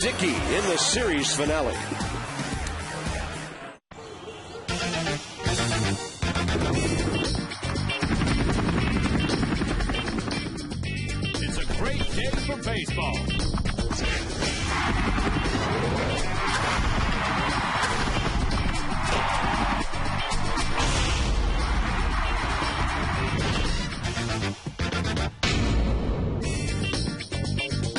Dickey in the series finale. It's a great day for baseball.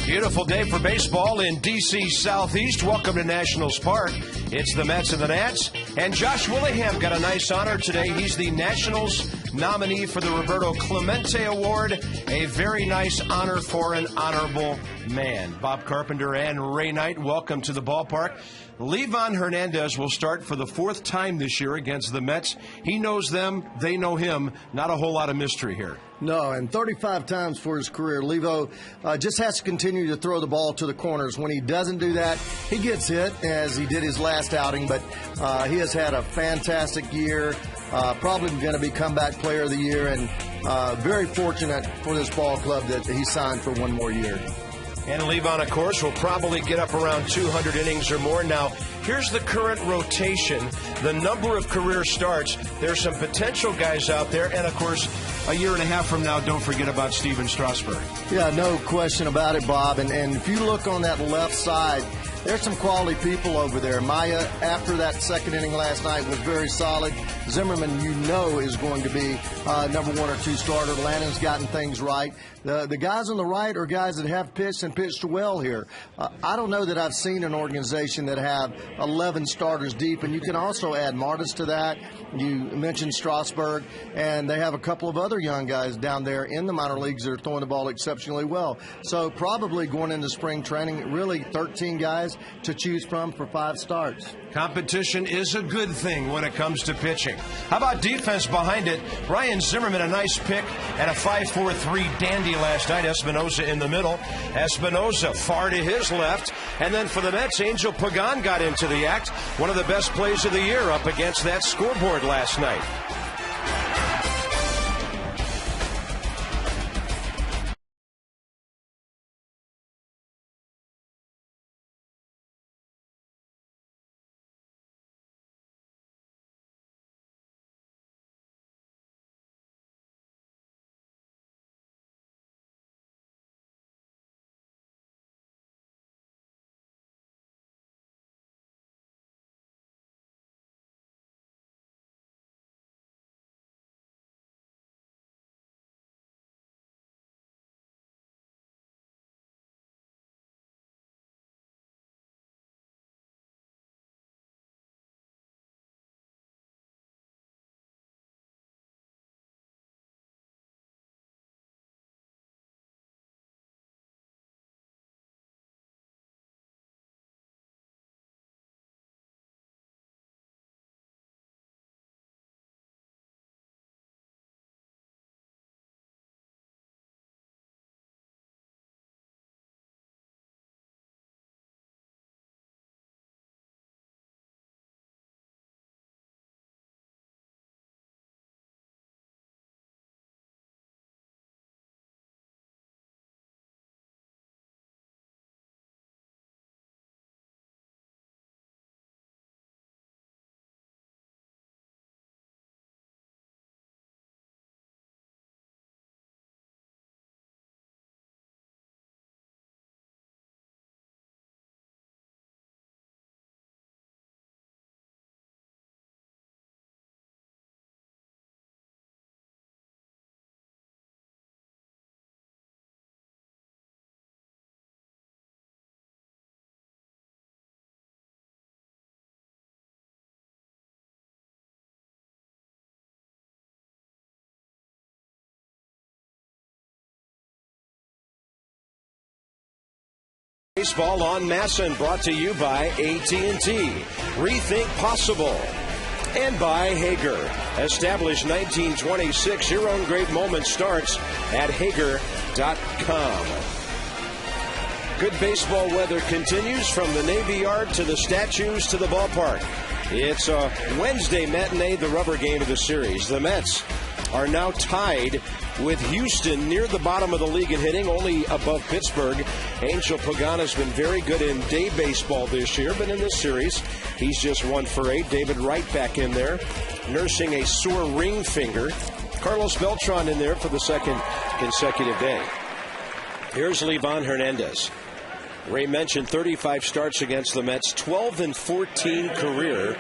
Beautiful day for baseball in D.C. Southeast. Welcome to Nationals Park. It's the Mets and the Nats. And Josh Willingham got a nice honor today. He's the Nationals nominee for the Roberto Clemente Award. A very nice honor for an honorable man. Bob Carpenter and Ray Knight, welcome to the ballpark. Livan Hernandez will start for the fourth time this year against the Mets. He knows them. They know him. Not a whole lot of mystery here. No, and 35 times for his career. Levo just has to continue to throw the ball to the corners. When he doesn't do that, he gets hit, as he did his last outing. But he has had a fantastic year, probably going to be comeback player of the year, and very fortunate for this ball club that he signed for one more year. And Livan, of course, will probably get up around 200 innings or more. Now, here's the current rotation, the number of career starts. There's some potential guys out there. And, of course, a year and a half from now, don't forget about Steven Strasburg. Yeah, no question about it, Bob. And if you look on that left side, there's some quality people over there. Maya, after that second inning last night, was very solid. Zimmerman, you know, is going to be number one or two starter. Lannon's gotten things right. The guys on the right are guys that have pitched and pitched well here. I don't know that I've seen an organization that have 11 starters deep, and you can also add Martis to that. You mentioned Strasburg, and they have a couple of other young guys down there in the minor leagues that are throwing the ball exceptionally well. So probably going into spring training, really 13 guys to choose from for 5 starts. Competition is a good thing when it comes to pitching. How about defense behind it? Ryan Zimmerman, a nice pick, and a 5-4-3 dandy last night. Espinosa in the middle. Espinosa far to his left. And then for the Mets, Angel Pagan got into the act. One of the best plays of the year up against that scoreboard last night. Baseball on Masson, brought to you by AT&T. Rethink possible. And by Hager. Established 1926. Your own great moment starts at Hager.com. Good baseball weather continues from the Navy Yard to the statues to the ballpark. It's a Wednesday matinee, the rubber game of the series. The Mets are now tied with Houston near the bottom of the league in hitting, only above Pittsburgh. Angel Pagano's been very good in day baseball this year, but in this series, he's just 1 for 8. David Wright back in there, nursing a sore ring finger. Carlos Beltran in there for the second consecutive day. Here's Livan Hernandez. Ray mentioned 35 starts against the Mets, 12-14 career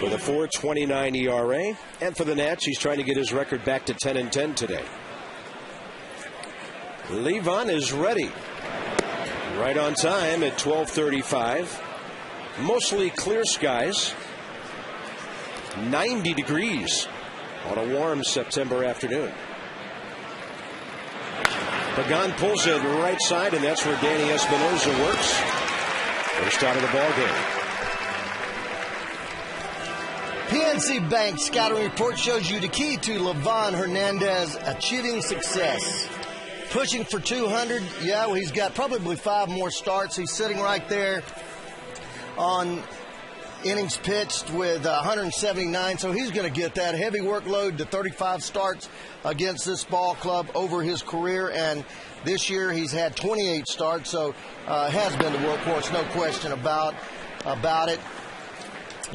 with a 4.29 ERA. And for the Nats, he's trying to get his record back to 10-10 today. Livan is ready. Right on time at 12:35. Mostly clear skies. 90 degrees on a warm September afternoon. Pagan pulls it right side, and that's where Danny Espinosa works. First out of the ball game. PNC Bank scouting report shows you the key to Livan Hernandez achieving success. Pushing for 200. Yeah, well, he's got probably 5 more starts. He's sitting right there on innings pitched with 179, so he's going to get that heavy workload to 35 starts against this ball club over his career, and this year he's had 28 starts, so has been the workhorse, no question about it.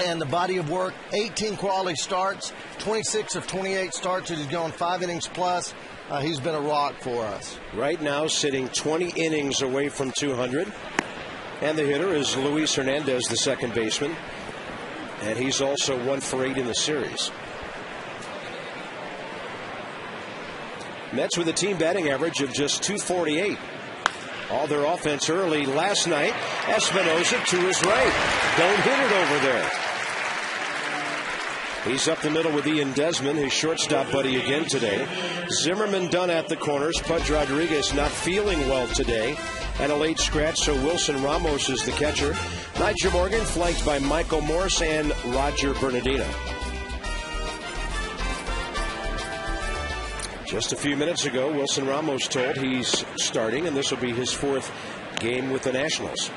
And the body of work, 18 quality starts, 26 of 28 starts, he's gone 5 innings plus. He's been a rock for us. Right now sitting 20 innings away from 200. And the hitter is Luis Hernandez, the second baseman. And he's also 1 for 8 in the series. Mets with a team batting average of just 248. All their offense early last night. Espinosa to his right. Don't hit it over there. He's up the middle with Ian Desmond, his shortstop buddy again today. Zimmerman done at the corners. Pudge Rodriguez not feeling well today. And a late scratch, so Wilson Ramos is the catcher. Nigel Morgan flanked by Michael Morse and Roger Bernardino. Just a few minutes ago, Wilson Ramos told he's starting, and this will be his 4th game with the Nationals.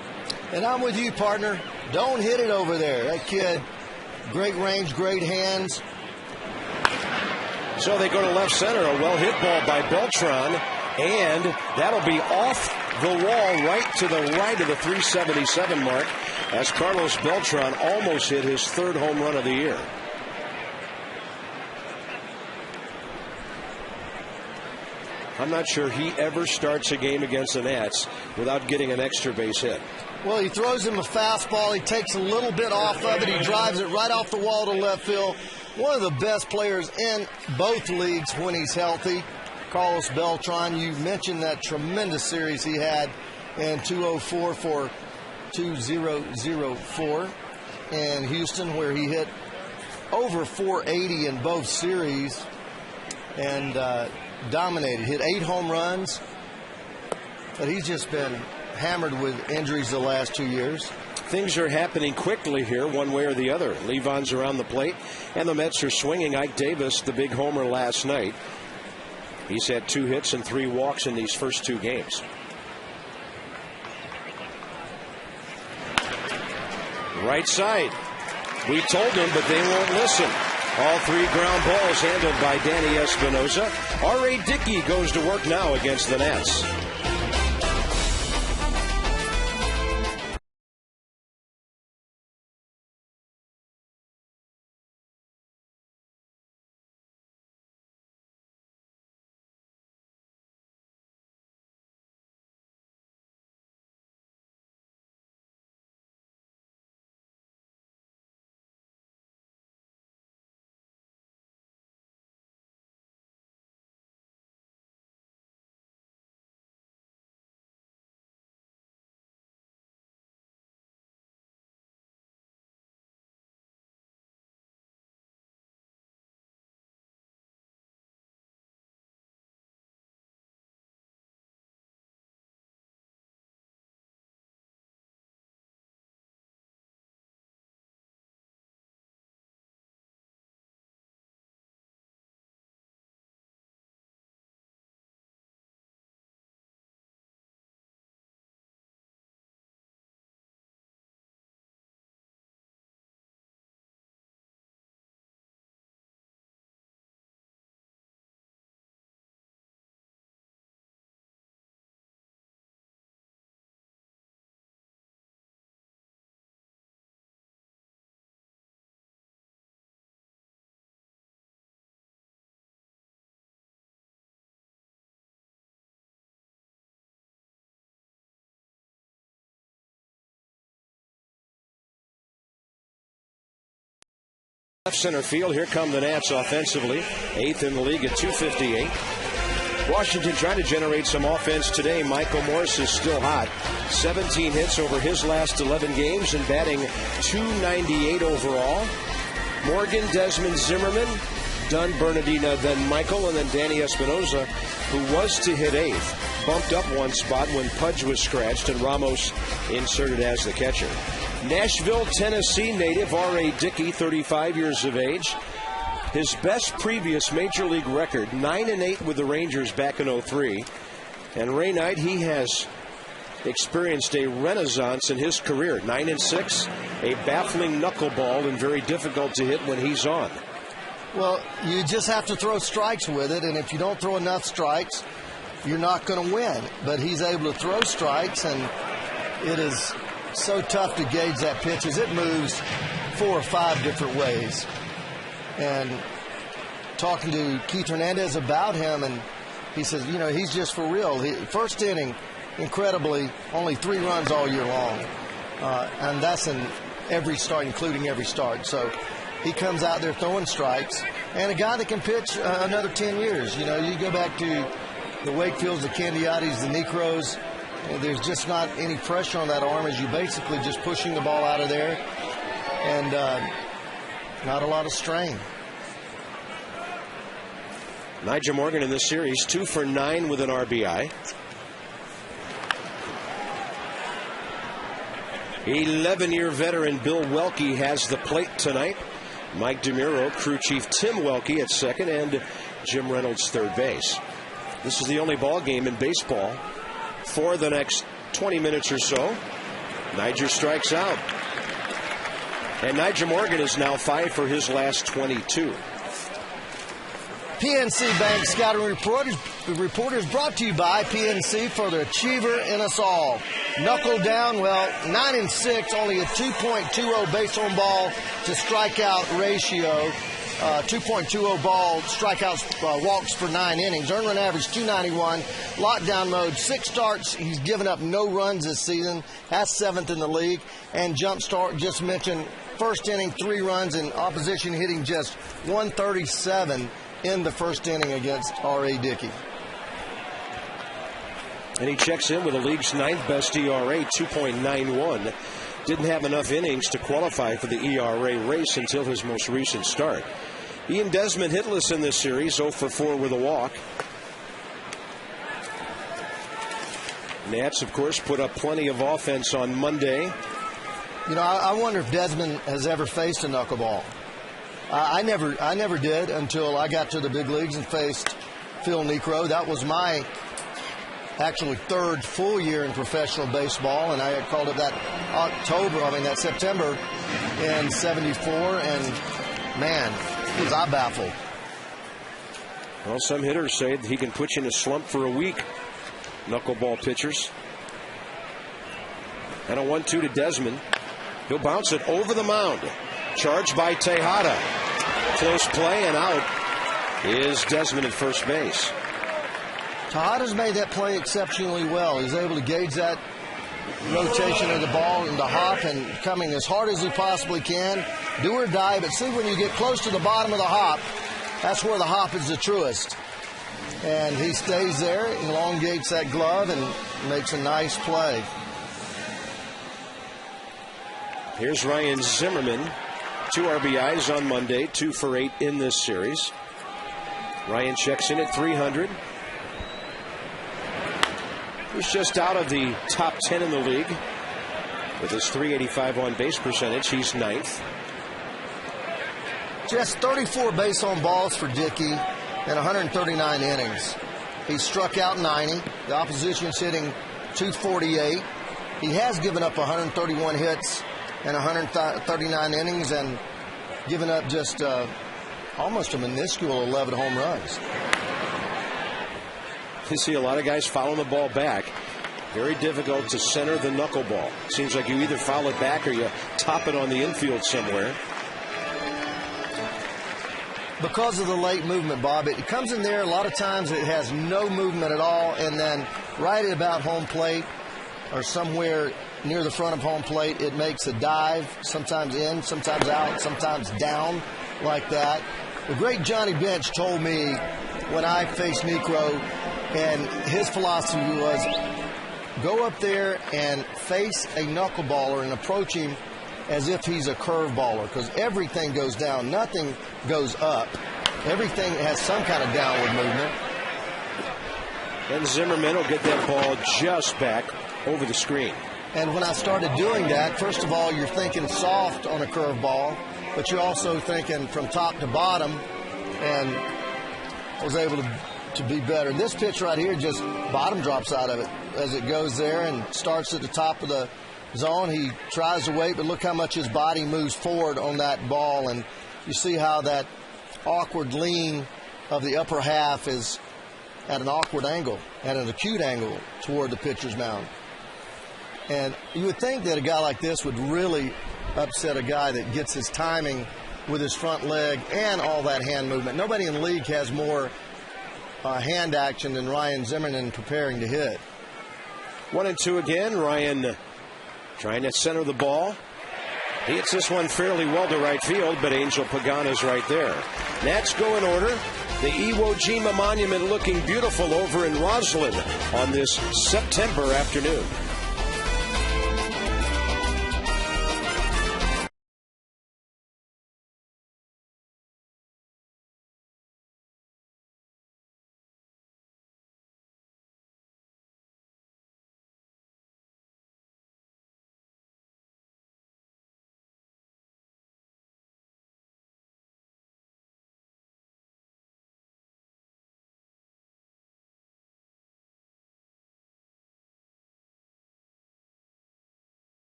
And I'm with you, partner. Don't hit it over there. That kid, great range, great hands. So they go to left center, a well-hit ball by Beltran, and that'll be off the wall right to the right of the 377 mark as Carlos Beltran almost hit his 3rd home run of the year. I'm not sure he ever starts a game against the Nats without getting an extra base hit. Well, he throws him a fastball. He takes a little bit off of it. He drives it right off the wall to left field. One of the best players in both leagues when he's healthy. Carlos Beltran, you mentioned that tremendous series he had in 204 for 2004 in Houston, where he hit over 480 in both series and dominated. Hit 8 home runs, but he's just been hammered with injuries the last 2 years. Things are happening quickly here, one way or the other. Livan's around the plate, and the Mets are swinging. Ike Davis, the big homer last night. He's had 2 hits and 3 walks in these first 2 games. Right side. We told them, but they won't listen. All 3 ground balls handled by Danny Espinosa. R.A. Dickey goes to work now against the Nats. Left center field. Here come the Nats offensively. 8th in the league at 258. Washington trying to generate some offense today. Michael Morse is still hot. 17 hits over his last 11 games and batting .298 overall. Morgan, Desmond, Zimmerman, Dunn, Bernardina, then Michael, and then Danny Espinosa, who was to hit 8th, bumped up one spot when Pudge was scratched and Ramos inserted as the catcher. Nashville, Tennessee native R.A. Dickey, 35 years of age. His best previous major league record, 9-8 with the Rangers back in '03. And Ray Knight, he has experienced a renaissance in his career. 9-6, a baffling knuckleball and very difficult to hit when he's on. Well, you just have to throw strikes with it, and if you don't throw enough strikes, you're not going to win. But he's able to throw strikes, and it is so tough to gauge that pitch as it moves 4 or 5 different ways. And talking to Keith Hernandez about him, and he says, you know, he's just for real. First inning, incredibly, only 3 runs all year long. And that's in every start, including every start. So he comes out there throwing strikes, and a guy that can pitch another 10 years. You know, you go back to the Wakefields, the Candiotis, the Necros, there's just not any pressure on that arm as you basically just pushing the ball out of there, and not a lot of strain. Nigel Morgan in this series, 2 for 9 with an RBI. 11-year veteran Bill Welke has the plate tonight. Mike DeMuro, crew chief Tim Welke at second, and Jim Reynolds third base. This is the only ball game in baseball for the next 20 minutes or so. Niger strikes out. And Nigel Morgan is now 5 for his last 22. PNC Bank Scouting Report is brought to you by PNC for the achiever in us all. Knuckle down, well, 9-6, only a 2.20 base on ball to strikeout ratio. 2.20 ball strikeouts, walks for 9 innings. Earned run average 291. Lockdown mode, 6 starts. He's given up no runs this season. That's 7th in the league. And jump start, just mentioned, first inning 3 runs and opposition hitting just 137 in the first inning against R.A. Dickey. And he checks in with the league's 9th best ERA, 2.91. Didn't have enough innings to qualify for the ERA race until his most recent start. Ian Desmond hitless in this series, 0 for 4 with a walk. Nats, of course, put up plenty of offense on Monday. You know, I wonder if Desmond has ever faced a knuckleball. I never did until I got to the big leagues and faced Phil Necro. That was my actually 3rd full year in professional baseball, and I had called it that September in '74, and man, was I baffled. Well, some hitters say that he can put you in a slump for a week. Knuckleball pitchers. And a 1-2 to Desmond. He'll bounce it over the mound. Charged by Tejada. Close play, and out is Desmond at first base. Tejada's made that play exceptionally well. He's able to gauge that rotation of the ball and the hop and coming as hard as he possibly can. Do or die, but see, when you get close to the bottom of the hop, that's where the hop is the truest. And he stays there, elongates that glove, and makes a nice play. Here's Ryan Zimmerman. 2 RBIs on Monday, 2 for 8 in this series. Ryan checks in at 300. He's just out of the top 10 in the league. With his .385 on base percentage, he's 9th. Just 34 base on balls for Dickey in 139 innings. He struck out 90. The opposition's hitting .248. He has given up 131 hits in 139 innings and given up just almost a minuscule 11 home runs. You see a lot of guys fouling the ball back. Very difficult to center the knuckleball. Seems like you either foul it back or you top it on the infield somewhere. Because of the late movement, Bob, it comes in there. A lot of times it has no movement at all, and then right at about home plate or somewhere near the front of home plate, it makes a dive, sometimes in, sometimes out, sometimes down. like that. The great Johnny Bench told me when I faced Necro, and his philosophy was go up there and face a knuckleballer and approach him as if he's a curveballer, because everything goes down, nothing goes up. Everything has some kind of downward movement. And Zimmerman will get that ball just back over the screen. And when I started doing that, first of all, you're thinking soft on a curveball, but you're also thinking from top to bottom, and I was able to be better. This pitch right here, just bottom drops out of it as it goes there and starts at the top of the zone. He tries to wait, but look how much his body moves forward on that ball, and you see how that awkward lean of the upper half is at an awkward angle, at an acute angle toward the pitcher's mound. And you would think that a guy like this would really upset a guy that gets his timing with his front leg and all that hand movement. Nobody in the league has more hand action than Ryan Zimmerman preparing to hit. 1-2 again. Ryan trying to center the ball. He hits this one fairly well to right field, but Angel Pagano's right there. Nats go in order. The Iwo Jima Monument looking beautiful over in Roslyn on this September afternoon.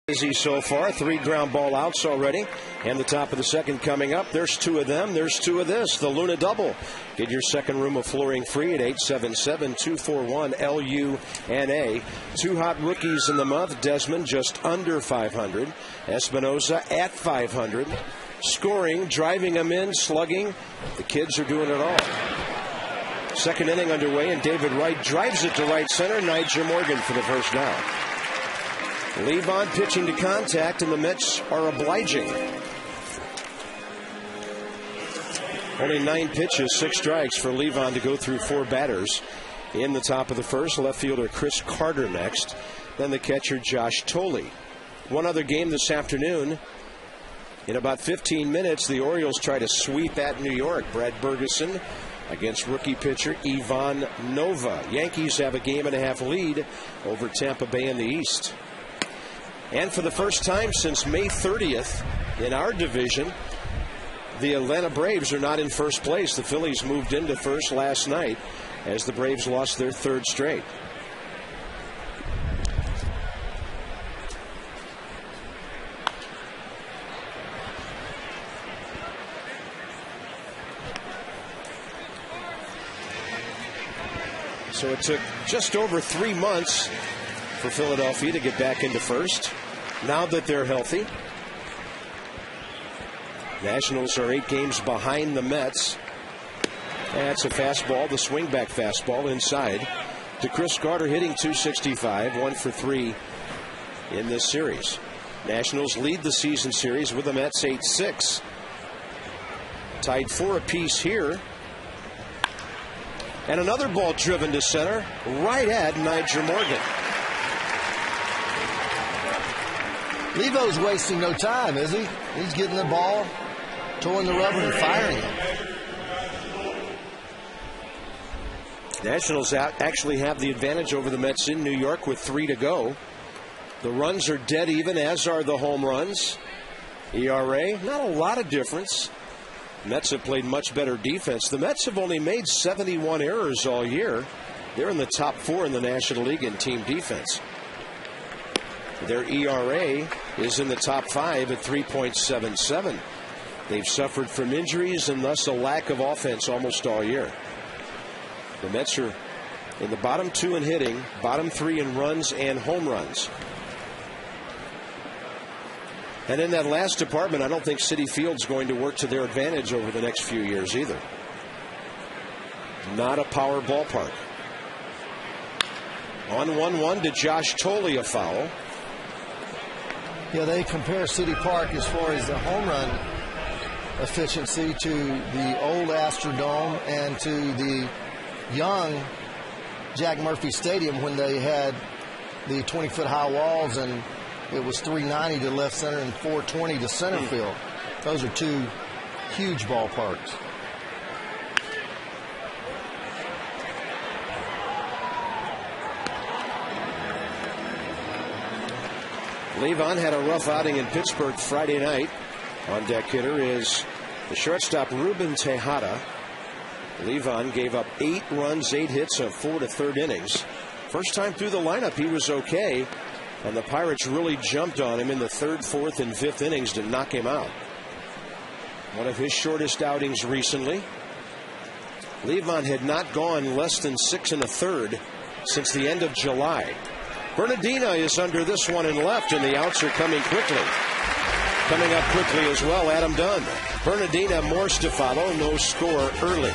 Busy so far, 3 ground ball outs already, and the top of the second coming up. There's 2 of them, there's 2 of this, the Luna Double. Get your second room of flooring free at 877-241-LUNA. 2 hot rookies in the month. Desmond just under 500. Espinosa at 500. Scoring, driving them in, slugging. The kids are doing it all. Second inning underway, and David Wright drives it to right center. Niger Morgan for the first down. Levon pitching to contact, and the Mets are obliging. Only 9 pitches, 6 strikes for Levon to go through 4 batters. In the top of the first, left fielder Chris Carter next. Then the catcher Josh Tolley. One other game this afternoon. In about 15 minutes, the Orioles try to sweep at New York. Brad Bergeson against rookie pitcher Ivan Nova. Yankees have a 1.5 lead over Tampa Bay in the East. And for the first time since May 30th in our division, the Atlanta Braves are not in first place. The Phillies moved into first last night as the Braves lost their 3rd straight. So it took just over 3 months for Philadelphia to get back into first. Now that they're healthy, Nationals are 8 games behind the Mets. That's a fastball, the swing back fastball inside to Chris Carter, hitting .265, 1 for 3 in this series. Nationals lead the season series with the Mets 8-6. Tied 4 apiece here. And another ball driven to center right at Niger Morgan. Levo's wasting no time, is he? He's getting the ball, towing the rubber, and firing it. Nationals actually have the advantage over the Mets in New York with 3 to go. The runs are dead even, as are the home runs. ERA, not a lot of difference. Mets have played much better defense. The Mets have only made 71 errors all year. They're in the top 4 in the National League in team defense. Their ERA is in the top 5 at 3.77. They've suffered from injuries and thus a lack of offense almost all year. The Mets are in the bottom 2 in hitting, bottom 3 in runs and home runs. And in that last department, I don't think Citi Field's going to work to their advantage over the next few years either. Not a power ballpark. On 1-1 to Josh Tolley, a foul. Yeah, they compare City Park as far as the home run efficiency to the old Astrodome and to the young Jack Murphy Stadium when they had the 20-foot high walls and it was 390 to left center and 420 to center field. Those are 2 huge ballparks. Levon had a rough outing in Pittsburgh Friday night. On deck hitter is the shortstop Ruben Tejada. Levon gave up 8 runs, 8 hits of 4 to third innings. First time through the lineup, he was okay. And the Pirates really jumped on him in the 3rd, 4th, and 5th innings to knock him out. One of his shortest outings recently. Levon had not gone less than 6 1/3 since the end of July. Bernardina is under this one and left, and the outs are coming quickly. Coming up quickly as well, Adam Dunn. Bernardina, Morse to follow, no score early.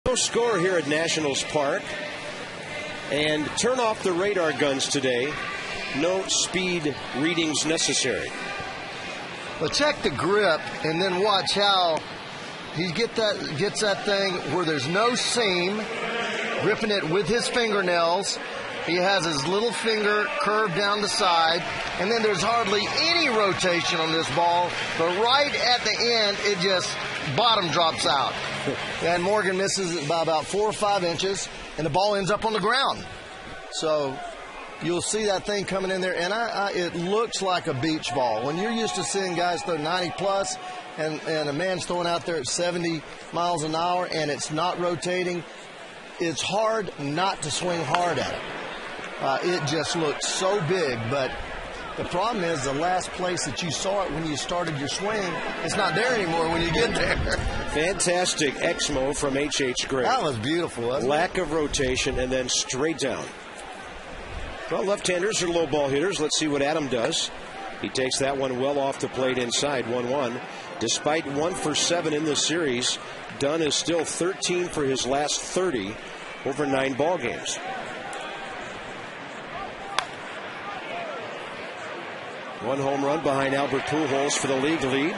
No score here at Nationals Park. And turn off the radar guns today. No speed readings necessary. Well, check the grip and then watch how he gets that thing where there's no seam, gripping it with his fingernails. He has his little finger curved down the side, and then there's hardly any rotation on this ball. But right at the end, it just bottom drops out. And Morgan misses it by about 4 or 5 inches, and the ball ends up on the ground. So you'll see that thing coming in there, and it looks like a beach ball. When you're used to seeing guys throw 90 plus, and a man's throwing out there at 70 miles an hour, and it's not rotating, it's hard not to swing hard at it. It just looks so big, but the problem is the last place that you saw it when you started your swing, it's not there anymore when you get there. Fantastic Exmo from H.H. Gray. That was beautiful, wasn't it? Lack of rotation and then straight down. Well, left-handers are low ball hitters. Let's see what Adam does. He takes that one well off the plate inside, 1-1. Despite 1 for 7 in this series, Dunn is still 13 for his last 30 over 9 ball games. One home run behind Albert Pujols for the league lead.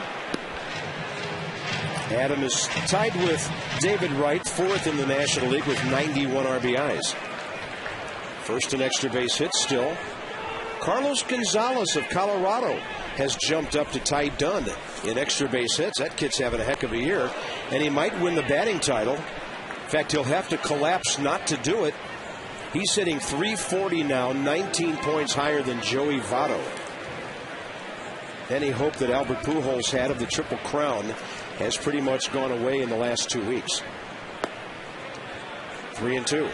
Adam is tied with David Wright, 4th in the National League with 91 RBIs. First in extra base hits still. Carlos Gonzalez of Colorado has jumped up to tie Dunn in extra base hits. That kid's having a heck of a year, and he might win the batting title. In fact, he'll have to collapse not to do it. He's hitting .340 now, 19 points higher than Joey Votto. Any hope that Albert Pujols had of the Triple Crown has pretty much gone away in the last 2 weeks. 3-2.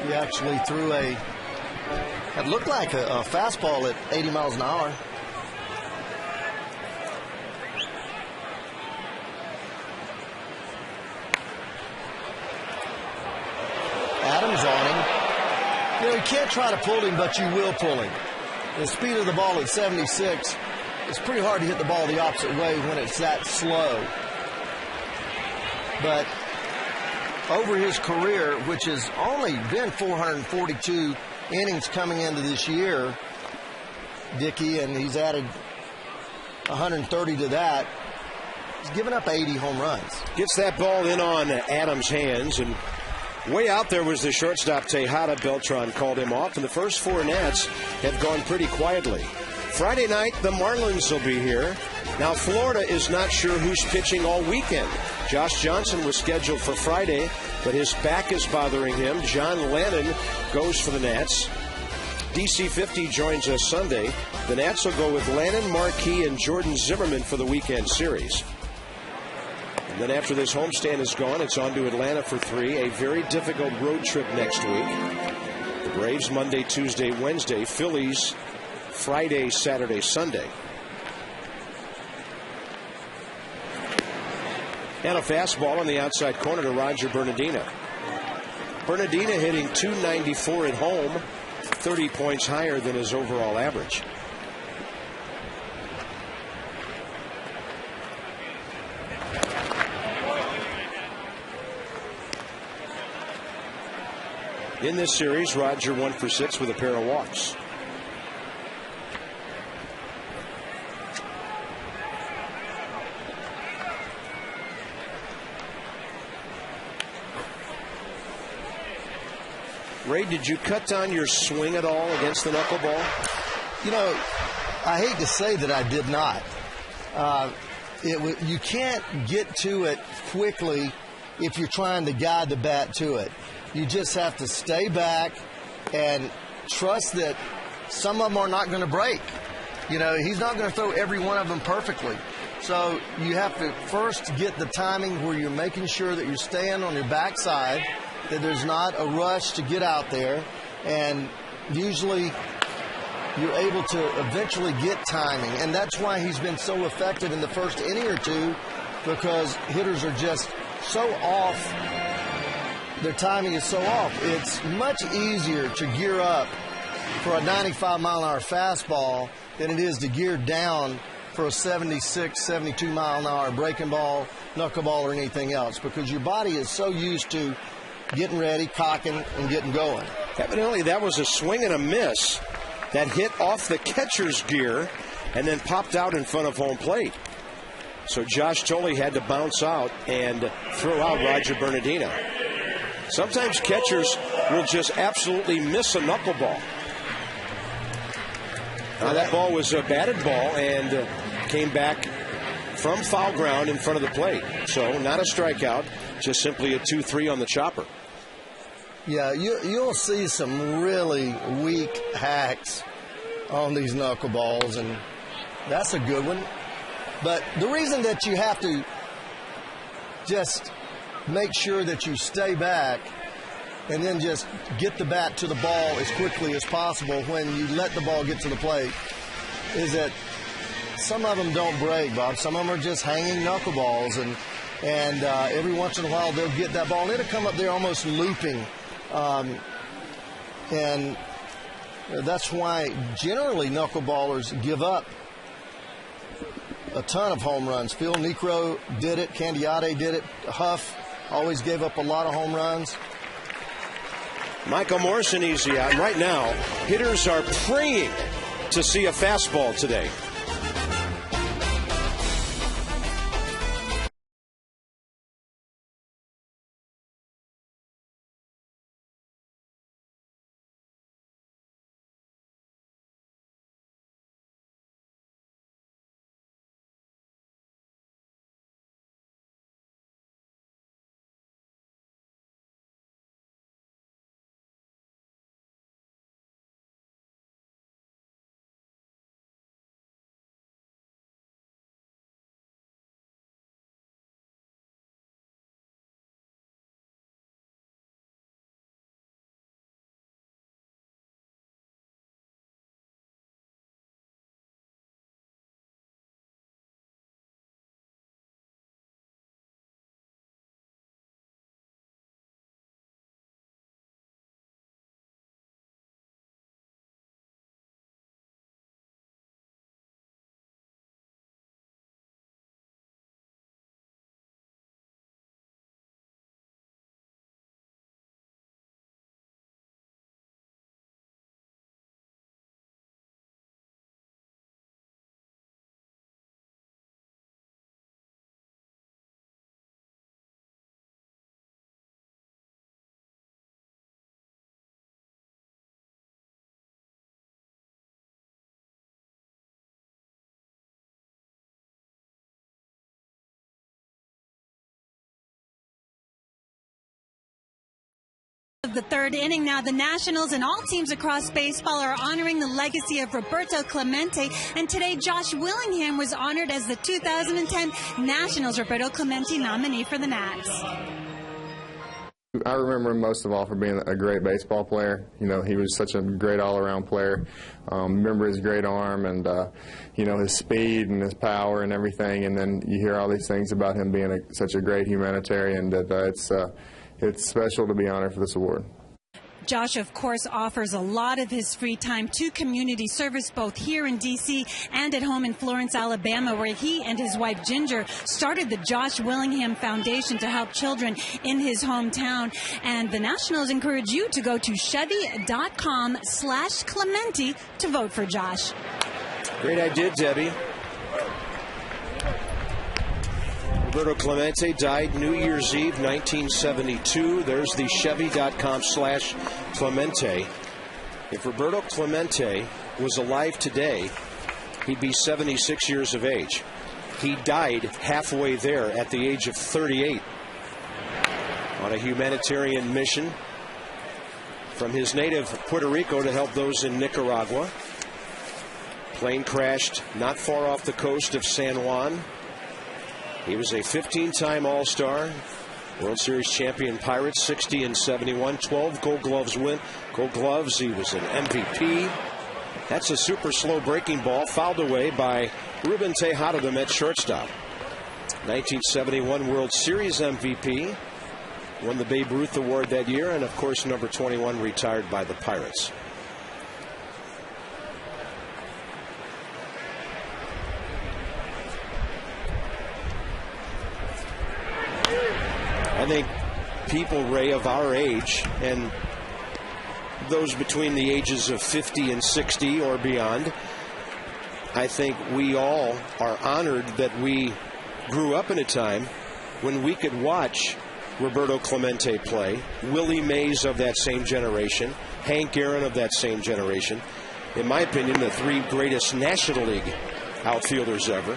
He actually threw it looked like a fastball at 80 miles an hour. Adams on him. You know, you can't try to pull him, but you will pull him. The speed of the ball at 76, it's pretty hard to hit the ball the opposite way when it's that slow. But over his career, which has only been 442 innings coming into this year, Dickey, and he's added 130 to that, he's given up 80 home runs. Gets that ball in on Adams' hands, and way out there was the shortstop Tejada. Beltran called him off, and the first 4 Nats have gone pretty quietly. Friday night, the Marlins will be here. Now, Florida is not sure who's pitching all weekend. Josh Johnson was scheduled for Friday, but his back is bothering him. John Lennon goes for the Nats. DC 50 joins us Sunday. The Nats will go with Lennon, Marquis, and Jordan Zimmerman for the weekend series. And then after this homestand is gone, it's on to Atlanta for 3. A very difficult road trip next week. The Braves Monday, Tuesday, Wednesday. Phillies Friday, Saturday, Sunday. And a fastball on the outside corner to Roger Bernardina. Bernardina hitting .294 at home, 30 points higher than his overall average. In this series, Roger 1 for 6 with a pair of walks. Ray, did you cut down your swing at all against the knuckleball? You know, I hate to say that I did not. You can't get to it quickly if you're trying to guide the bat to it. You just have to stay back and trust that some of them are not going to break. You know, he's not going to throw every one of them perfectly. So you have to first get the timing where you're making sure that you're staying on your backside, that there's not a rush to get out there, and usually you're able to eventually get timing. And that's why he's been so effective in the first inning or two, because hitters are just so off. Their timing is so off. It's much easier to gear up for a 95-mile-an-hour fastball than it is to gear down for a 76, 72-mile-an-hour breaking ball, knuckleball, or anything else, because your body is so used to getting ready, cocking, and getting going. Evidently, that was a swing and a miss that hit off the catcher's gear and then popped out in front of home plate. So Josh Tolley had to bounce out and throw out Roger Bernardina. Sometimes catchers will just absolutely miss a knuckleball. Now that ball was a batted ball and came back from foul ground in front of the plate. So not a strikeout, just simply a 2-3 on the chopper. Yeah, you'll see some really weak hacks on these knuckleballs, and that's a good one. But the reason that you have to just make sure that you stay back and then just get the bat to the ball as quickly as possible when you let the ball get to the plate is that some of them don't break, Bob. Some of them are just hanging knuckleballs, and every once in a while they'll get that ball and it'll come up there almost looping. And That's why generally knuckleballers give up a ton of home runs. Phil Necro did it. Candiate did it. Huff always gave up a lot of home runs. Michael Morrison easy out. Right now, hitters are praying to see a fastball today. Of the third inning now, the Nationals and all teams across baseball are honoring the legacy of Roberto Clemente, and today Josh Willingham was honored as the 2010 Nationals Roberto Clemente nominee for the Nats. I remember him most of all for being a great baseball player. You know, he was such a great all-around player. Remember his great arm and, you know, his speed and his power and everything, and then you hear all these things about him being such a great humanitarian that it's special to be honored for this award. Josh, of course, offers a lot of his free time to community service, both here in D.C. and at home in Florence, Alabama, where he and his wife, Ginger, started the Josh Willingham Foundation to help children in his hometown. And the Nationals encourage you to go to Chevy.com/Clemente to vote for Josh. Great idea, Debbie. Roberto Clemente died New Year's Eve, 1972. There's the Chevy.com/Clemente. If Roberto Clemente was alive today, he'd be 76 years of age. He died halfway there at the age of 38 on a humanitarian mission from his native Puerto Rico to help those in Nicaragua. Plane crashed not far off the coast of San Juan. He was a 15-time All-Star, World Series champion Pirates, 60 and 71, 12 Gold Gloves win. Gold Gloves, he was an MVP. That's a super slow breaking ball, fouled away by Ruben Tejada, the Mets shortstop. 1971 World Series MVP, won the Babe Ruth Award that year, and of course number 21 retired by the Pirates. I think people, Ray, of our age and those between the ages of 50 and 60 or beyond, I think we all are honored that we grew up in a time when we could watch Roberto Clemente play, Willie Mays of that same generation, Hank Aaron of that same generation. In my opinion, the three greatest National League outfielders ever.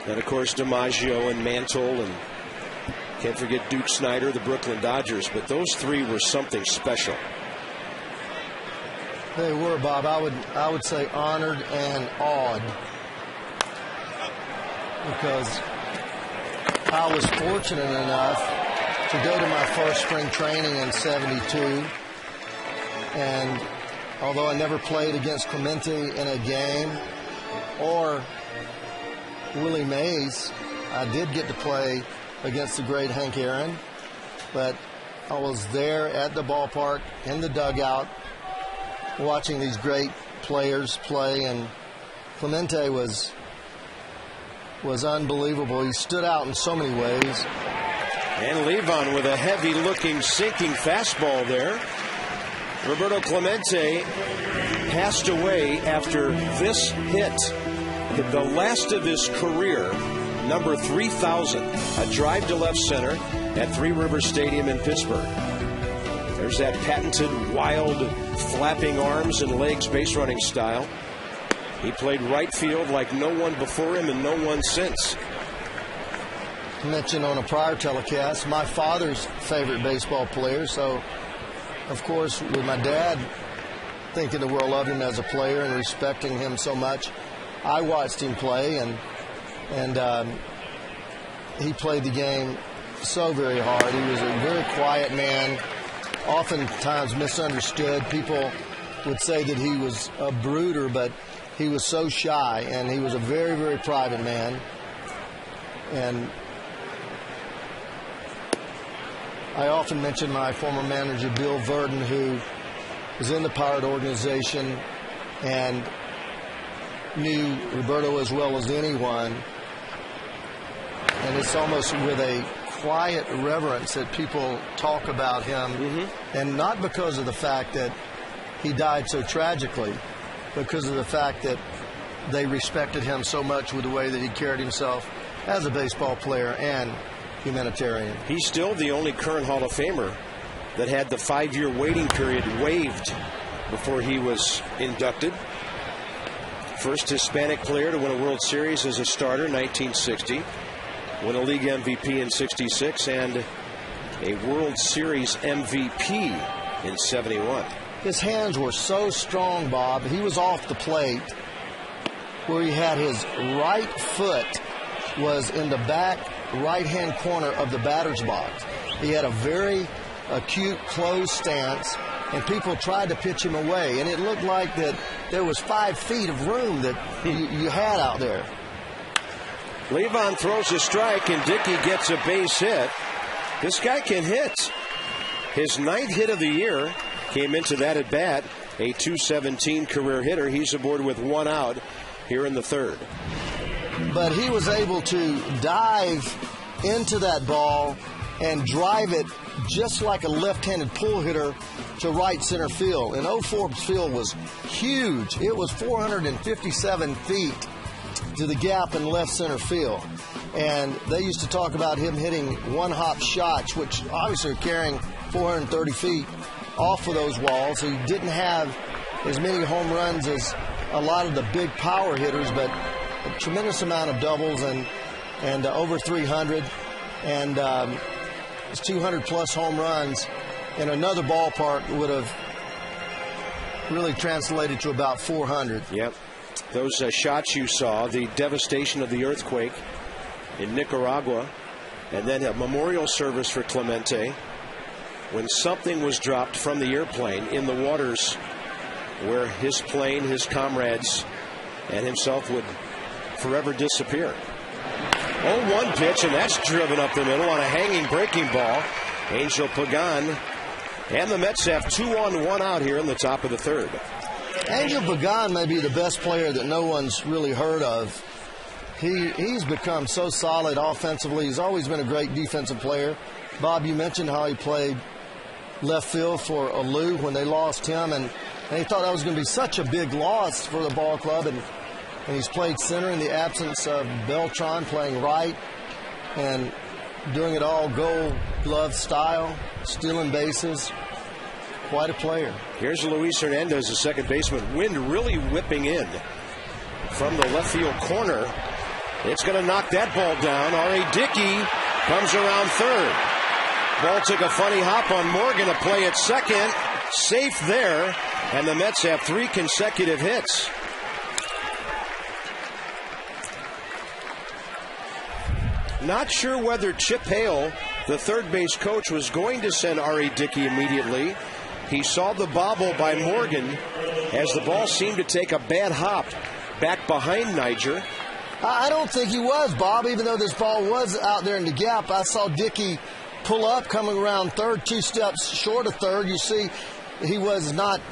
And, of course, DiMaggio and Mantle, and can't forget Duke Snider, the Brooklyn Dodgers. But those three were something special. They were, Bob. I would say honored and awed, because I was fortunate enough to go to my first spring training in '72, and although I never played against Clemente in a game or Willie Mays, I did get to play against the great Hank Aaron. But I was there at the ballpark in the dugout watching these great players play, and Clemente was unbelievable. He stood out in so many ways. And Levon with a heavy-looking, sinking fastball there. Roberto Clemente passed away after this hit, the last of his career, number 3,000, a drive to left center at Three Rivers Stadium in Pittsburgh. There's that patented, wild, flapping arms and legs base running style. He played right field like no one before him and no one since. Mentioned on a prior telecast, my father's favorite baseball player, so of course with my dad thinking the world of him as a player and respecting him so much, I watched him play, and he played the game so very hard. He was a very quiet man, oftentimes misunderstood. People would say that he was a brooder, but he was so shy, and he was a very, very private man. And I often mention my former manager, Bill Verdon, who was in the Pirate organization and knew Roberto as well as anyone. And it's almost with a quiet reverence that people talk about him, and not because of the fact that he died so tragically, because of the fact that they respected him so much with the way that he carried himself as a baseball player and humanitarian. He's still the only current Hall of Famer that had the 5-year waiting period waived before he was inducted. First Hispanic player to win a World Series as a starter in 1960, win a league MVP in 66, and a World Series MVP in 71. His hands were so strong, Bob. He was off the plate where he had his right foot was in the back right-hand corner of the batter's box. He had a very acute closed stance, and people tried to pitch him away, and it looked like that there was 5 feet of room that you had out there. Levon throws a strike, and Dickey gets a base hit. This guy can hit. His 9th hit of the year came into that at bat, a .217 career hitter. He's aboard with 1 out here in the 3rd. But he was able to dive into that ball and drive it just like a left-handed pull hitter to right center field. And Forbes Field was huge. It was 457 feet to the gap in left center field. And they used to talk about him hitting one-hop shots, which obviously are carrying 430 feet off of those walls. He didn't have as many home runs as a lot of the big power hitters, but a tremendous amount of doubles and over 300, and 200-plus home runs in another ballpark would have really translated to about 400. Yep. Those shots you saw, the devastation of the earthquake in Nicaragua, and then a memorial service for Clemente when something was dropped from the airplane in the waters where his plane, his comrades, and himself would forever disappear. 0-1 pitch, and that's driven up the middle on a hanging breaking ball. Angel Pagan, and the Mets have 2 on, 1 out here in the top of the 3rd. Angel Pagan may be the best player that no one's really heard of. He's become so solid offensively. He's always been a great defensive player. Bob, you mentioned how he played left field for Alou when they lost him, and they thought that was going to be such a big loss for the ball club, and he's played center in the absence of Beltran, playing right and doing it all Gold Glove style, stealing bases. Quite a player. Here's Luis Hernandez, the second baseman. Wind really whipping in from the left field corner. It's going to knock that ball down. R.A. Dickey comes around third. Ball took a funny hop on Morgan to play at second. Safe there, and the Mets have 3 consecutive hits. Not sure whether Chip Hale, the third base coach, was going to send R.A. Dickey immediately. He saw the bobble by Morgan as the ball seemed to take a bad hop back behind Niger. I don't think he was, Bob, even though this ball was out there in the gap. I saw Dickey pull up, coming around third, 2 steps short of third. You see, he was not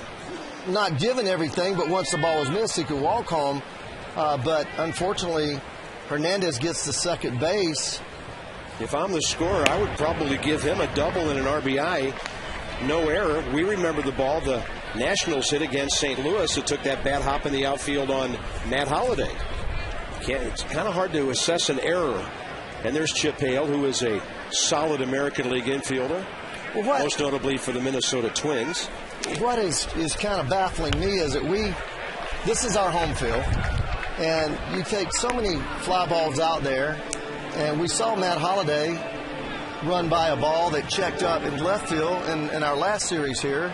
not giving everything, but once the ball was missed, he could walk home. But unfortunately, Hernandez gets to second base. If I'm the scorer, I would probably give him a double and an RBI. No error. We remember the ball the Nationals hit against St. Louis. It took that bad hop in the outfield on Matt Holliday. It's kind of hard to assess an error. And there's Chip Hale, who is a solid American League infielder, most notably for the Minnesota Twins. What is kind of baffling me is that this is our home field, and you take so many fly balls out there, and we saw Matt Holliday run by a ball that checked up in left field in our last series here,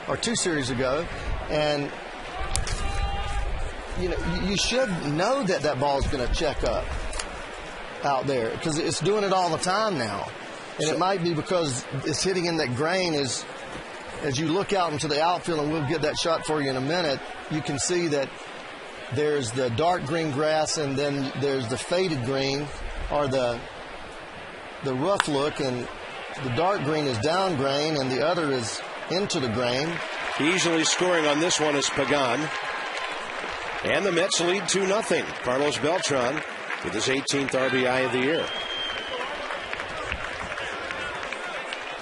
or 2 series ago, and you should know that ball is going to check up out there because it's doing it all the time now, and it might be because it's hitting in that grain. As you look out into the outfield, and we'll get that shot for you in a minute, you can see that there's the dark green grass, and then there's the faded green, or the rough look, and the dark green is down grain, and the other is into the grain. Easily scoring on this one is Pagan. And the Mets lead 2-0. Carlos Beltran with his 18th RBI of the year.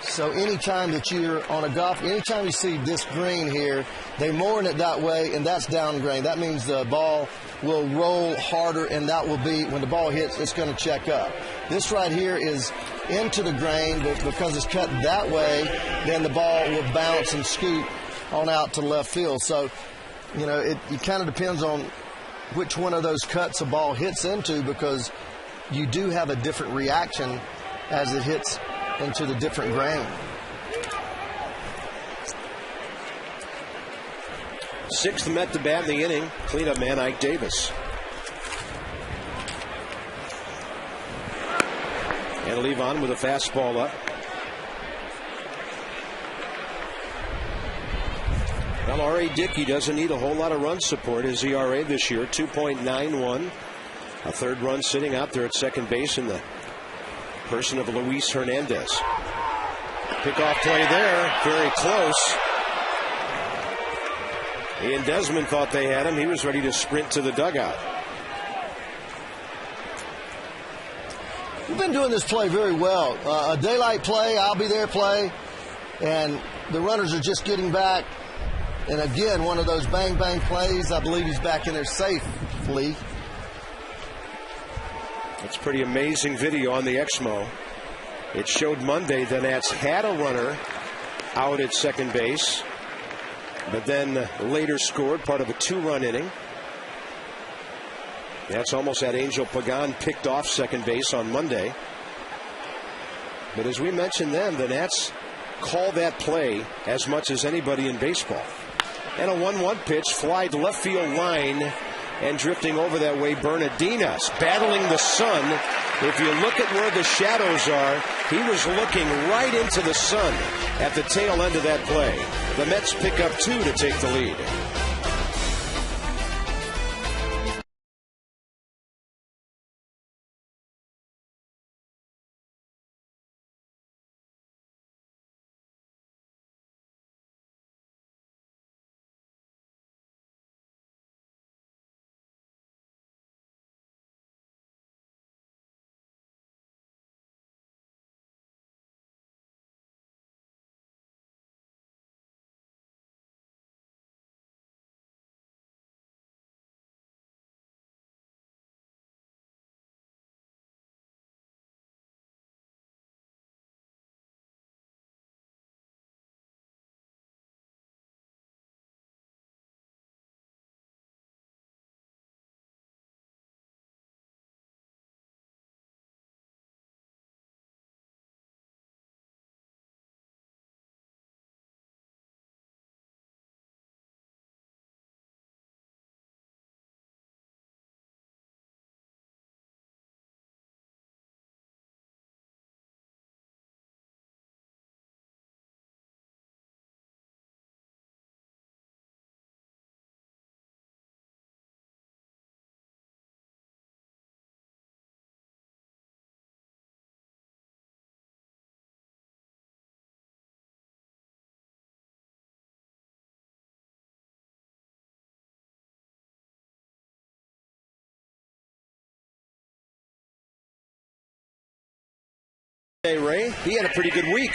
So anytime that you're on a golf, anytime you see this green here, they mooring it that way, and that's down grain. That means the ball will roll harder, and that will be, when the ball hits, it's going to check up. This right here is into the grain, but because it's cut that way, then the ball will bounce and scoot on out to left field. So, it kind of depends on which one of those cuts a ball hits into, because you do have a different reaction as it hits into the different grain. Sixth Met to bat in the inning. Cleanup man Ike Davis. And leave on with a fastball up. Well, R.A. Dickey doesn't need a whole lot of run support. His ERA this year, 2.91. A third run sitting out there at second base in the person of Luis Hernandez. Pickoff play there, very close. Ian Desmond thought they had him. He was ready to sprint to the dugout. We've been doing this play very well. A daylight play, I'll be there play, and the runners are just getting back. And again, one of those bang-bang plays. I believe he's back in there safely. That's pretty amazing video on the Exmo. It showed Monday the Nats had a runner out at second base, but then later scored part of a 2-run inning. That's almost had Angel Pagan picked off second base on Monday. But as we mentioned then, the Nats call that play as much as anybody in baseball. And a 1-1 pitch, fly to left field line, and drifting over that way, Bernardinas battling the sun. If you look at where the shadows are, he was looking right into the sun at the tail end of that play. The Mets pick up 2 to take the lead. Hey, Ray, he had a pretty good week.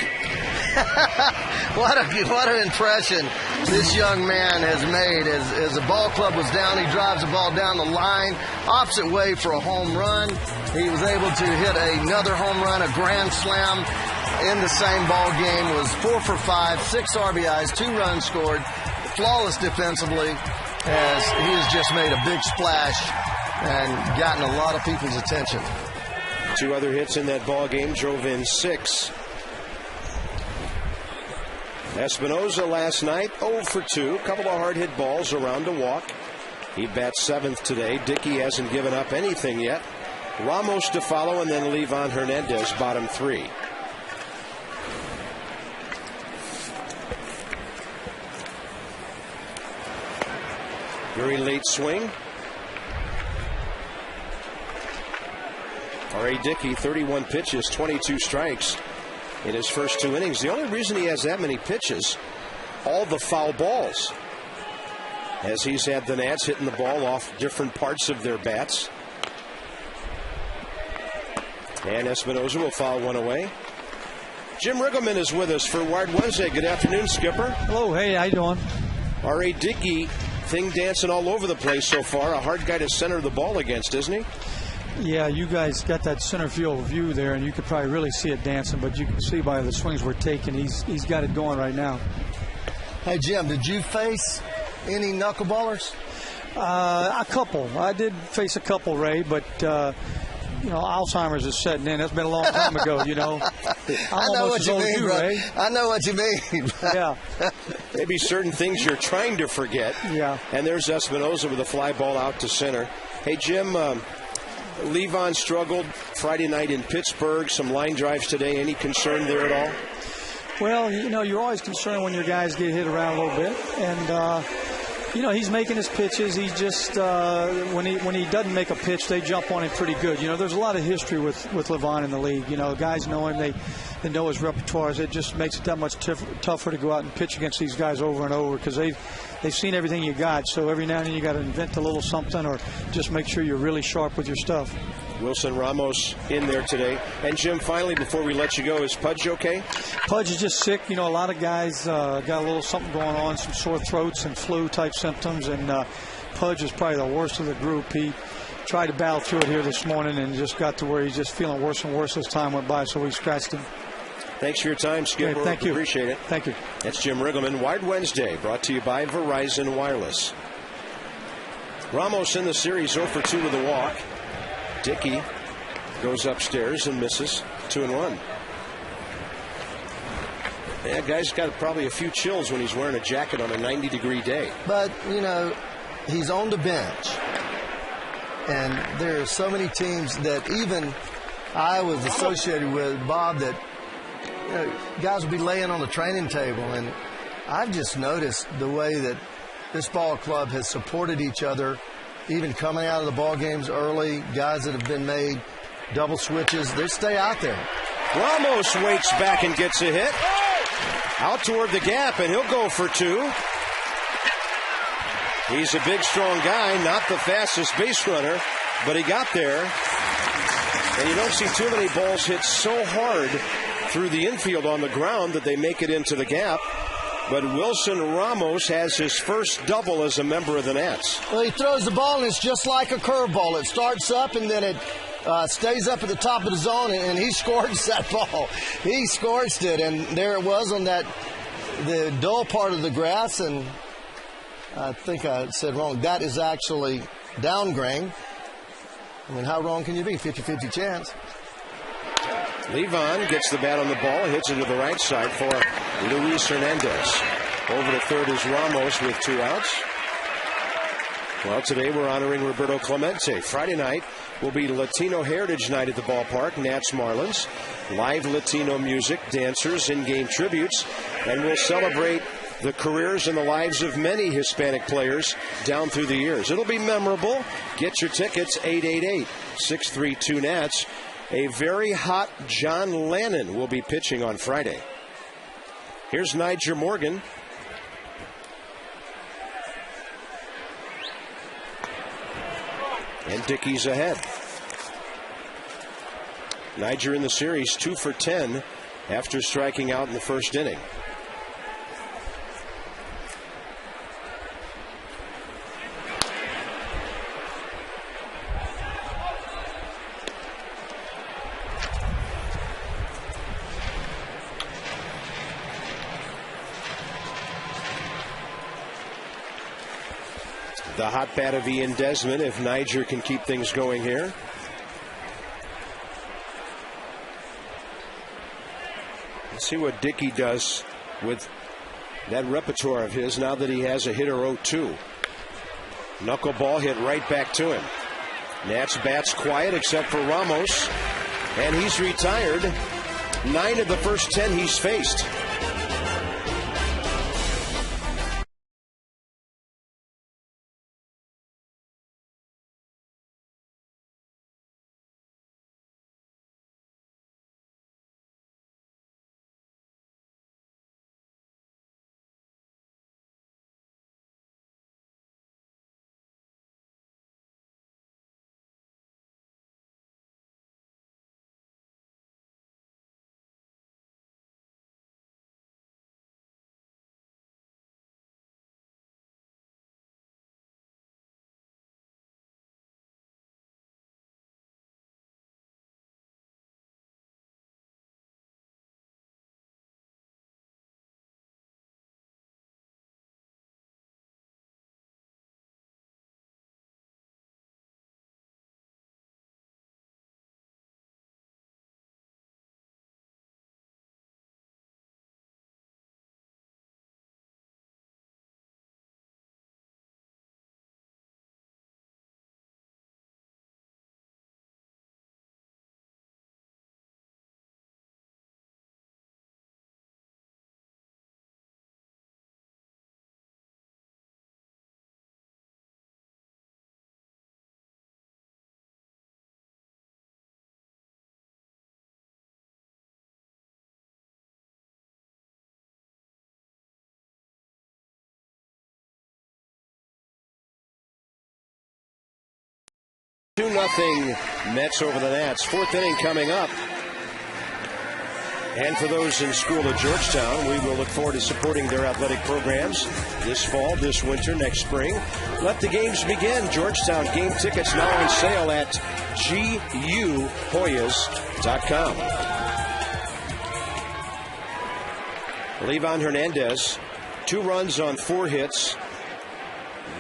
What an impression this young man has made. As the ball club was down, he drives the ball down the line, opposite way for a home run. He was able to hit another home run, a grand slam in the same ball game. Was 4 for 5, 6 RBIs, 2 runs scored, flawless defensively, as he has just made a big splash and gotten a lot of people's attention. 2 other hits in that ball game, drove in 6. Espinoza last night, 0 for 2. A couple of hard hit balls, around a walk. He bats 7th today. Dickey hasn't given up anything yet. Ramos to follow, and then Levon Hernandez, bottom 3. Very late swing. R.A. Dickey, 31 pitches, 22 strikes in his first 2 innings. The only reason he has that many pitches, all the foul balls, as he's had the Nats hitting the ball off different parts of their bats. And Espinoza will foul one away. Jim Riggleman is with us for Wired Wednesday. Good afternoon, Skipper. Hello, hey, how you doing? R.A. Dickey, thing dancing all over the place so far. A hard guy to center the ball against, isn't he? Yeah, you guys got that center field view there, and you could probably really see it dancing, but you can see by the swings we're taking, he's got it going right now. Hey, Jim, did you face any knuckleballers? A couple. I did face a couple, Ray, but, Alzheimer's is setting in. That's been a long time ago, you know. I know what you mean, bro. Ray. I know what you mean. Yeah. Maybe certain things you're trying to forget. Yeah. And there's Espinoza with a fly ball out to center. Hey, Jim, Levon struggled Friday night in Pittsburgh. Some line drives today. Any concern there at all? Well, you're always concerned when your guys get hit around a little bit. And, he's making his pitches. He's just, when he doesn't make a pitch, they jump on him pretty good. There's a lot of history with Levon in the league. Guys know him. They know his repertoires. It just makes it that much tougher to go out and pitch against these guys over and over because they've seen everything you got. So every now and then you got to invent a little something or just make sure you're really sharp with your stuff. Wilson Ramos in there today. And Jim, finally, before we let you go, is Pudge okay? Pudge is just sick. A lot of guys got a little something going on, some sore throats and flu type symptoms. And Pudge is probably the worst of the group. He tried to battle through it here this morning and just got to where he's just feeling worse and worse as time went by. So we scratched him. Thanks for your time, Skipper. Great, thank you. Appreciate it. Thank you. That's Jim Riggleman. Wired Wednesday, brought to you by Verizon Wireless. Ramos in the series, 0 for 2 with a walk. Dickey goes upstairs and misses. 2-1. Yeah, guy's got probably a few chills when he's wearing a jacket on a 90-degree day. But, he's on the bench. And there are so many teams that even I was associated with, Bob, that guys will be laying on the training table. And I've just noticed the way that this ball club has supported each other, even coming out of the ball games early, guys that have been made double switches, they stay out there. Ramos waits back and gets a hit. Out toward the gap, and he'll go for 2. He's a big, strong guy, not the fastest base runner, but he got there. And you don't see too many balls hit so hard through the infield on the ground that they make it into the gap. But Wilson Ramos has his first double as a member of the Nats. Well, he throws the ball, and it's just like a curveball. It starts up, and then it stays up at the top of the zone, and he scorched that ball. He scorched it, and there it was on the dull part of the grass, and I think I said wrong. That is actually down grain. I mean, how wrong can you be? 50-50 chance. Levon gets the bat on the ball, hits it to the right side for Luis Hernandez. Over to third is Ramos with 2 outs. Well, today we're honoring Roberto Clemente. Friday night will be Latino Heritage Night at the ballpark, Nats Marlins. Live Latino music, dancers, in-game tributes, and we'll celebrate the careers and the lives of many Hispanic players down through the years. It'll be memorable. Get your tickets, 888-632-NATS. A very hot John Lannon will be pitching on Friday. Here's Niger Morgan. And Dickey's ahead. Niger in the series 2 for 10 after striking out in the first inning. The hot bat of Ian Desmond if Niger can keep things going here. Let's see what Dickey does with that repertoire of his now that he has a hitter 0-2. Knuckleball hit right back to him. Nats bat's quiet except for Ramos, and he's retired. 9 of the first 10 he's faced. Two 2-0 Mets over the Nats. Fourth inning coming up. And for those in school at Georgetown, we will look forward to supporting their athletic programs this fall, this winter, next spring. Let the games begin. Georgetown game tickets now on sale at guhoyas.com. Livan Hernandez, 2 runs on 4 hits,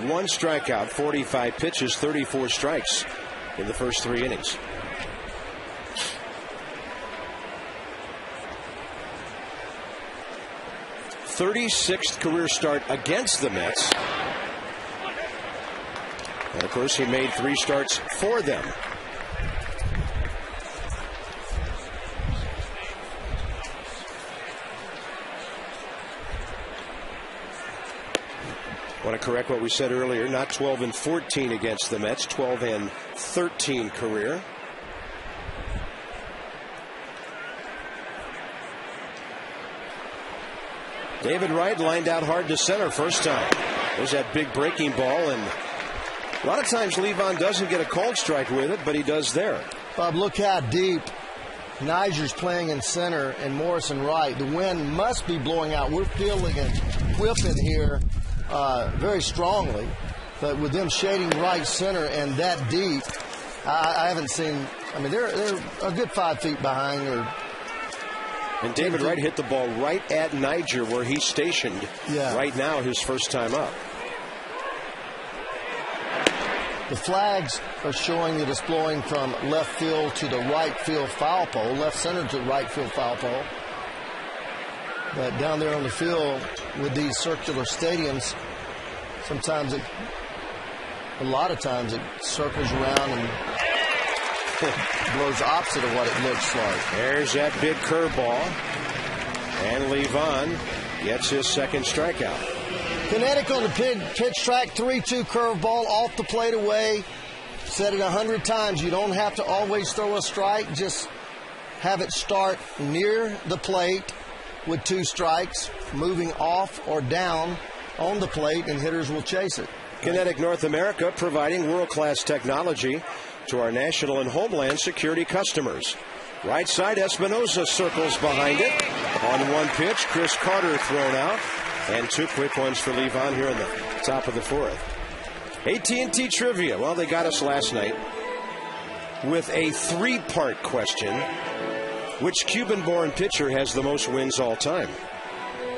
1 strikeout, 45 pitches, 34 strikes in the first 3 innings. "36th career start against the Mets. And of course, he made 3 starts for them. I want to correct what we said earlier, not 12-14 against the Mets, 12-13 career. David Wright lined out hard to center first time. There's that big breaking ball, and a lot of times Livan doesn't get a called strike with it, but he does there. Bob, look how deep Niger's playing in center and Morrison right. The wind must be blowing out. We're feeling it whipping here very strongly, but with them shading right center and that deep, I haven't seen. I mean, they're a good 5 feet behind. And David Wright hit the ball right at Niger, where he's stationed right now, his first time up. The flags are showing that it's blowing from left field to the right field foul pole, left center to right field foul pole. But down there on the field with these circular stadiums, sometimes a lot of times it circles around and blows opposite of what it looks like. There's that big curveball. And Livan gets his second strikeout. Kinetic on the pitch track, 3-2 curveball off the plate away. Said it 100 times. You don't have to always throw a strike. Just have it start near the plate with 2 strikes, moving off or down on the plate, and hitters will chase it. Kinetic North America providing world-class technology to our national and homeland security customers. Right side, Espinoza circles behind it. On one pitch, Chris Carter thrown out. And 2 quick ones for Levon here in the top of the 4th. AT&T Trivia. Well, they got us last night with a 3-part question. Which Cuban-born pitcher has the most wins all time?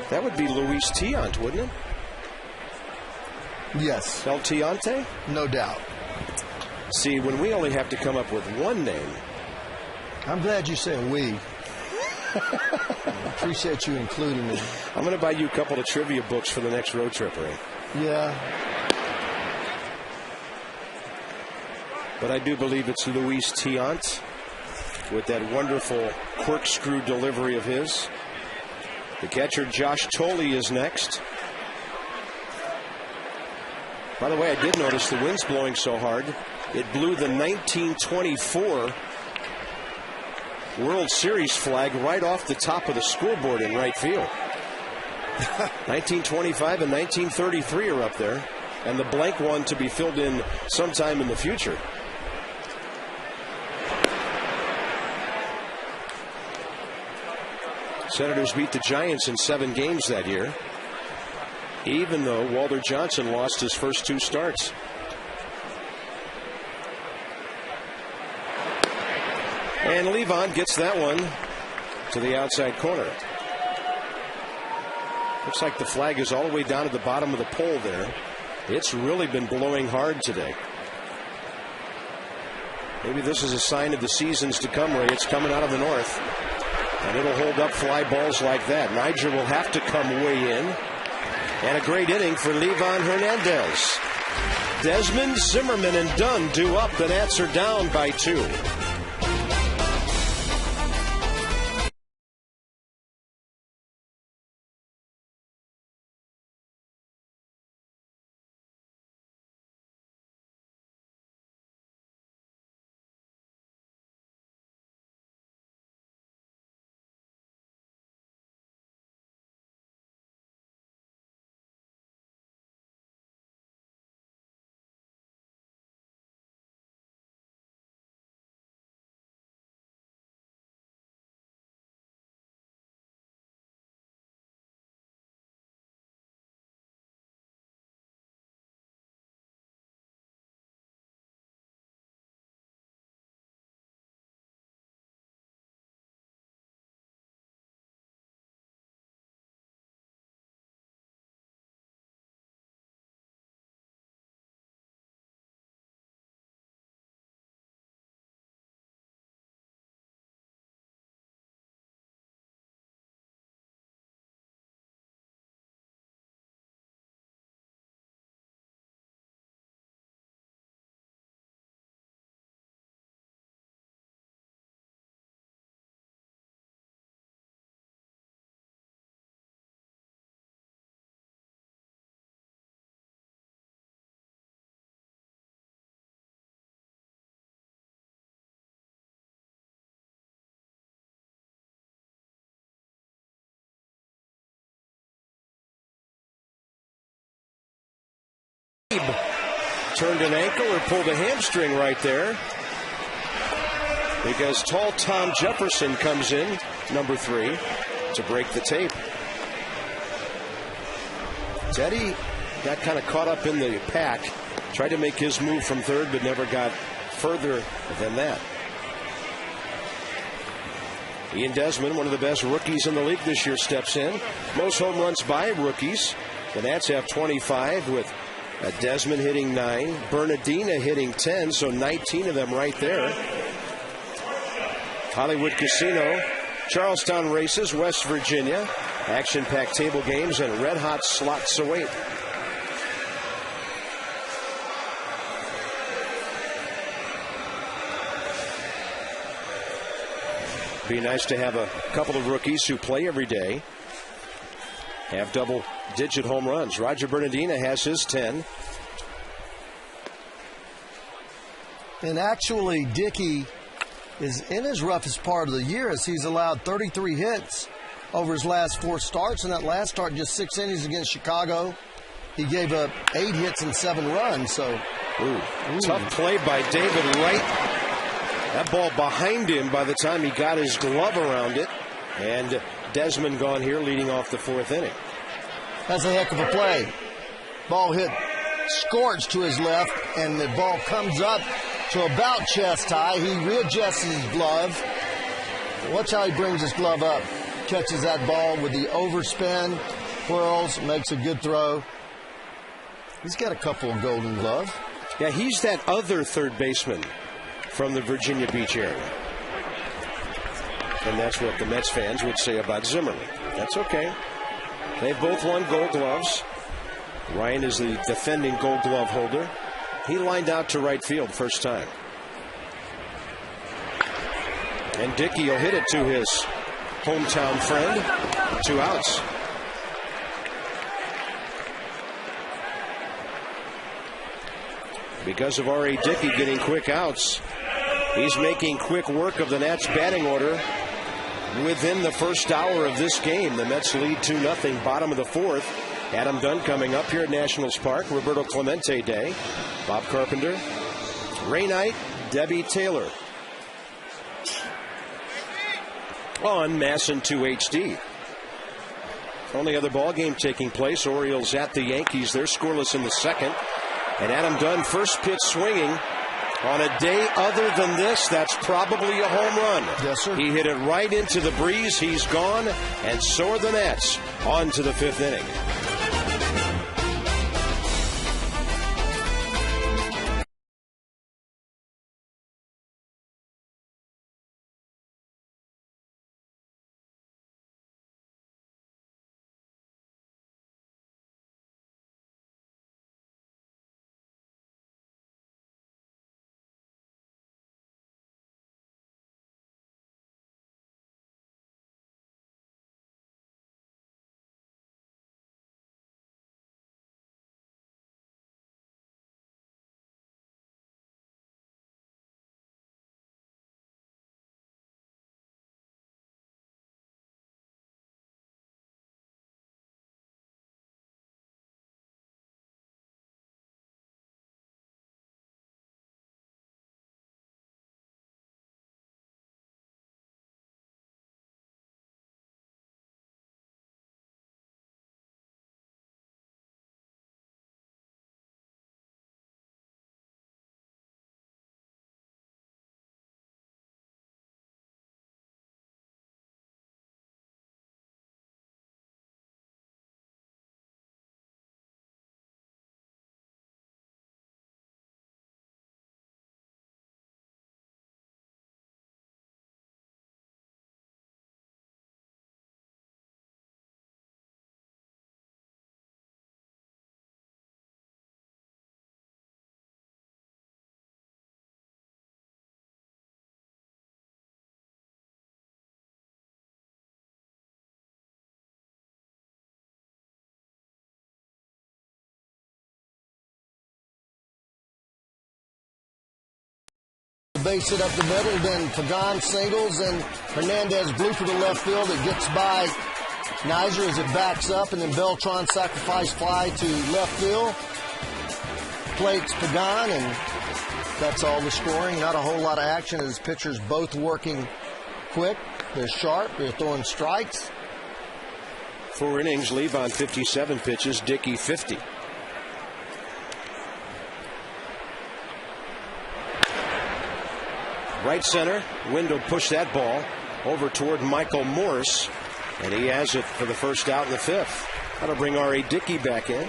That would be Luis Tiant, wouldn't it? Yes. El Tiante? No doubt. See, when we only have to come up with one name. I'm glad you said we. Appreciate you including me. I'm going to buy you a couple of trivia books for the next road trip, Ray. Yeah. But I do believe it's Luis Tiant with that wonderful corkscrew delivery of his. The catcher, Josh Tolle, is next. By the way, I did notice the wind's blowing so hard, it blew the 1924 World Series flag right off the top of the scoreboard in right field. 1925 and 1933 are up there, and the blank one to be filled in sometime in the future. Senators beat the Giants in 7 games that year, even though Walter Johnson lost his first 2 starts. And Levon gets that one to the outside corner. Looks like the flag is all the way down at the bottom of the pole there. It's really been blowing hard today. Maybe this is a sign of the seasons to come, Ray. It's coming out of the north. And it'll hold up fly balls like that. Niger will have to come way in. And a great inning for Levon Hernandez. Desmond, Zimmerman, and Dunn due up. The Nats are down by 2. Turned an ankle or pulled a hamstring right there, because tall Tom Jefferson comes in, number 3, to break the tape. Teddy got kind of caught up in the pack, tried to make his move from third, but never got further than that. Ian Desmond, one of the best rookies in the league this year, steps in. Most home runs by rookies. The Nats have 25 with Desmond hitting 9, Bernardina hitting 10, so 19 of them right there. Hollywood Casino, Charlestown Races, West Virginia. Action-packed table games and red-hot slots await. Be nice to have a couple of rookies who play every day have double-digit home runs. Roger Bernardina has his 10. And actually, Dickey is in his roughest part of the year, as he's allowed 33 hits over his last 4 starts. And that last start, just 6 innings against Chicago, he gave up 8 hits and 7 runs. So, tough play by David Wright. That ball behind him by the time he got his glove around it. And Desmond gone here leading off the 4th inning. That's a heck of a play. Ball hit scorched to his left, and the ball comes up to about chest high. He readjusts his glove. Watch how he brings his glove up. Catches that ball with the overspin, whirls, makes a good throw. He's got a couple of Golden Gloves. Yeah, he's that other third baseman from the Virginia Beach area. And that's what the Mets fans would say about Zimmerman. That's okay. They both won Gold Gloves. Ryan is the defending Gold Glove holder. He lined out to right field first time. And Dickey will hit it to his hometown friend. 2 outs. Because of R.A. Dickey getting quick outs, he's making quick work of the Nats batting order. Within the first hour of this game, the Mets lead 2-0, bottom of the 4th. Adam Dunn coming up here at Nationals Park. Roberto Clemente Day. Bob Carpenter. Ray Knight. Debbie Taylor. On Masson 2 HD. Only other ball game taking place. Orioles at the Yankees. They're scoreless in the 2nd. And Adam Dunn, first pitch swinging. On a day other than this, that's probably a home run. Yes, sir. He hit it right into the breeze. He's gone, and so are the Nats. On to the 5th inning. Base it up the middle, then Pagan singles, and Hernandez blooper to left field. It gets by Nizer as it backs up, and then Beltran sacrifice fly to left field. Plates Pagan, and that's all the scoring. Not a whole lot of action as pitchers both working quick. They're sharp. They're throwing strikes. 4 innings, Levon 57 pitches, Dickey 50. Right center, Wendell pushed that ball over toward Michael Morse, and he has it for the first out in the 5th. That'll bring R.A. Dickey back in.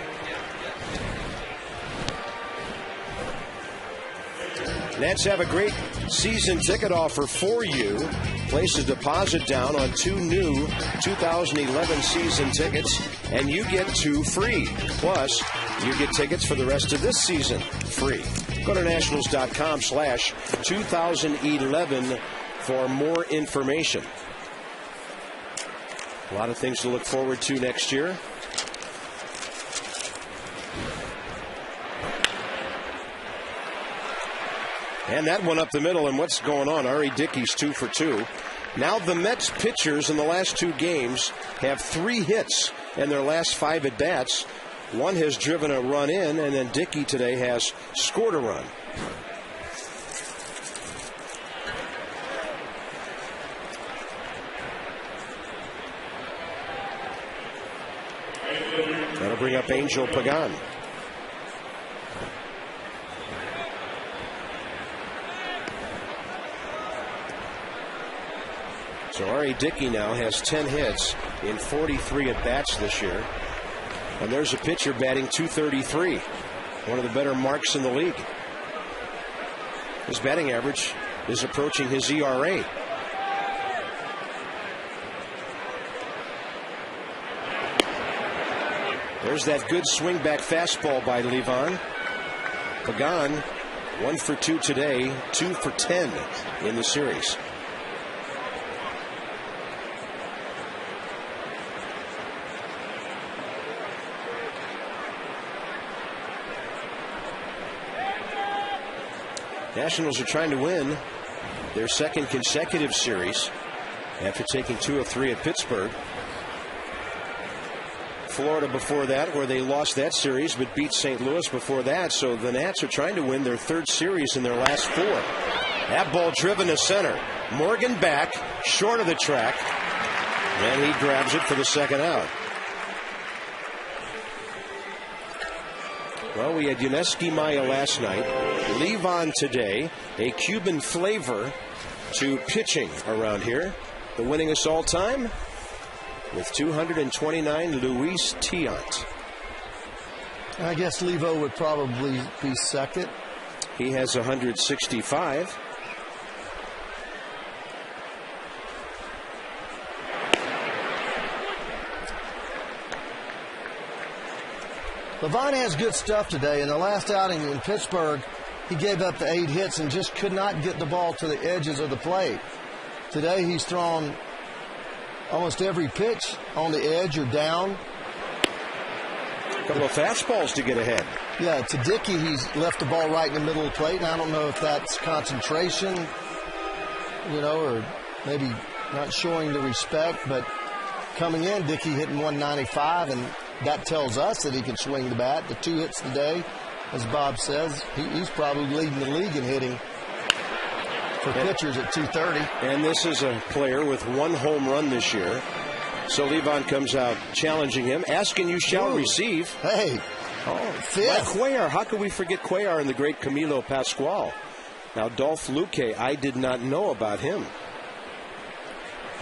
Nats have a great season ticket offer for you. Place a deposit down on 2 new 2011 season tickets, and you get 2 free. Plus, you get tickets for the rest of this season free. Go to nationals.com/2011 for more information. A lot of things to look forward to next year. And that one up the middle, and what's going on? R.A. Dickey's 2 for 2. Now the Mets pitchers in the last 2 games have 3 hits in their last 5 at-bats. One has driven a run in, and then Dickey today has scored a run. That'll bring up Angel Pagan. So R.A. Dickey now has 10 hits in 43 at-bats this year. And there's a pitcher batting .233, one of the better marks in the league. His batting average is approaching his ERA. There's that good swing back fastball by Levon. Pagan, 1 for 2 today, 2 for 10 in the series. Nationals are trying to win their second consecutive series after taking 2 of 3 at Pittsburgh. Florida before that, where they lost that series but beat St. Louis before that. So the Nats are trying to win their third series in their last 4. That ball driven to center. Morgan back, short of the track, and he grabs it for the second out. Well, we had Yuniesky Maya last night. Levon today, a Cuban flavor to pitching around here. The winningest all time with 229, Luis Tiant. I guess Levo would probably be second. He has 165. Levon has good stuff today. In the last outing in Pittsburgh, he gave up the 8 hits and just could not get the ball to the edges of the plate. Today he's thrown almost every pitch on the edge or down. A couple of fastballs to get ahead. Yeah, to Dickey, he's left the ball right in the middle of the plate, and I don't know if that's concentration, or maybe not showing the respect, but coming in, Dickey hitting 195, and that tells us that he can swing the bat. The 2 hits today, as Bob says, he's probably leading the league in hitting for pitchers at 230. And this is a player with 1 home run this year. So Levon comes out challenging him, asking you shall receive. Hey, fifth. Like Cuellar. How could we forget Cuellar and the great Camilo Pascual? Now, Dolph Luque, I did not know about him.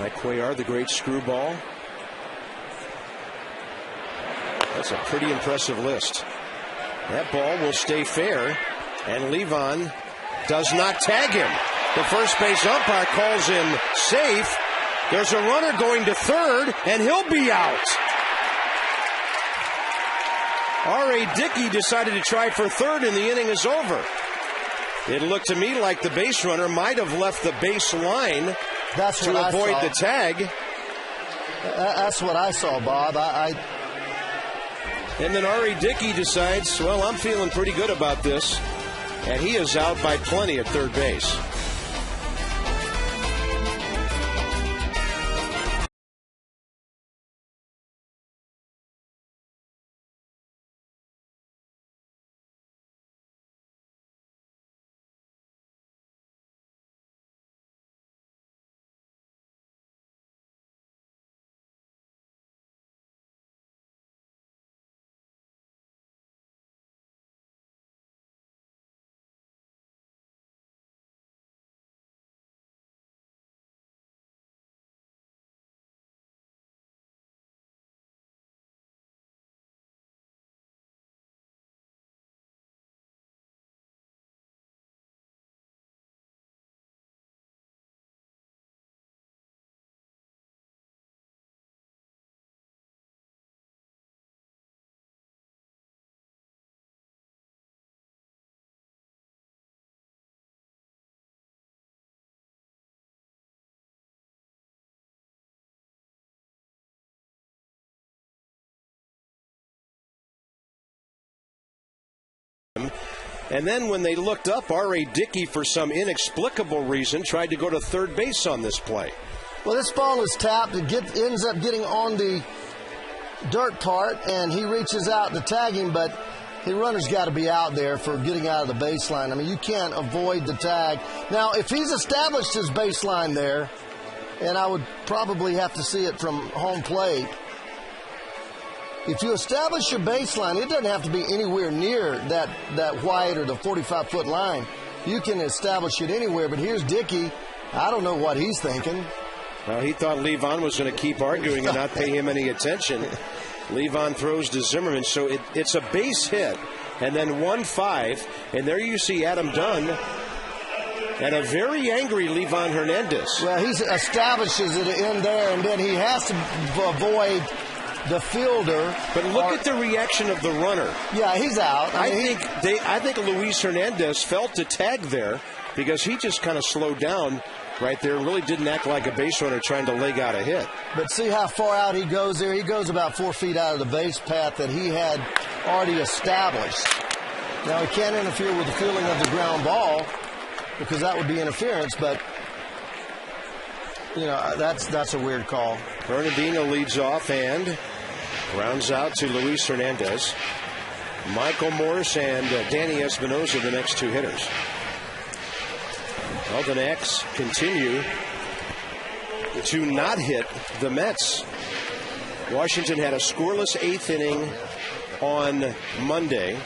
Like Cuellar, the great screwball. That's a pretty impressive list. That ball will stay fair, and Levon does not tag him. The first base umpire calls him safe. There's a runner going to third, and he'll be out. R.A. Dickey decided to try for third, and the inning is over. It looked to me like the base runner might have left the base line to avoid the tag. That's what I saw, Bob. And then R.A. Dickey decides, well, I'm feeling pretty good about this. And he is out by plenty at third base. And then when they looked up, R.A. Dickey, for some inexplicable reason, tried to go to third base on this play. Well, this ball is tapped. It ends up getting on the dirt part, and he reaches out to tag him, but the runner's got to be out there for getting out of the baseline. I mean, you can't avoid the tag. Now, if he's established his baseline there, and I would probably have to see it from home plate, if you establish your baseline, it doesn't have to be anywhere near that white or the 45-foot line. You can establish it anywhere, but here's Dickey. I don't know what he's thinking. Well, he thought Levon was going to keep arguing and not pay him any attention. Levon throws to Zimmerman, so it's a base hit, and then 1-5, and there you see Adam Dunn and a very angry Levon Hernandez. Well, he establishes it in there, and then he has to avoid the fielder. But look at the reaction of the runner. Yeah, he's out. I think Luis Hernandez felt the tag there because he just kind of slowed down right there, really didn't act like a base runner trying to leg out a hit. But see how far out he goes there? He goes about 4 feet out of the base path that he had already established. Now, he can't interfere with the fielding of the ground ball because that would be interference, but, you know, that's a weird call. Bernardino leads off and rounds out to Luis Hernandez. Michael Morse and Danny Espinosa, the next two hitters. Well, the Nats continue to not hit the Mets. Washington had a scoreless 8th inning on Monday.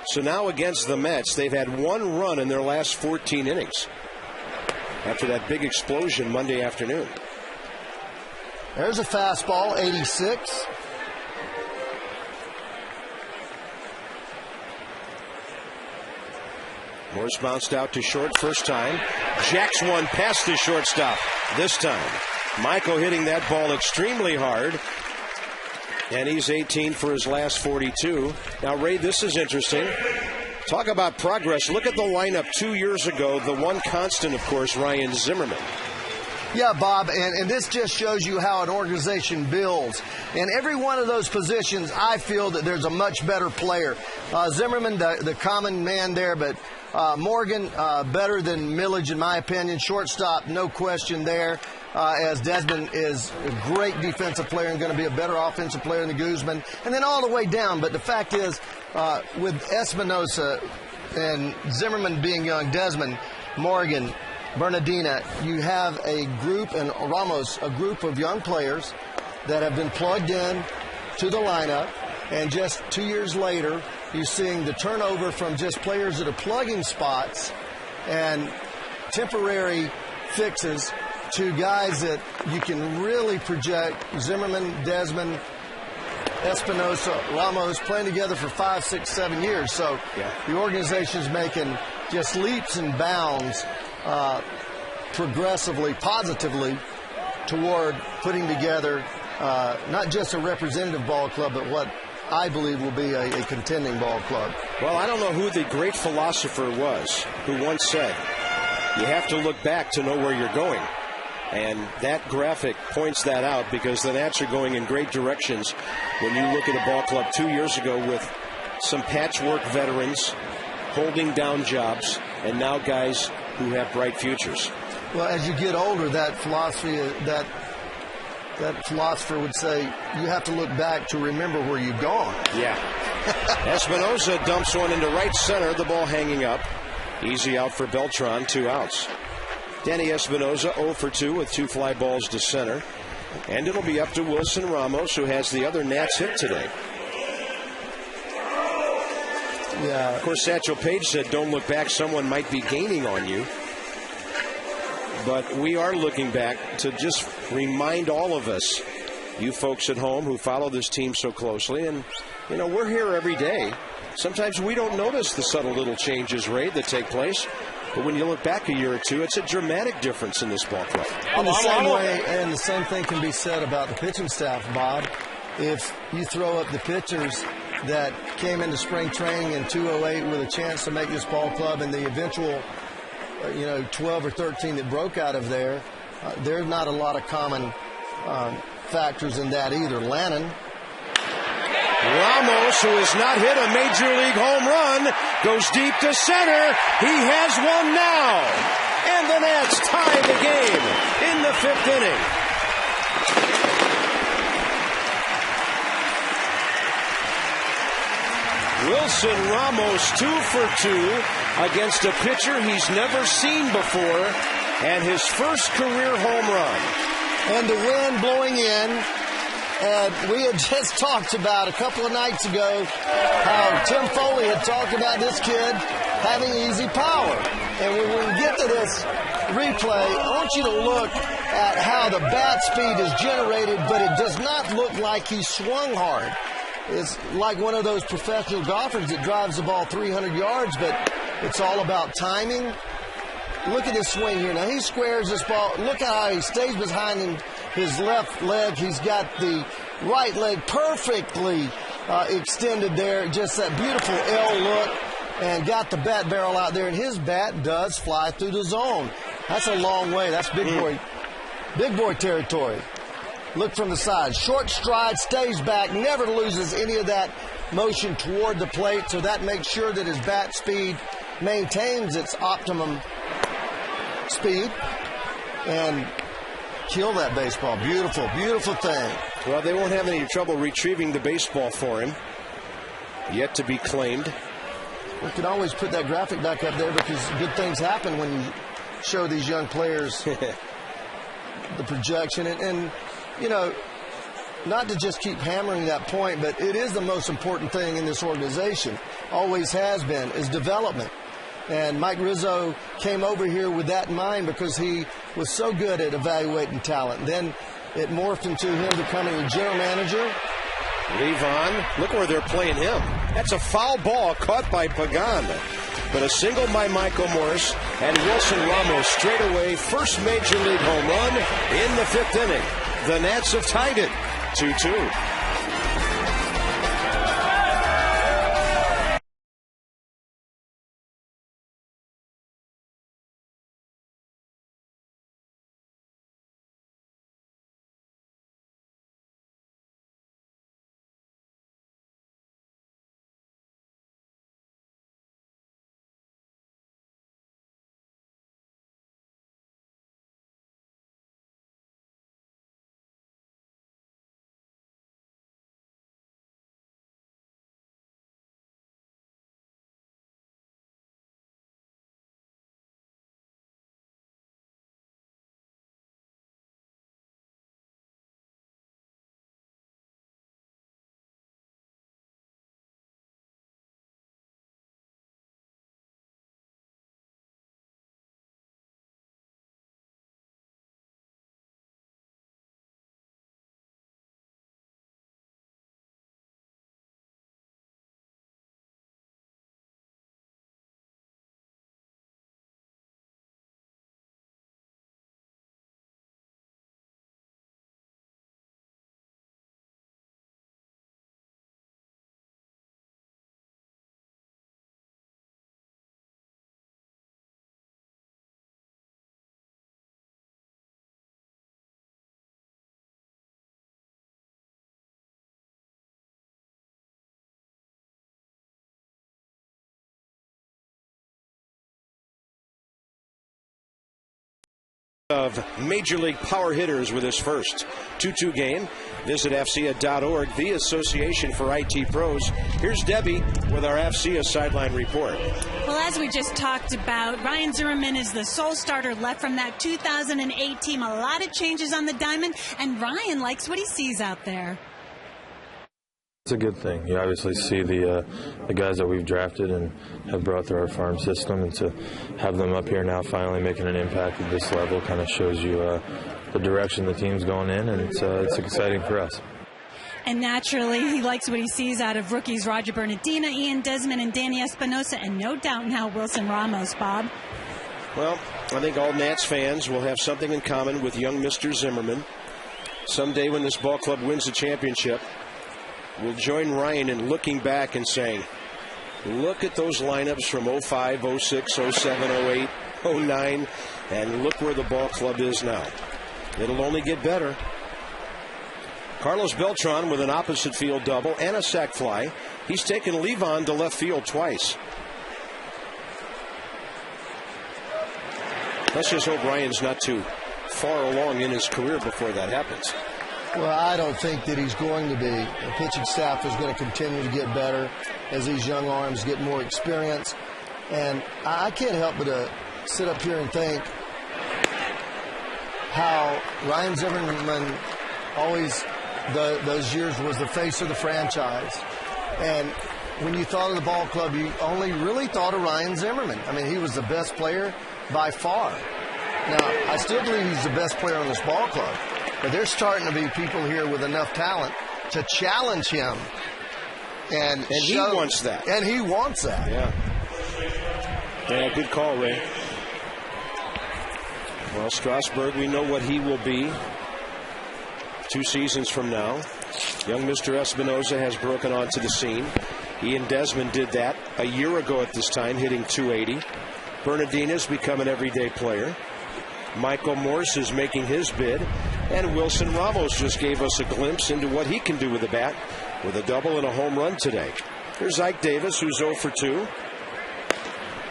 So now against the Mets, they've had 1 run in their last 14 innings after that big explosion Monday afternoon. There's a fastball, 86. Morse bounced out to short first time. Jacks one past the shortstop this time. Michael hitting that ball extremely hard. And he's 18 for his last 42. Now, Ray, this is interesting. Talk about progress. Look at the lineup 2 years ago. The one constant, of course, Ryan Zimmerman. Yeah, Bob, and this just shows you how an organization builds. In every one of those positions, I feel that there's a much better player. Zimmerman, the common man there, but Morgan, better than Millage, in my opinion. Shortstop, no question there, as Desmond is a great defensive player and going to be a better offensive player than Guzman. And then all the way down, but the fact is, with Espinosa and Zimmerman being young, Desmond, Morgan, Bernardina, you have a group, and Ramos, a group of young players that have been plugged in to the lineup, and just 2 years later, you're seeing the turnover from just players that are plugging spots and temporary fixes to guys that you can really project. Zimmerman, Desmond, Espinosa, Ramos playing together for 5, 6, 7 years. So the organization's making just leaps and bounds progressively, positively toward putting together not just a representative ball club, but what I believe will be a contending ball club. Well, I don't know who the great philosopher was who once said, you have to look back to know where you're going. And that graphic points that out because the Nats are going in great directions when you look at a ball club 2 years ago with some patchwork veterans holding down jobs and now guys who have bright futures. Well, as you get older, that philosophy, that philosopher would say, you have to look back to remember where you've gone. Yeah. Espinosa dumps one into right center, the ball hanging up. Easy out for Beltran, 2 outs. Danny Espinosa 0 for 2 with 2 fly balls to center. And it'll be up to Wilson Ramos, who has the other Nats hit today. Yeah. Of course, Satchel Paige said, don't look back, someone might be gaining on you. But we are looking back to just remind all of us, you folks at home who follow this team so closely, and, you know, we're here every day. Sometimes we don't notice the subtle little changes, Ray, that take place. But when you look back a year or two, it's a dramatic difference in this ball club. In the same way, and the same thing can be said about the pitching staff, Bob. If you throw up the pitchers that came into spring training in 2008 with a chance to make this ball club and the eventual 12 or 13 that broke out of there, there's not a lot of common factors in that either. Lannon. Ramos, who has not hit a major league home run, goes deep to center. He has one now. And the Nats tie the game in the 5th inning. Wilson Ramos 2 for 2 against a pitcher he's never seen before, and his first career home run. And the wind blowing in And we had just talked about a couple of nights ago how Tim Foley had talked about this kid having easy power. And when we get to this replay, I want you to look at how the bat speed is generated, but it does not look like he swung hard. It's like one of those professional golfers that drives the ball 300 yards, but it's all about timing. Look at his swing here. Now, he squares this ball. Look at how he stays behind his left leg. He's got the right leg perfectly extended there. Just that beautiful L look, and got the bat barrel out there. And his bat does fly through the zone. That's a long way. That's big boy territory. Look from the side. Short stride, stays back, never loses any of that motion toward the plate. So that makes sure that his bat speed maintains its optimum speed and kill that baseball. Beautiful, beautiful thing. Well, they won't have any trouble retrieving the baseball for him. Yet to be claimed. We can always put that graphic back up there because good things happen when you show these young players the projection. And, you know, not to just keep hammering that point, but it is the most important thing in this organization, always has been, is development. And Mike Rizzo came over here with that in mind because he was so good at evaluating talent. Then it morphed into him becoming a general manager. Levon, look where they're playing him. That's a foul ball caught by Pagan. But a single by Michael Morse, and Wilson Ramos straight away, first major league home run in the 5th inning. The Nats have tied it 2-2. Of Major League power hitters with his first 2-2 game. Visit FCA.org, the Association for IT Pros. Here's Debbie with our FCA sideline report. Well, as we just talked about, Ryan Zimmerman is the sole starter left from that 2008 team. A lot of changes on the diamond, and Ryan likes what he sees out there. It's a good thing. You obviously see the guys that we've drafted and have brought through our farm system, and to have them up here now finally making an impact at this level kind of shows you the direction the team's going in, and it's exciting for us. And naturally, he likes what he sees out of rookies Roger Bernardina, Ian Desmond, and Danny Espinosa, and no doubt now Wilson Ramos, Bob. Well, I think all Nats fans will have something in common with young Mr. Zimmerman. Someday when this ball club wins the championship, we'll join Ryan in looking back and saying, look at those lineups from 05, 06, 07, 08, 09, and look where the ball club is now. It'll only get better. Carlos Beltran with an opposite field double and a sac fly. He's taken Levon to left field twice. Let's just hope Ryan's not too far along in his career before that happens. Well, I don't think that he's going to be. The pitching staff is going to continue to get better as these young arms get more experience. And I can't help but to sit up here and think how Ryan Zimmerman always those years was the face of the franchise. And when you thought of the ball club, you only really thought of Ryan Zimmerman. I mean, he was the best player by far. Now, I still believe he's the best player on this ball club. But there's starting to be people here with enough talent to challenge him. And he wants that. And he wants that. Yeah. Yeah, good call, Ray. Well, Strasburg, we know what he will be 2 seasons from now. Young Mr. Espinoza has broken onto the scene. Ian Desmond did that a year ago at this time, hitting .280. Bernardina's become an everyday player. Michael Morse is making his bid. And Wilson Ramos just gave us a glimpse into what he can do with the bat with a double and a home run today. Here's Ike Davis, who's 0 for 2.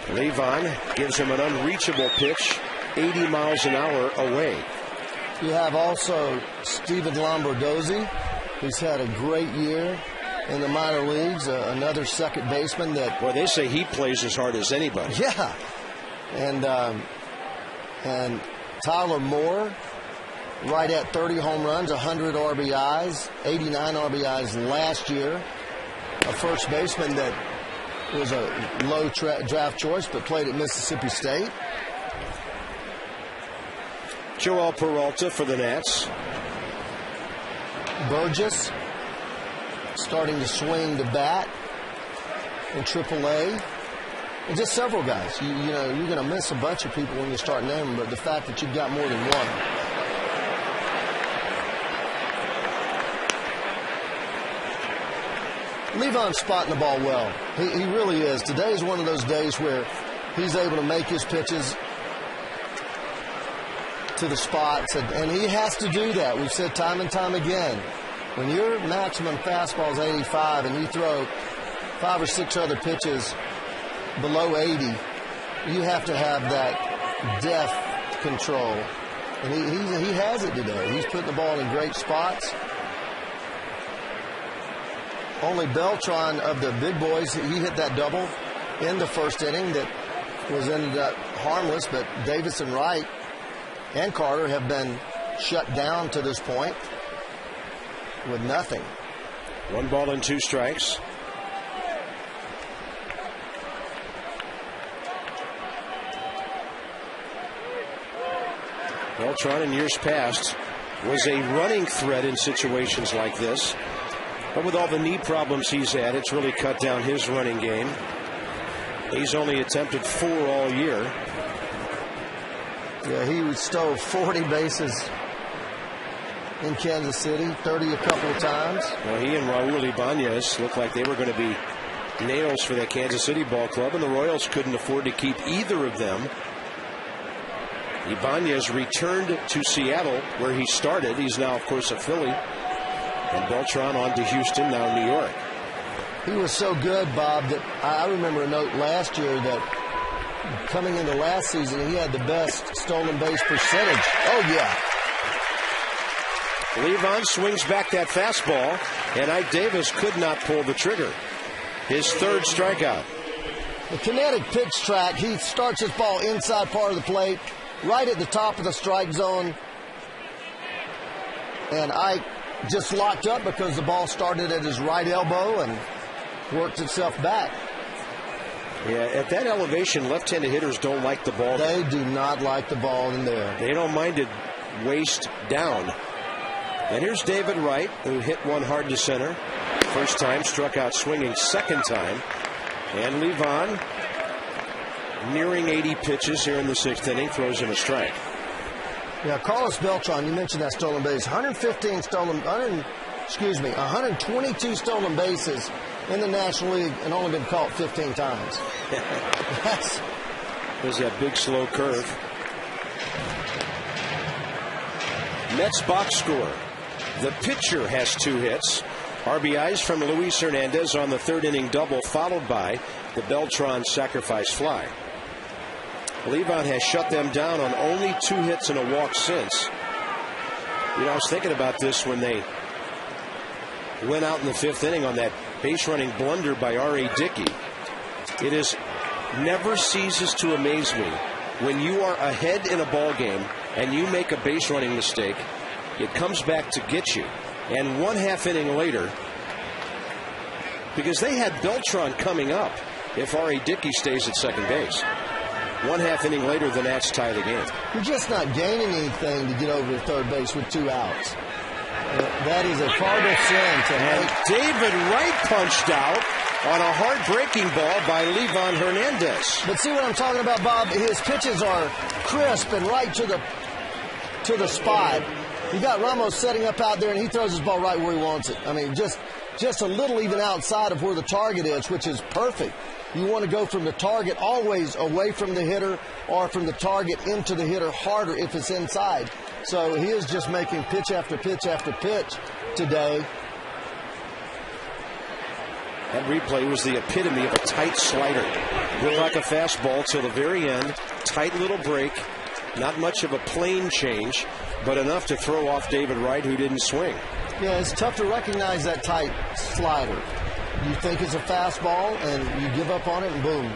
Levon gives him an unreachable pitch, 80 miles an hour away. You have also Steven Lombardozzi, who's had a great year in the minor leagues, another second baseman that... Well, they say he plays as hard as anybody. Yeah. And Tyler Moore, right at 30 home runs, 100 RBIs, 89 RBIs last year. A first baseman that was a low draft choice but played at Mississippi State. Joel Peralta for the Nats. Burgess starting to swing the bat in AAA. And just several guys. You know, you're going to miss a bunch of people when you start naming, but the fact that you've got more than one. Levon's spotting the ball well. He really is. Today is one of those days where he's able to make his pitches to the spots, and he has to do that. We've said time and time again, when your maximum fastball is 85 and you throw 5 or 6 other pitches below 80, you have to have that depth control. And he has it today. He's putting the ball in great spots. Only Beltran of the big boys, he hit that double in the first inning that was ended up harmless, but Davis and Wright and Carter have been shut down to this point with nothing. 1 ball and 2 strikes. Beltran in years past was a running threat in situations like this. But with all the knee problems he's had, it's really cut down his running game. He's only attempted 4 all year. Yeah, he stole 40 bases in Kansas City, 30 a couple of times. Well, he and Raul Ibanez looked like they were going to be nails for that Kansas City ball club, and the Royals couldn't afford to keep either of them. Ibanez returned to Seattle, where he started. He's now, of course, a Philly. And Beltran on to Houston, now New York. He was so good, Bob, that I remember a note last year that coming into last season, he had the best stolen base percentage. Oh, yeah. Levon swings back that fastball, and Ike Davis could not pull the trigger. His 3rd strikeout. The kinetic pitch track, he starts his ball inside part of the plate, right at the top of the strike zone. And Ike just locked up because the ball started at his right elbow and worked itself back. Yeah, at that elevation, left-handed hitters don't like the ball. They do not like the ball in there. They don't mind it waist down. And here's David Wright, who hit one hard to center. First time, struck out swinging 2nd time. And Levon, nearing 80 pitches here in the 6th inning, throws him a strike. Yeah, Carlos Beltran, you mentioned that stolen base. 122 stolen bases in the National League and only been caught 15 times. There's that big slow curve. Mets box score. The pitcher has 2 hits. RBIs from Luis Hernandez on the 3rd inning double, followed by the Beltran sacrifice fly. Levon has shut them down on only 2 hits and a walk since. You know, I was thinking about this when they went out in the 5th inning on that base running blunder by R.A. Dickey. It never ceases to amaze me when you are ahead in a ball game and you make a base running mistake. It comes back to get you. And 1/2 inning later, because they had Beltran coming up if R.A. Dickey stays at second base. 1/2 inning later, the Nats tie the game. You're just not gaining anything to get over to third base with 2 outs. That is a cardinal sin to And David Wright punched out on a heartbreaking ball by Levon Hernandez. But see what I'm talking about, Bob? His pitches are crisp and right to the spot. You got Ramos setting up out there, and he throws his ball right where he wants it. I mean, just a little even outside of where the target is, which is perfect. You want to go from the target always away from the hitter or from the target into the hitter harder if it's inside. So he is just making pitch after pitch after pitch today. That replay was the epitome of a tight slider. Looked like a fastball till the very end. Tight little break. Not much of a plane change, but enough to throw off David Wright, who didn't swing. Yeah, it's tough to recognize that tight slider. You think it's a fastball, and you give up on it, and boom.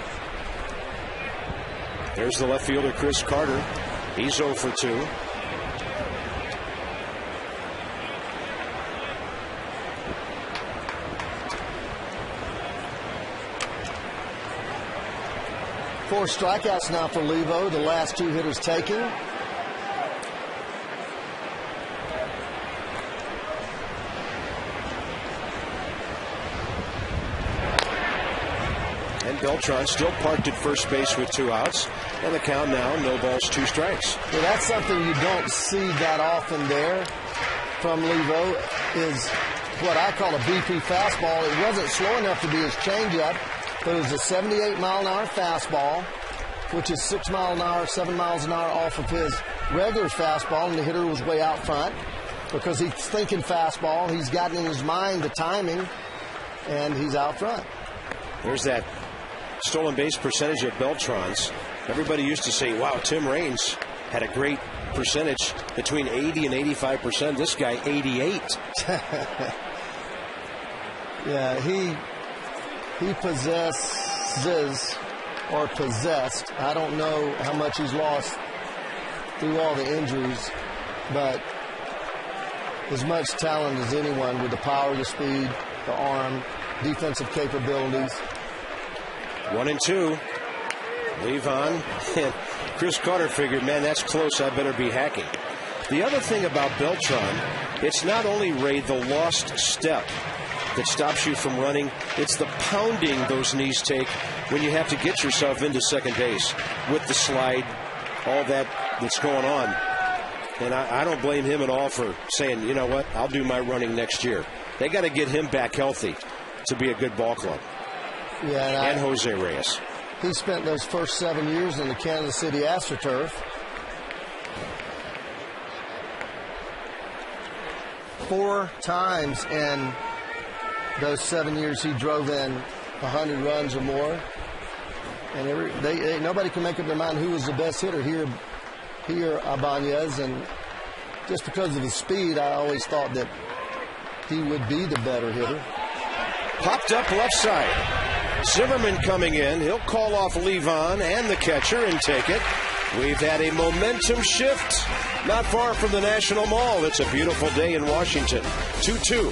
There's the left fielder, Chris Carter. He's 0 for 2. Four strikeouts now for Levo, the last 2 hitters taken. And Beltran still parked at first base with 2 outs. And the count now, no balls, 2 strikes. Well, that's something you don't see that often there from Levo, is what I call a BP fastball. It wasn't slow enough to be his changeup, but it was a 78-mile-an-hour fastball, which is 6 miles an hour, 7 miles an hour off of his regular fastball, and the hitter was way out front because he's thinking fastball. He's gotten in his mind the timing, and he's out front. There's that stolen base percentage of Beltran's. Everybody used to say, wow, Tim Raines had a great percentage between 80 and 85%. This guy, 88. Yeah, he possesses or possessed. I don't know how much he's lost through all the injuries, but as much talent as anyone with the power, the speed, the arm, defensive capabilities. 1-2. Levon and Chris Carter figured, man, that's close. I better be hacking. The other thing about Beltran, it's not only, Ray, the lost step that stops you from running. It's the pounding those knees take when you have to get yourself into second base with the slide, all that's going on. And I don't blame him at all for saying, you know what, I'll do my running next year. They got to get him back healthy to be a good ball club. Yeah, and Jose Reyes. He spent those first 7 years in the Kansas City AstroTurf. 4 times in those 7 years he drove in 100 runs or more. And nobody can make up their mind who was the best hitter here Ibanez. And just because of his speed, I always thought that he would be the better hitter. Popped up left side. Zimmerman coming in. He'll call off Levon and the catcher and take it. We've had a momentum shift not far from the National Mall. It's a beautiful day in Washington. 2-2.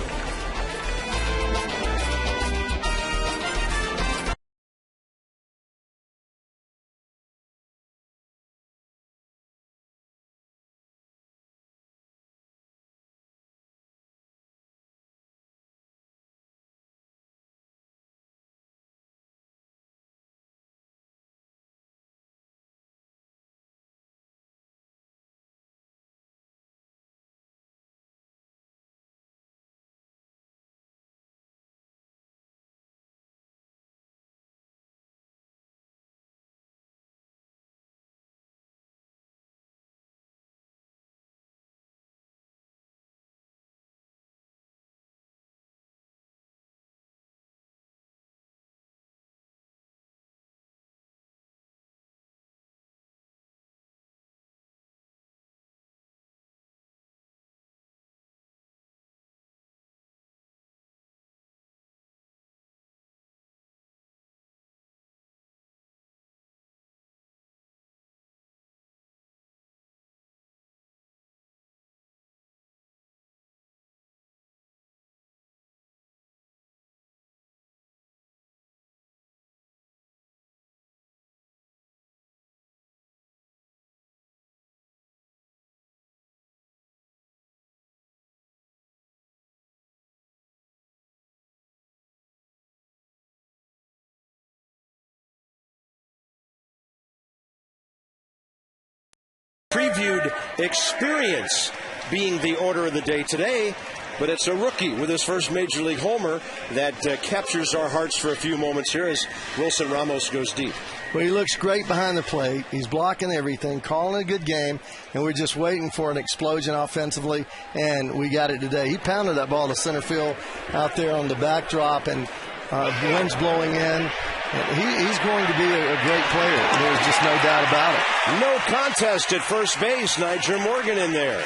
Previewed experience being the order of the day today, but it's a rookie with his first Major League homer that captures our hearts for a few moments here as Wilson Ramos goes deep. Well, he looks great behind the plate. He's blocking everything, calling a good game, and we're just waiting for an explosion offensively, and we got it today. He pounded that ball to center field out there on the backdrop, and the wind's blowing in. He's going to be a great player. There's just no doubt about it. No contest at first base. Niger Morgan in there.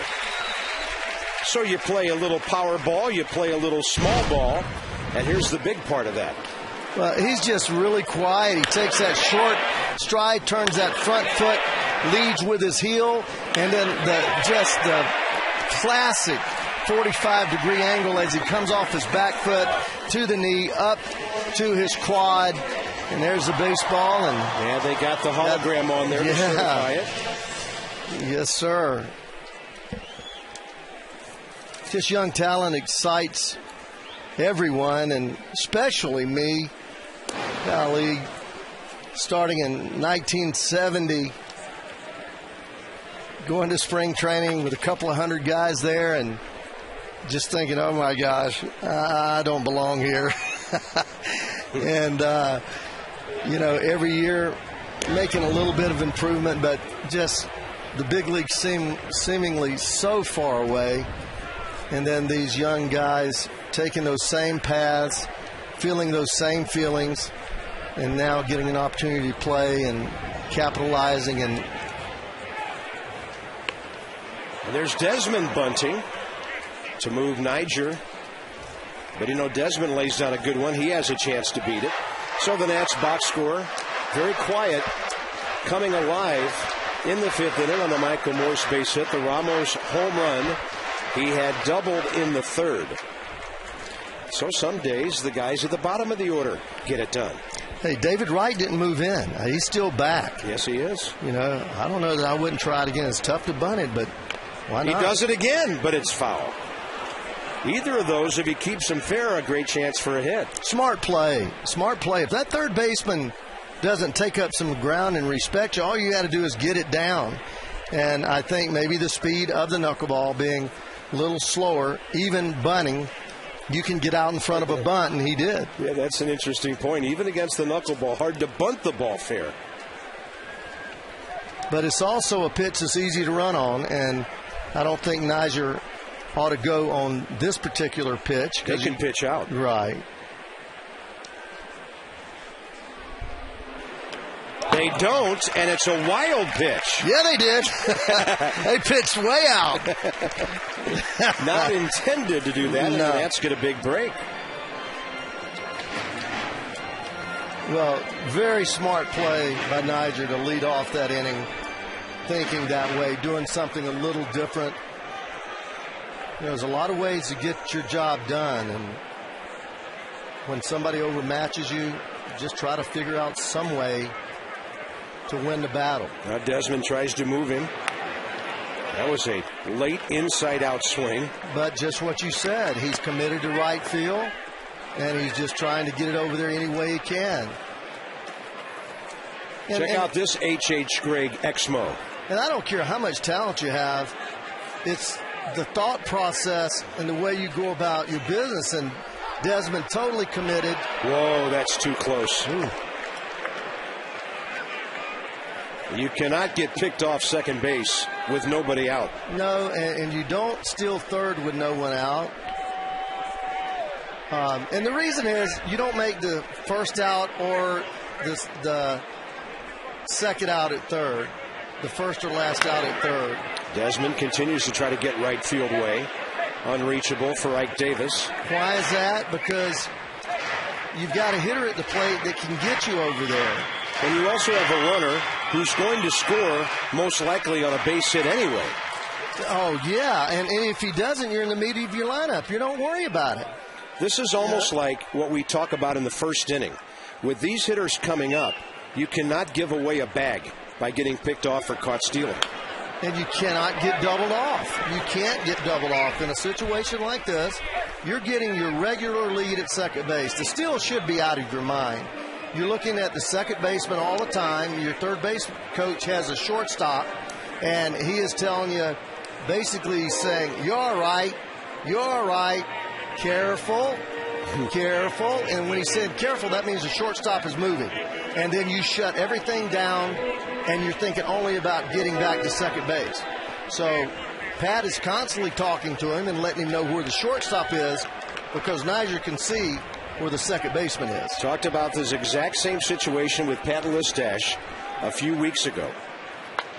So you play a little power ball, you play a little small ball, and here's the big part of that. Well, he's just really quiet. He takes that short stride, turns that front foot, leads with his heel, and then the classic 45-degree angle as he comes off his back foot to the knee, up to his quad, and there's the baseball. And yeah, they got the hologram on there to certify it. Yes, sir. This young talent excites everyone, and especially me. Golly, starting in 1970, going to spring training with a couple of hundred guys there, and just thinking, oh my gosh, I don't belong here. And, every year making a little bit of improvement, but just the big leagues seemingly so far away. And then these young guys taking those same paths, feeling those same feelings, and now getting an opportunity to play and capitalizing. And there's Desmond bunting to move Niger. But, Desmond lays down a good one. He has a chance to beat it. So the Nats box score, very quiet, coming alive in the fifth inning on the Michael Morse base hit. The Ramos home run. He had doubled in the third. So some days the guys at the bottom of the order get it done. Hey, David Wright didn't move in. He's still back. Yes, he is. I don't know that I wouldn't try it again. It's tough to bunt it, but why not? He does it again, but it's foul. Either of those, if he keeps them fair, a great chance for a hit. Smart play. Smart play. If that third baseman doesn't take up some ground and respect you, all you got to do is get it down. And I think maybe the speed of the knuckleball being a little slower, even bunting, you can get out in front of a bunt, and he did. Yeah, that's an interesting point. Even against the knuckleball, hard to bunt the ball fair. But it's also a pitch that's easy to run on, and I don't think Niger ought to go on this particular pitch. They can pitch out. Right. They don't, and it's a wild pitch. Yeah, they did. They pitched way out. Not intended to do that, and the Nats get a big break. Well, very smart play by Niger to lead off that inning, thinking that way, doing something a little different. There's a lot of ways to get your job done, and when somebody overmatches you, just try to figure out some way to win the battle. Now Desmond tries to move him. That was a late inside-out swing. But just what you said, he's committed to right field, and he's just trying to get it over there any way he can. Check out this H.H. Gregg Exmo. And I don't care how much talent you have, it's the thought process and the way you go about your business, and Desmond totally committed. Whoa, that's too close. Ooh. You cannot get picked off second base with nobody out. No, and you don't steal third with no one out. And the reason is you don't make the first out or the second out at third, the first or last out at third. Desmond continues to try to get right field way. Unreachable for Ike Davis. Why is that? Because you've got a hitter at the plate that can get you over there. And you also have a runner who's going to score most likely on a base hit anyway. Oh, yeah. And if he doesn't, you're in the meat of your lineup. You don't worry about it. This is almost like what we talk about in the first inning. With these hitters coming up, you cannot give away a bag by getting picked off or caught stealing. And you cannot get doubled off. You can't get doubled off. In a situation like this, you're getting your regular lead at second base. The steal should be out of your mind. You're looking at the second baseman all the time. Your third base coach has a shortstop And he is telling you, basically saying, you're all right, careful, careful. And when he said careful, that means the shortstop is moving. And then you shut everything down, and you're thinking only about getting back to second base. So Pat is constantly talking to him and letting him know where the shortstop is, because Niger can see where the second baseman is. Talked about this exact same situation with Pat Listash a few weeks ago.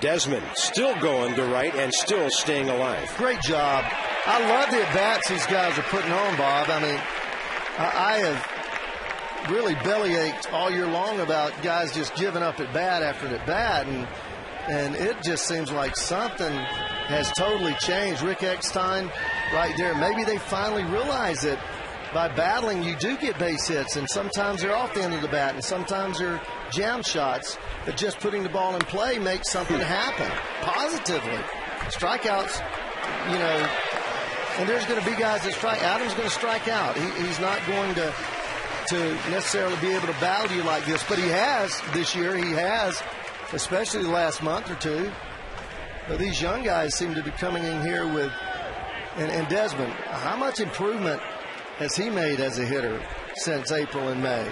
Desmond still going to right and still staying alive. Great job. I love the at-bats these guys are putting on, Bob. I mean, I have really bellyached all year long about guys just giving up at bat after at bat, and it just seems like something has totally changed. Rick Eckstein right there. Maybe they finally realize that by battling, you do get base hits, and sometimes they're off the end of the bat, and sometimes they're jam shots, but just putting the ball in play makes something happen positively. Strikeouts, you know, and there's going to be guys that strike. Adam's going to strike out. He's not going to necessarily be able to battle you like this, but he has this year. He has, especially the last month or two. But these young guys seem to be coming in here with, and Desmond, how much improvement has he made as a hitter since April and May?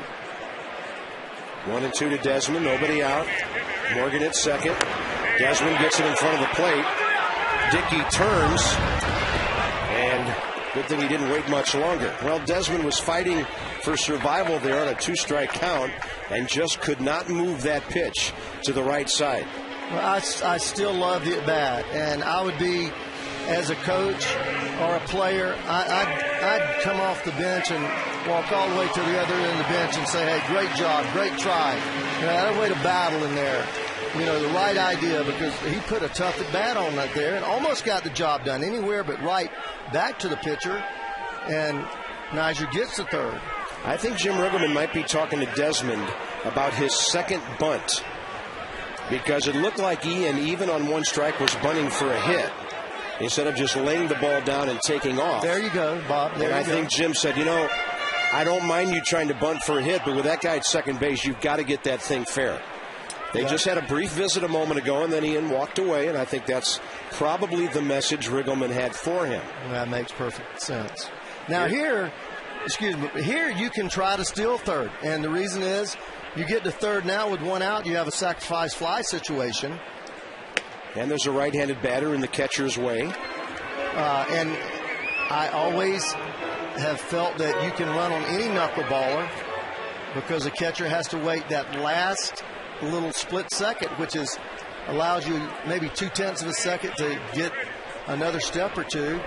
1-2 to Desmond, nobody out. Morgan at second. Desmond gets it in front of the plate. Dickey turns, and good thing he didn't wait much longer. Well, Desmond was fighting for survival there on a 2-strike count and just could not move that pitch to the right side. Well, I still love the at-bat, and I would be, as a coach or a player, I'd come off the bench and walk all the way to the other end of the bench and say, hey, great job, great try. You know, that way to battle in there. You know, the right idea, because he put a tough at-bat on that there and almost got the job done anywhere but right back to the pitcher, and Niger gets the third. I think Jim Riggleman might be talking to Desmond about his second bunt, because it looked like Ian, even on 1 strike, was bunting for a hit instead of just laying the ball down and taking off. There you go, Bob. There and I you go. think Jim said, you know, I don't mind you trying to bunt for a hit, but with that guy at second base, you've got to get that thing fair. They just had a brief visit a moment ago, and then Ian walked away, and I think that's probably the message Riggleman had for him. That makes perfect sense. Now here you can try to steal third, and the reason is you get to third now with 1 out, you have a sacrifice fly situation. And there's a right-handed batter in the catcher's way. And I always have felt that you can run on any knuckleballer because the catcher has to wait that last little split second, which allows you maybe 0.2 of a second to get another step or two.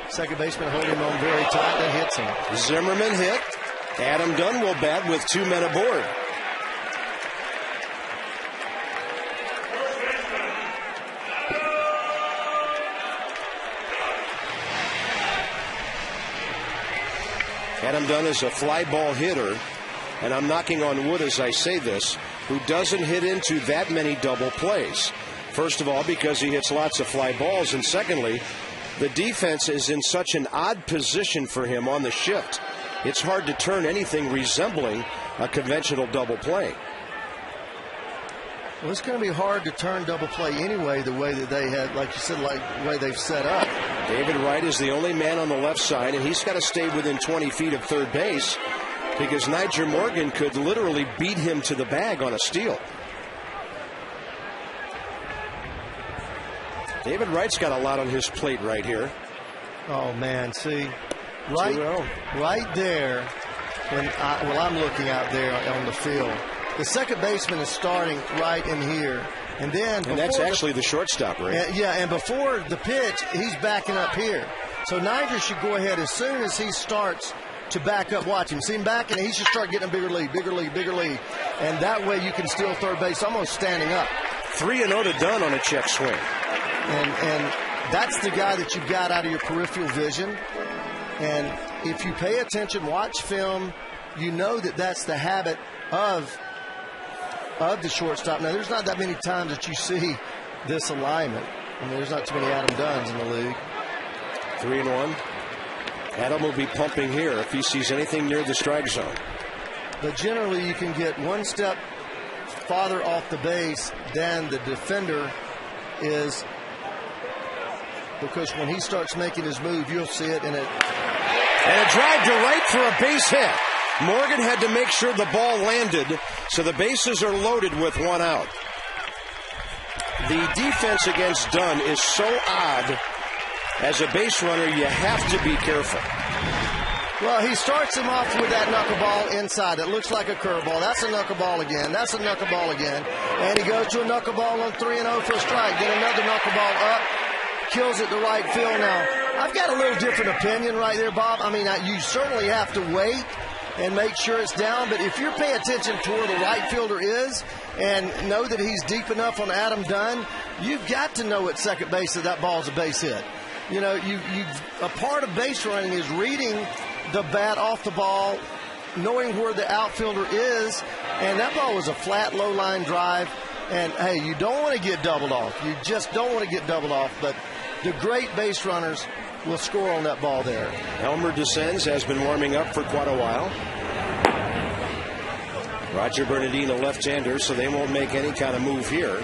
Second baseman holding him on very tight, then hits him. Zimmerman hit. Adam Dunn will bat with 2 men aboard. Adam Dunn is a fly ball hitter, and I'm knocking on wood as I say this, who doesn't hit into that many double plays. First of all, because he hits lots of fly balls, and secondly, the defense is in such an odd position for him on the shift. It's hard to turn anything resembling a conventional double play. Well, it's going to be hard to turn double play anyway, the way that they had, like you said, like the way they've set up. David Wright is the only man on the left side, and he's got to stay within 20 feet of third base because Niger Morgan could literally beat him to the bag on a steal. David Wright's got a lot on his plate right here. Oh, man, see, right there, when I'm looking out there on the field, the second baseman is starting right in here. And that's actually the shortstop, right? And before the pitch, he's backing up here. So Niger should go ahead as soon as he starts to back up. Watch him. See him back, and he should start getting a bigger lead. And that way you can steal third base almost standing up. 3-0 to Dunn on a check swing. And that's the guy that you've got out of your peripheral vision. And if you pay attention, watch film, you know that that's the habit of the shortstop. Now, there's not that many times that you see this alignment. I mean, there's not too many Adam Dunns in the league. 3-1. Adam will be pumping here if he sees anything near the strike zone. But generally, you can get one step farther off the base than the defender is because when he starts making his move, you'll see it. And a drive to right for a base hit. Morgan had to make sure the ball landed, so the bases are loaded with one out. The defense against Dunn is so odd. As a base runner, you have to be careful. Well, he starts him off with that knuckleball inside. It looks like a curveball. That's a knuckleball again. That's a knuckleball again. And he goes to a knuckleball on 3-0 for a strike. Then another knuckleball up. Kills it to right field. Now, I've got a little different opinion right there, Bob. I mean, you certainly have to wait and make sure it's down. But if you're paying attention to where the right fielder is and know that he's deep enough on Adam Dunn, you've got to know at second base that that ball's a base hit. You know, a part of base running is reading the bat off the ball, knowing where the outfielder is, and that ball was a flat, low-line drive. And, hey, you don't want to get doubled off. You just don't want to get doubled off. But the great base runners will score on that ball there. Elmer Descends has been warming up for quite a while. Roger Bernardino left-hander, so they won't make any kind of move here.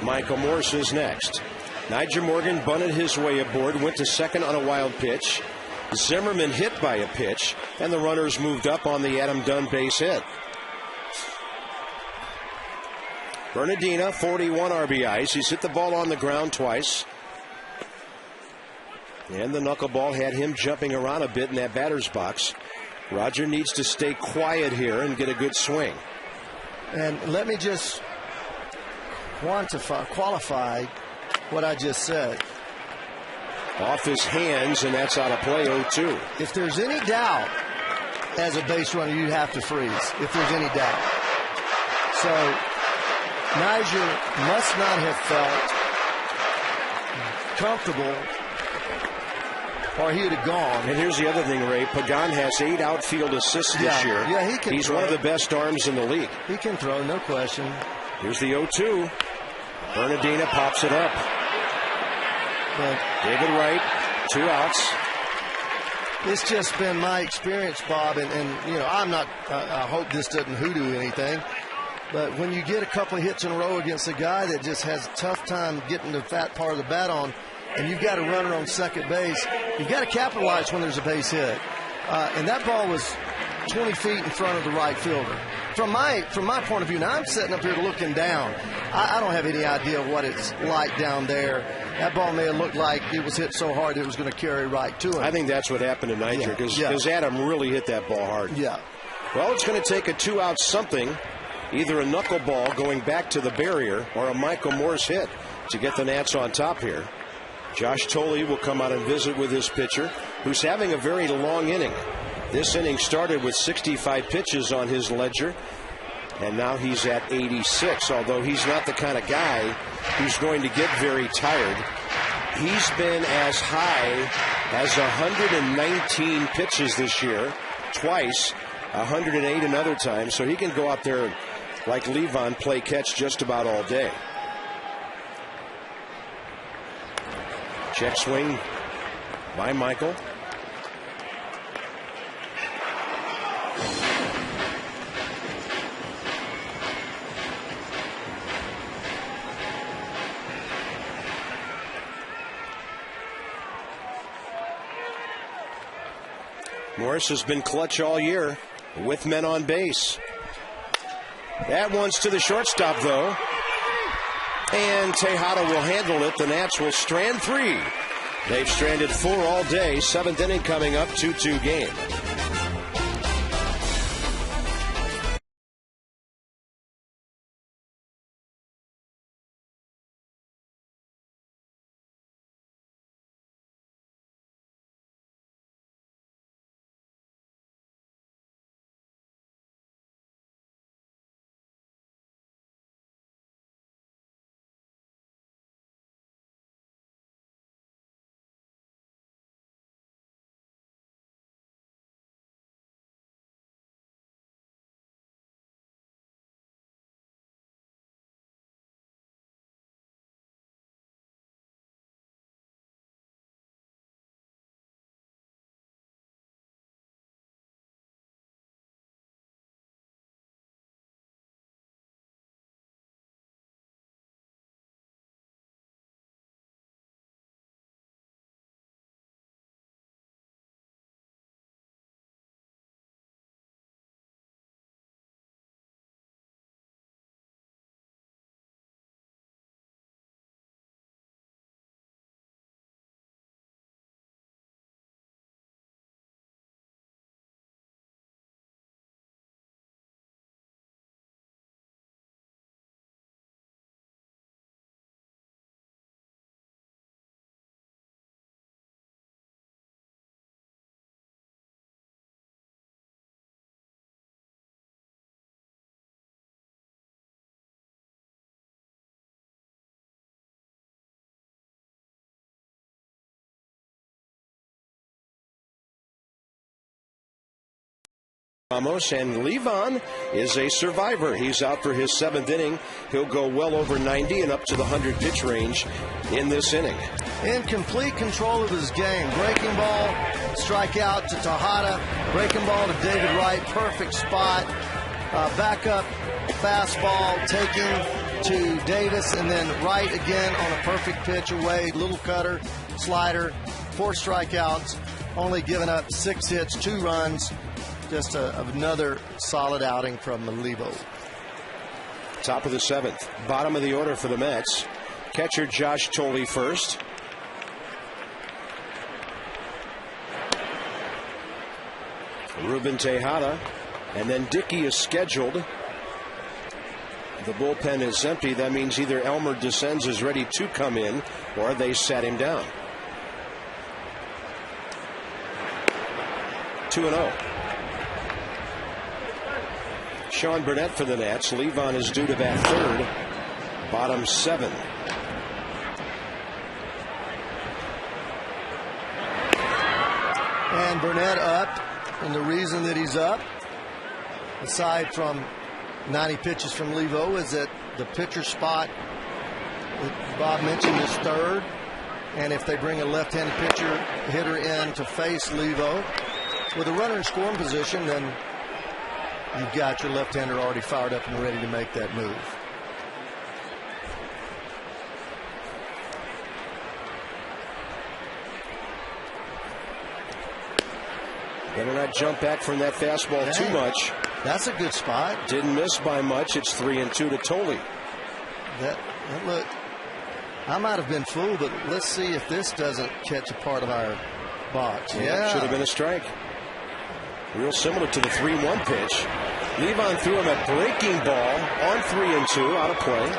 Michael Morse is next. Nigel Morgan bunted his way aboard, went to second on a wild pitch. Zimmerman hit by a pitch, and the runners moved up on the Adam Dunn base hit. Bernardino, 41 RBIs. He's hit the ball on the ground twice. And the knuckleball had him jumping around a bit in that batter's box. Roger needs to stay quiet here and get a good swing. And let me just qualify what I just said. Off his hands, and that's out of play, 0-2. If there's any doubt as a base runner, you have to freeze, if there's any doubt. So Niger must not have felt comfortable, or he would have gone. And here's the other thing, Ray. Pagan has 8 outfield assists this year. Yeah, he can He's throw. one of the best arms in the league. He can throw, no question. Here's the 0-2. Bernardino pops it up. But David Wright, 2 outs. It's just been my experience, Bob, and you know, I hope this doesn't hoodoo anything, but when you get a couple of hits in a row against a guy that just has a tough time getting the fat part of the bat on, and you've got a runner on second base, you've got to capitalize when there's a base hit. And that ball was 20 feet in front of the right fielder. From my point of view, now I'm sitting up here looking down. I don't have any idea what it's like down there. That ball may have looked like it was hit so hard it was going to carry right to him. I think that's what happened to Niger, because Adam really hit that ball hard. Yeah. Well, it's going to take a 2-out something, either a knuckleball going back to the barrier or a Michael Morse hit to get the Nats on top here. Josh Tolley will come out and visit with his pitcher, who's having a very long inning. This inning started with 65 pitches on his ledger, and now he's at 86, although he's not the kind of guy who's going to get very tired. He's been as high as 119 pitches this year, twice, 108 another time, so he can go out there like Levon, play catch just about all day. Check swing by Michael. Morris has been clutch all year with men on base. That one's to the shortstop, though. And Tejada will handle it. The Nats will strand 3. They've stranded 4 all day. 7th inning coming up, 2-2 game. Ramos, and Levon is a survivor. He's out for his 7th inning. He'll go well over 90 and up to the 100-pitch range in this inning. In complete control of his game. Breaking ball, strikeout to Tejada. Breaking ball to David Wright. Perfect spot. Backup fastball taking to Davis, and then Wright again on a perfect pitch away. Little cutter, slider, 4 strikeouts. Only giving up 6 hits, 2 runs. Just another solid outing from Levo. Top of the 7th. Bottom of the order for the Mets. Catcher Josh Thole first. Ruben Tejada. And then Dickey is scheduled. The bullpen is empty. That means either Elmer Descends is ready to come in or they sat him down. 2-0. Sean Burnett for the Nats. Levon is due to bat 3rd. Bottom 7. And Burnett up. And the reason that he's up, aside from 90 pitches from Levo, is that the pitcher spot that Bob mentioned is 3rd. And if they bring a left-handed hitter in to face Levo with a runner in scoring position, then you've got your left-hander already fired up and ready to make that move. Better not jump back from that fastball too much. That's a good spot. Didn't miss by much. It's 3-2 to Thole. That look, I might have been fooled, but let's see if this doesn't catch a part of our box. Yeah. Should have been a strike. Real similar to the 3-1 pitch. Levon threw him a breaking ball on 3-2, out of play.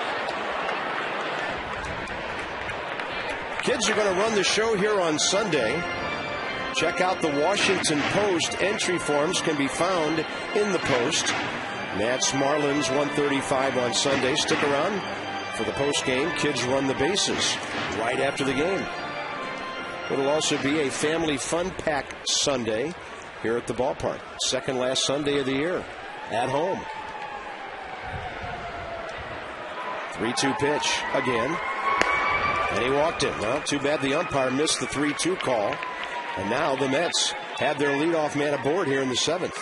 Kids are going to run the show here on Sunday. Check out the Washington Post. Entry forms can be found in the Post. Nats Marlins 1:35 on Sunday. Stick around for the post game. Kids run the bases right after the game. It'll also be a family fun pack Sunday here at the ballpark. Second last Sunday of the year at home. 3-2 pitch again. And he walked it. Well, too bad the umpire missed the 3-2 call. And now the Mets have their leadoff man aboard here in the 7th.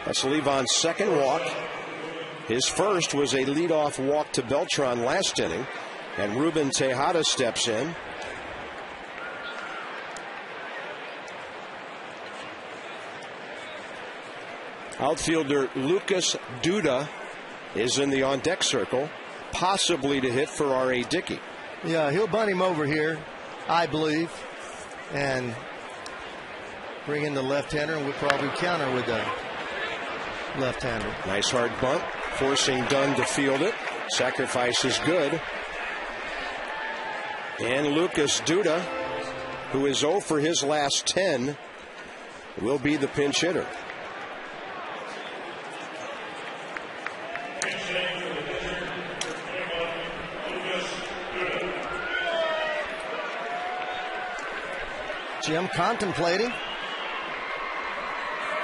That's Levon's 2nd walk. His first was a leadoff walk to Beltran last inning. And Ruben Tejada steps in. Outfielder Lucas Duda is in the on-deck circle, possibly to hit for R.A. Dickey. Yeah, he'll bunt him over here, I believe, and bring in the left-hander, and we'll probably counter with the left-hander. Nice hard bunt, forcing Dunn to field it. Sacrifice is good. And Lucas Duda, who is 0 for his last 10, will be the pinch hitter. Jim contemplating.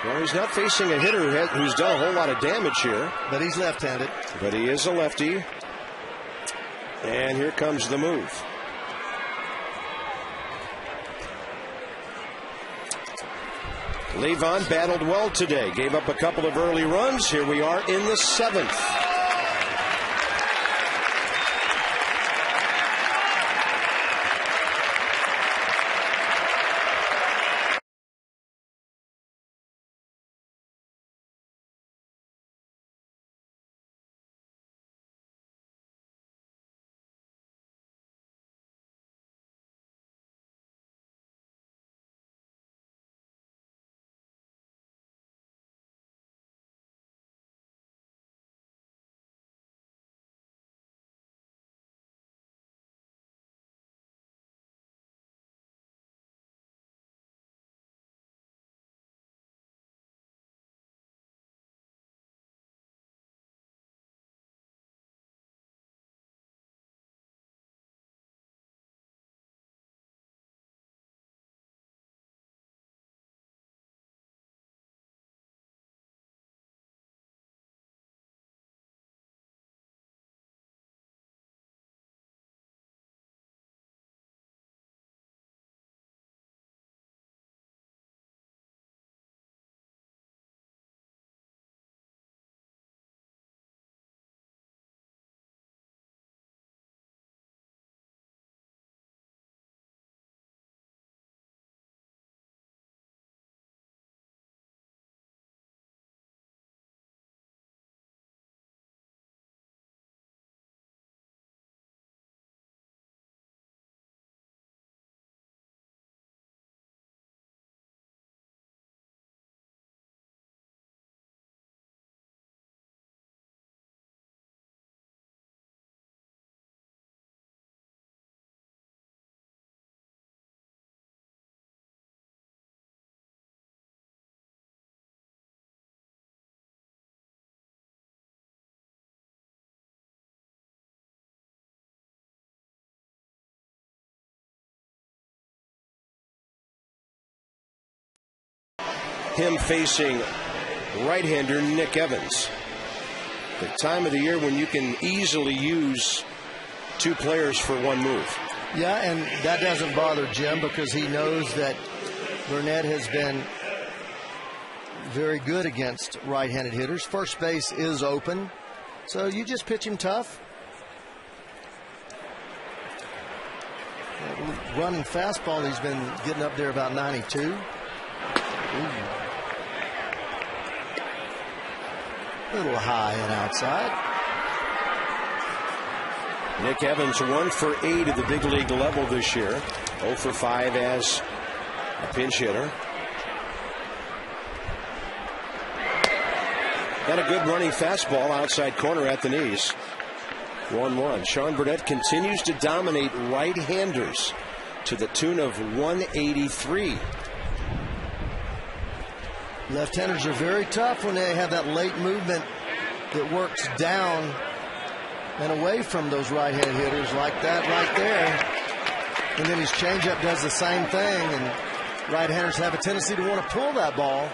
Well, he's not facing a hitter who's done a whole lot of damage here. But he's left-handed. But he is a lefty. And here comes the move. Levon battled well today. Gave up a couple of early runs. Here we are in the 7th. him facing right-hander Nick Evans. The time of the year when you can easily use two players for one move. Yeah, and that doesn't bother Jim because he knows that Burnett has been very good against right-handed hitters. First base is open, so you just pitch him tough. That running fastball, he's been getting up there about 92. Ooh. A little high and outside. Nick Evans 1 for 8 at the big league level this year. 0 for 5 as a pinch hitter. Got a good running fastball outside corner at the knees. 1-1. Sean Burnett continues to dominate right-handers to the tune of 183. Left-handers are very tough when they have that late movement that works down and away from those right-handed hitters like that right there. And then his changeup does the same thing, and right-handers have a tendency to want to pull that ball.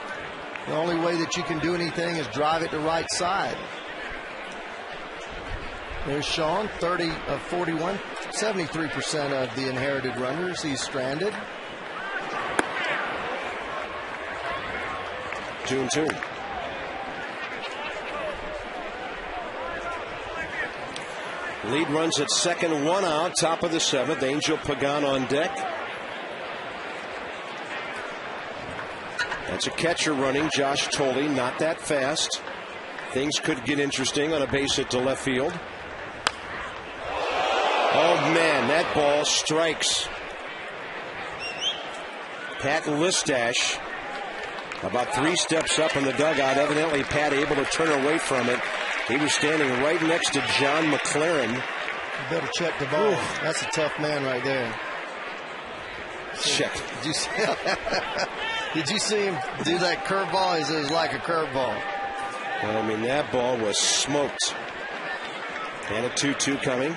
The only way that you can do anything is drive it to right side. There's Sean, 30 of 41, 73% of the inherited runners. He's stranded. 2-2. Lead runs at second, 1 out, top of the 7th. Angel Pagan on deck. That's a catcher running, Josh Tolley, not that fast. Things could get interesting on a base hit to left field. Oh man, that ball strikes Pat Listash about 3 steps up in the dugout. Evidently Pat able to turn away from it. He was standing right next to John McLaren. You better check the ball. Ooh. That's a tough man right there. Check. Did you see, did you see him do that curveball? It was like a curveball. I mean, that ball was smoked. And a 2-2 coming.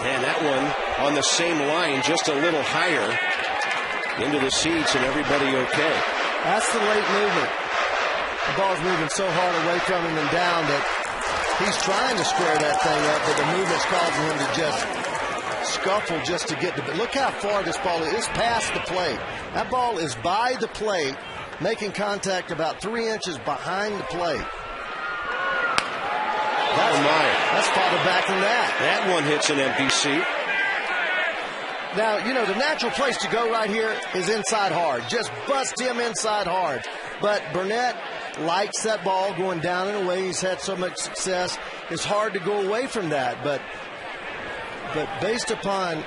And that one on the same line, just a little higher into the seats, and everybody okay. That's the late movement. The ball's moving so hard away from him and down that he's trying to square that thing up, but the movement's causing him to just scuffle just to get to it. Look how far this ball is. It's past the plate. That ball is by the plate, making contact about 3 inches behind the plate. That's farther back than that. That one hits an empty seat. Now, you know, the natural place to go right here is inside hard. Just bust him inside hard. But Burnett likes that ball going down and away. He's had so much success. It's hard to go away from that. But based upon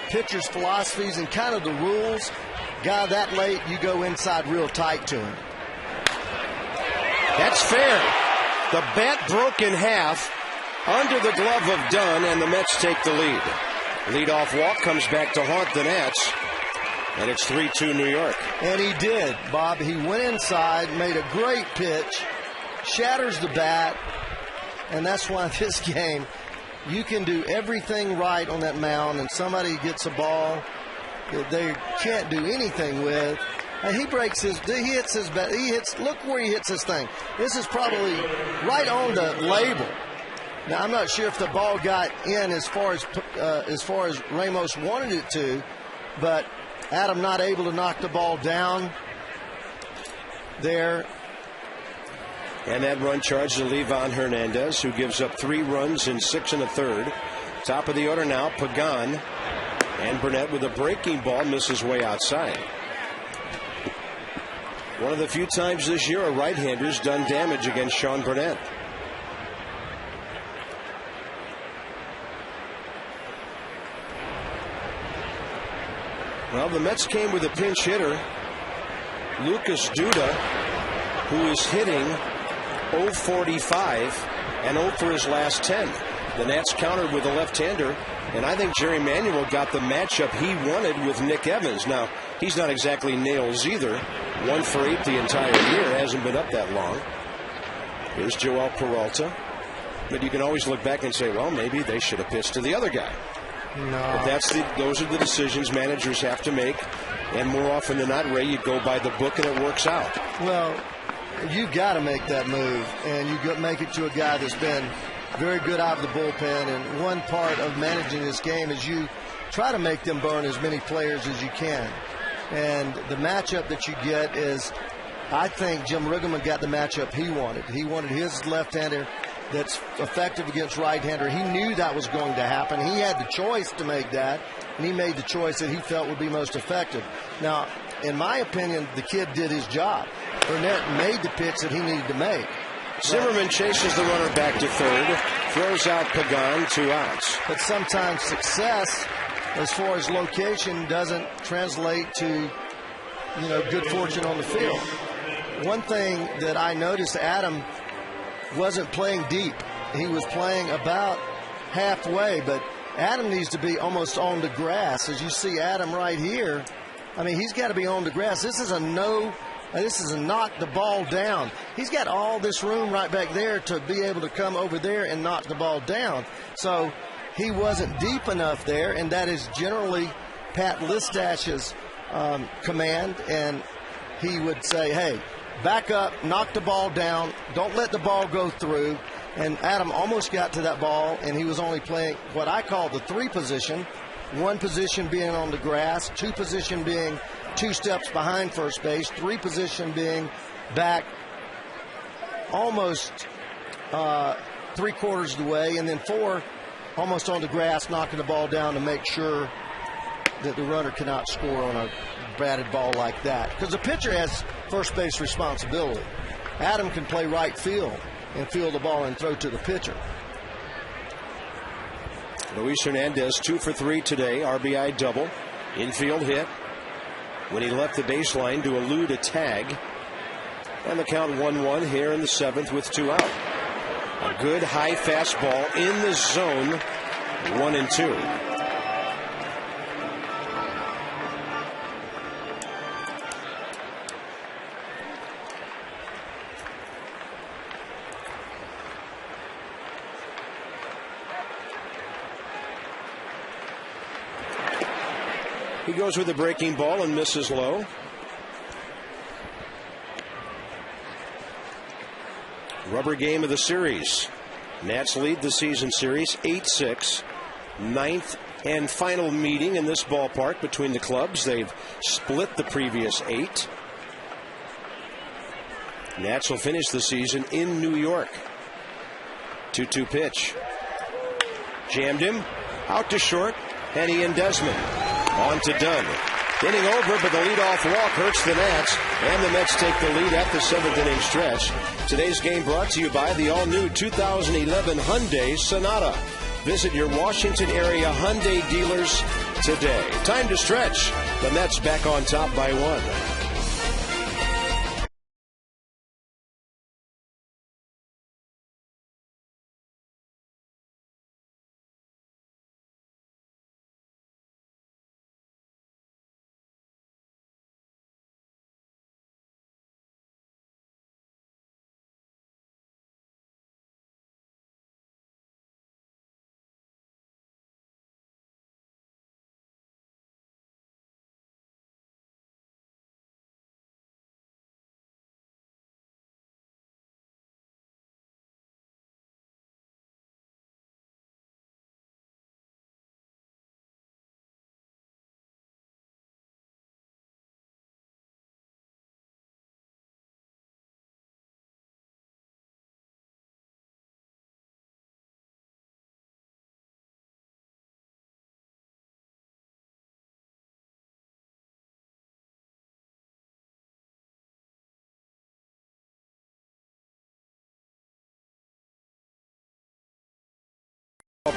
pitchers' philosophies and kind of the rules, guy that late, you go inside real tight to him. That's fair. The bat broke in half under the glove of Dunn, and the Mets take the lead. Leadoff walk comes back to haunt the Nats, and it's 3-2 New York. And he did, Bob. He went inside, made a great pitch, shatters the bat, and that's why this game, you can do everything right on that mound, and somebody gets a ball that they can't do anything with. And he breaks he hits his bat. Look where he hits this thing. This is probably right on the label. Now, I'm not sure if the ball got in as far as Ramos wanted it to, but Adam not able to knock the ball down there. And that run charged to Livan Hernandez, who gives up 3 runs in 6 1/3. Top of the order now, Pagan. And Burnett with a breaking ball misses way outside. One of the few times this year a right-hander's done damage against Sean Burnett. Well, the Mets came with a pinch hitter, Lucas Duda, who is hitting .045 and 0 for his last 10. The Nats countered with a left-hander, and I think Jerry Manuel got the matchup he wanted with Nick Evans. Now, he's not exactly nails either. 1 for 8 the entire year, hasn't been up that long. Here's Joel Peralta. But you can always look back and say, well, maybe they should have pitched to the other guy. No. But those are the decisions managers have to make. And more often than not, Ray, you go by the book and it works out. Well, you've got to make that move, and you make it to a guy that's been very good out of the bullpen. And one part of managing this game is you try to make them burn as many players as you can. And the matchup that you get is, I think Jim Riggleman got the matchup he wanted. He wanted his left-hander that's effective against right-hander. He knew that was going to happen. He had the choice to make that, and he made the choice that he felt would be most effective. Now, in my opinion, the kid did his job. Burnett made the pitch that he needed to make. Zimmerman chases the runner back to third, throws out Pagan, 2 outs. But sometimes success, as far as location, doesn't translate to, good fortune on the field. One thing that I noticed, Adam wasn't playing deep. He was playing about halfway, but Adam needs to be almost on the grass. As you see Adam right here, I mean, he's got to be on the grass. This is a knock the ball down. He's got all this room right back there to be able to come over there and knock the ball down. So he wasn't deep enough there, and that is generally Pat Listach's command, and he would say, hey, back up, knock the ball down, don't let the ball go through. And Adam almost got to that ball, and he was only playing what I call the 3 position, 1 position being on the grass, 2 position being 2 steps behind first base, 3 position being back almost 3/4 of the way, and then 4 almost on the grass, knocking the ball down to make sure that the runner cannot score on a batted ball like that. Because the pitcher has first base responsibility. Adam can play right field and field the ball and throw to the pitcher. Luis Hernandez 2 for 3 today, RBI double, infield hit when he left the baseline to elude a tag. And the count 1-1 here in the 7th with 2 out. A good high fastball in the zone, 1-2. He goes with a breaking ball and misses low. Rubber game of the series. Nats lead the season series 8-6. 9th and final meeting in this ballpark between the clubs. They've split the previous 8. Nats will finish the season in New York. 2-2 pitch. Jammed him. Out to short. Henny and Desmond. On to Dunn. Inning over, but the leadoff walk hurts the Nats, and the Mets take the lead at the 7th inning stretch. Today's game brought to you by the all-new 2011 Hyundai Sonata. Visit your Washington area Hyundai dealers today. Time to stretch. The Mets back on top by 1.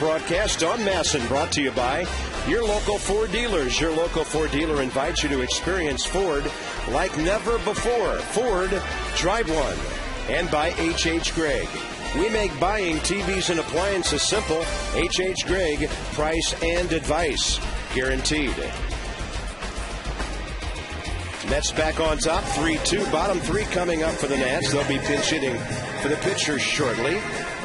Broadcast on Masson, brought to you by your local Ford dealers. Your local Ford dealer invites you to experience Ford like never before. Ford, drive one. And by H.H. Gregg. We make buying TVs and appliances simple. H.H. Gregg, price and advice guaranteed. Mets back on top, 3-2. Bottom 3 coming up for the Nats. They'll be pinch hitting for the pitchers shortly.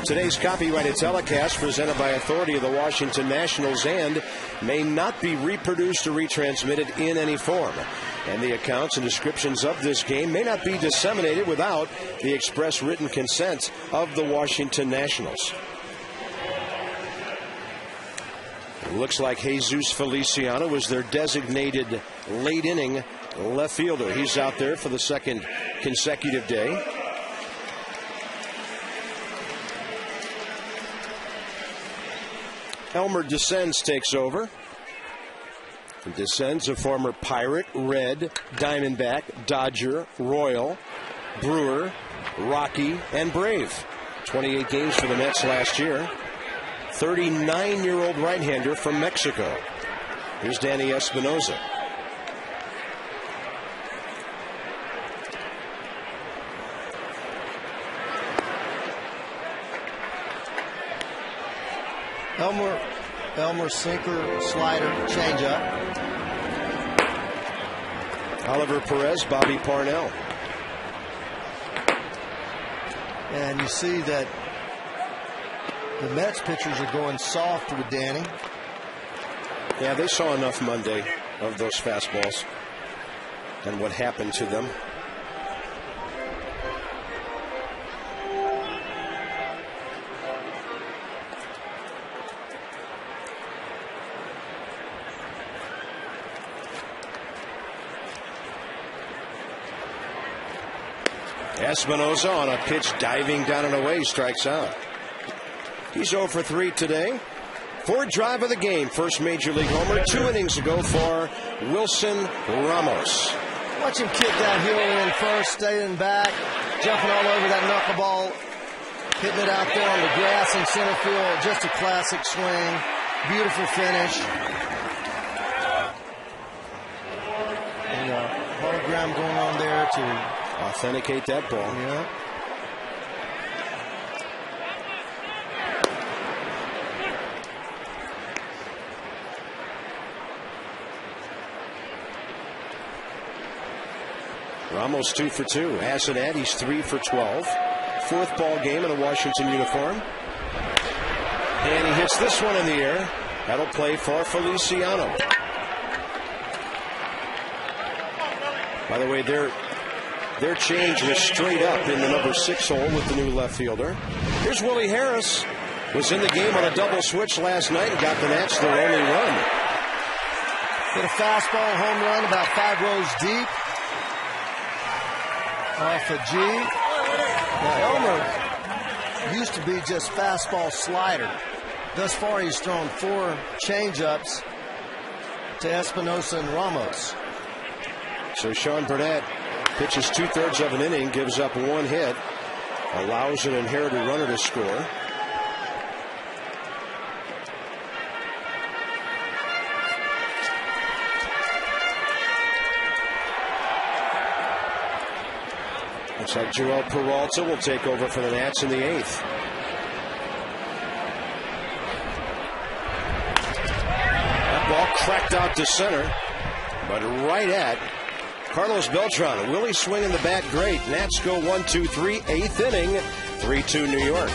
Today's copyrighted telecast presented by authority of the Washington Nationals and may not be reproduced or retransmitted in any form. And the accounts and descriptions of this game may not be disseminated without the express written consent of the Washington Nationals. It looks like Jesus Feliciano is their designated late inning left fielder. He's out there for the second consecutive day. Elmer Descends takes over. Descends, a former Pirate, Red, Diamondback, Dodger, Royal, Brewer, Rocky, and Brave. 28 games for the Mets last year. 39-year-old right-hander from Mexico. Here's Danny Espinosa. Elmer sinker, slider, changeup. Oliver Perez, Bobby Parnell. And you see that the Mets pitchers are going soft with Danny. Yeah, they saw enough Monday of those fastballs and what happened to them. Espinosa on a pitch diving down and away, strikes out. He's 0 for 3 today. Fourth drive of the game, first major league homer 2 innings ago for Wilson Ramos. Watch him kick that hill in first, staying back, jumping all over that knuckleball, hitting it out there on the grass in center field. Just a classic swing, beautiful finish. And a hologram going on there to authenticate that ball. Yeah. Ramos 2 for 2. Hasenat, he's 3 for 12. Fourth ball game in a Washington uniform. And he hits this one in the air. That'll play for Feliciano. By the way, their change was straight up in the number 6 hole with the new left fielder. Here's Willie Harris. Was in the game on a double switch last night and got the Nats their only run. Hit a fastball home run about 5 rows deep. Off a G. Now Elmer used to be just fastball slider. Thus far he's thrown 4 changeups to Espinosa and Ramos. So Sean Burnett pitches 2/3 of an inning, gives up 1 hit, allows an inherited runner to score. Looks like Joel Peralta will take over for the Nats in the 8th. That ball cracked out to center, but right at Carlos Beltran. Willie swinging the bat great. Nats go 1-2-3, 8th inning, 3-2 New York.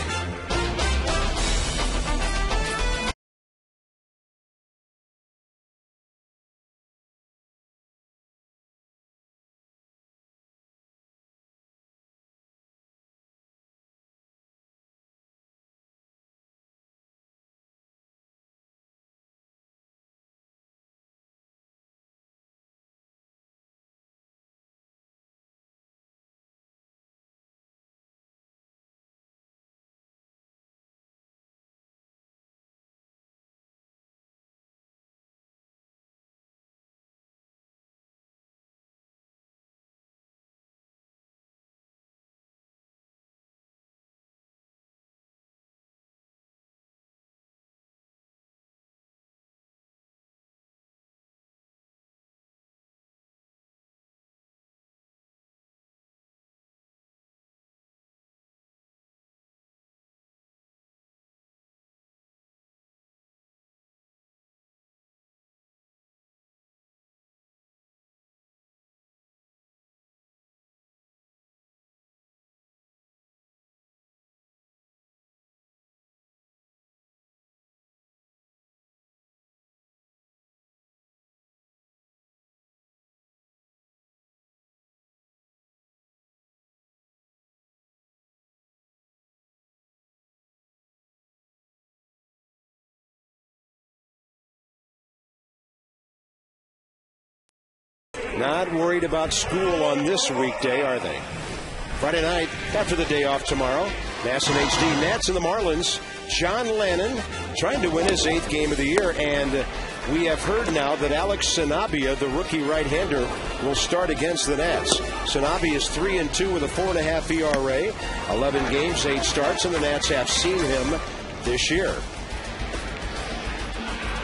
Not worried about school on this weekday, are they? Friday night, after the day off tomorrow, Mass and HD Nats and the Marlins. John Lennon trying to win his 8th game of the year, and we have heard now that Alex Sanabia, the rookie right-hander, will start against the Nats. Sanabia is 3-2 with a 4.5 ERA, 11 games, 8 starts, and the Nats have seen him this year.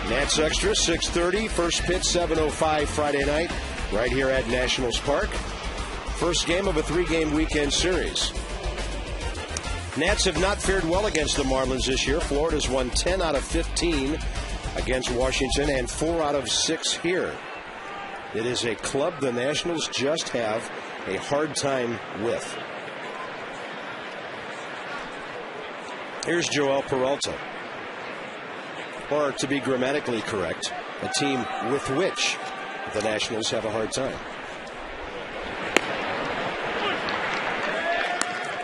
Nats Extra, 6:30, first pitch, 7:05 Friday night, right here at Nationals Park. First game of a 3-game weekend series. Nats have not fared well against the Marlins this year. Florida's won 10 out of 15 against Washington and 4 out of 6 here. It is a club the Nationals just have a hard time with. Here's Joel Peralta. Or, to be grammatically correct, a team with which the Nationals have a hard time.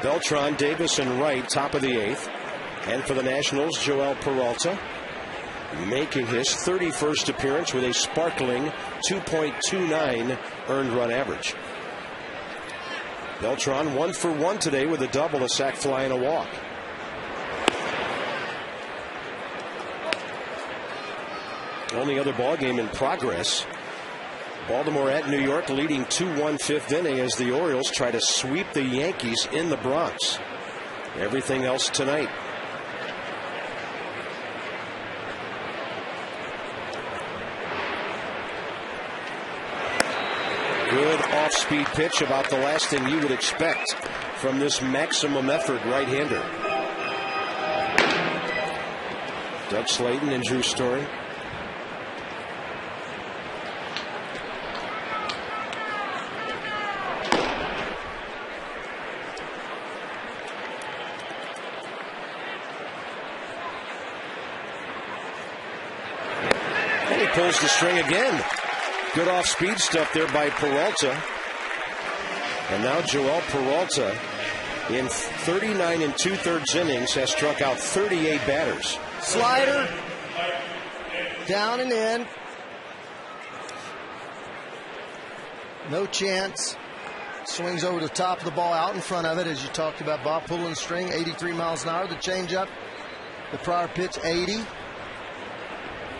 Beltran, Davis, and Wright, top of the 8th. And for the Nationals, Joel Peralta making his 31st appearance with a sparkling 2.29 earned run average. Beltran 1 for 1 today with a double, a sac fly, and a walk. Only other ball game in progress. Baltimore at New York, leading 2-1 5th inning as the Orioles try to sweep the Yankees in the Bronx. Everything else tonight. Good off-speed pitch, about the last thing you would expect from this maximum effort right-hander. Doug Slayton and Drew Story. And he pulls the string again. Good off-speed stuff there by Peralta. And now Joel Peralta, in 39 2/3 innings, has struck out 38 batters. Slider. Down and in. No chance. Swings over the top of the ball, out in front of it, as you talked about, Bob, pulling the string, 83 miles an hour. The changeup, the prior pitch, 80.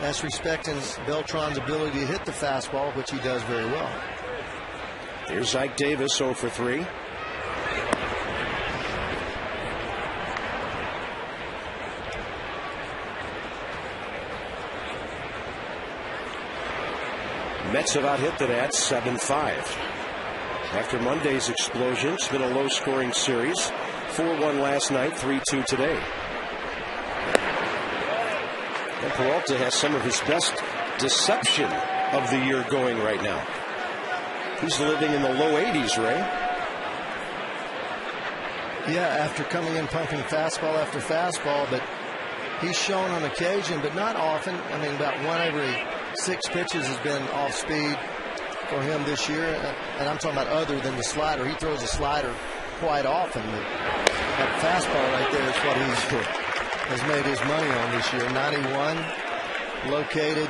That's respecting Beltran's ability to hit the fastball, which he does very well. Here's Ike Davis, 0 for 3. Mets have out-hit the Nats 7-5. After Monday's explosion, it's been a low-scoring series. 4-1 last night, 3-2 today. And Peralta has some of his best deception of the year going right now. He's living in the low 80s, Ray. Yeah, after coming in pumping fastball after fastball, but he's shown on occasion, but not often. I mean, about 1 every 6 pitches has been off speed for him this year. And I'm talking about other than the slider. He throws a slider quite often, but that fastball right there is what has made his money on this year. 91, located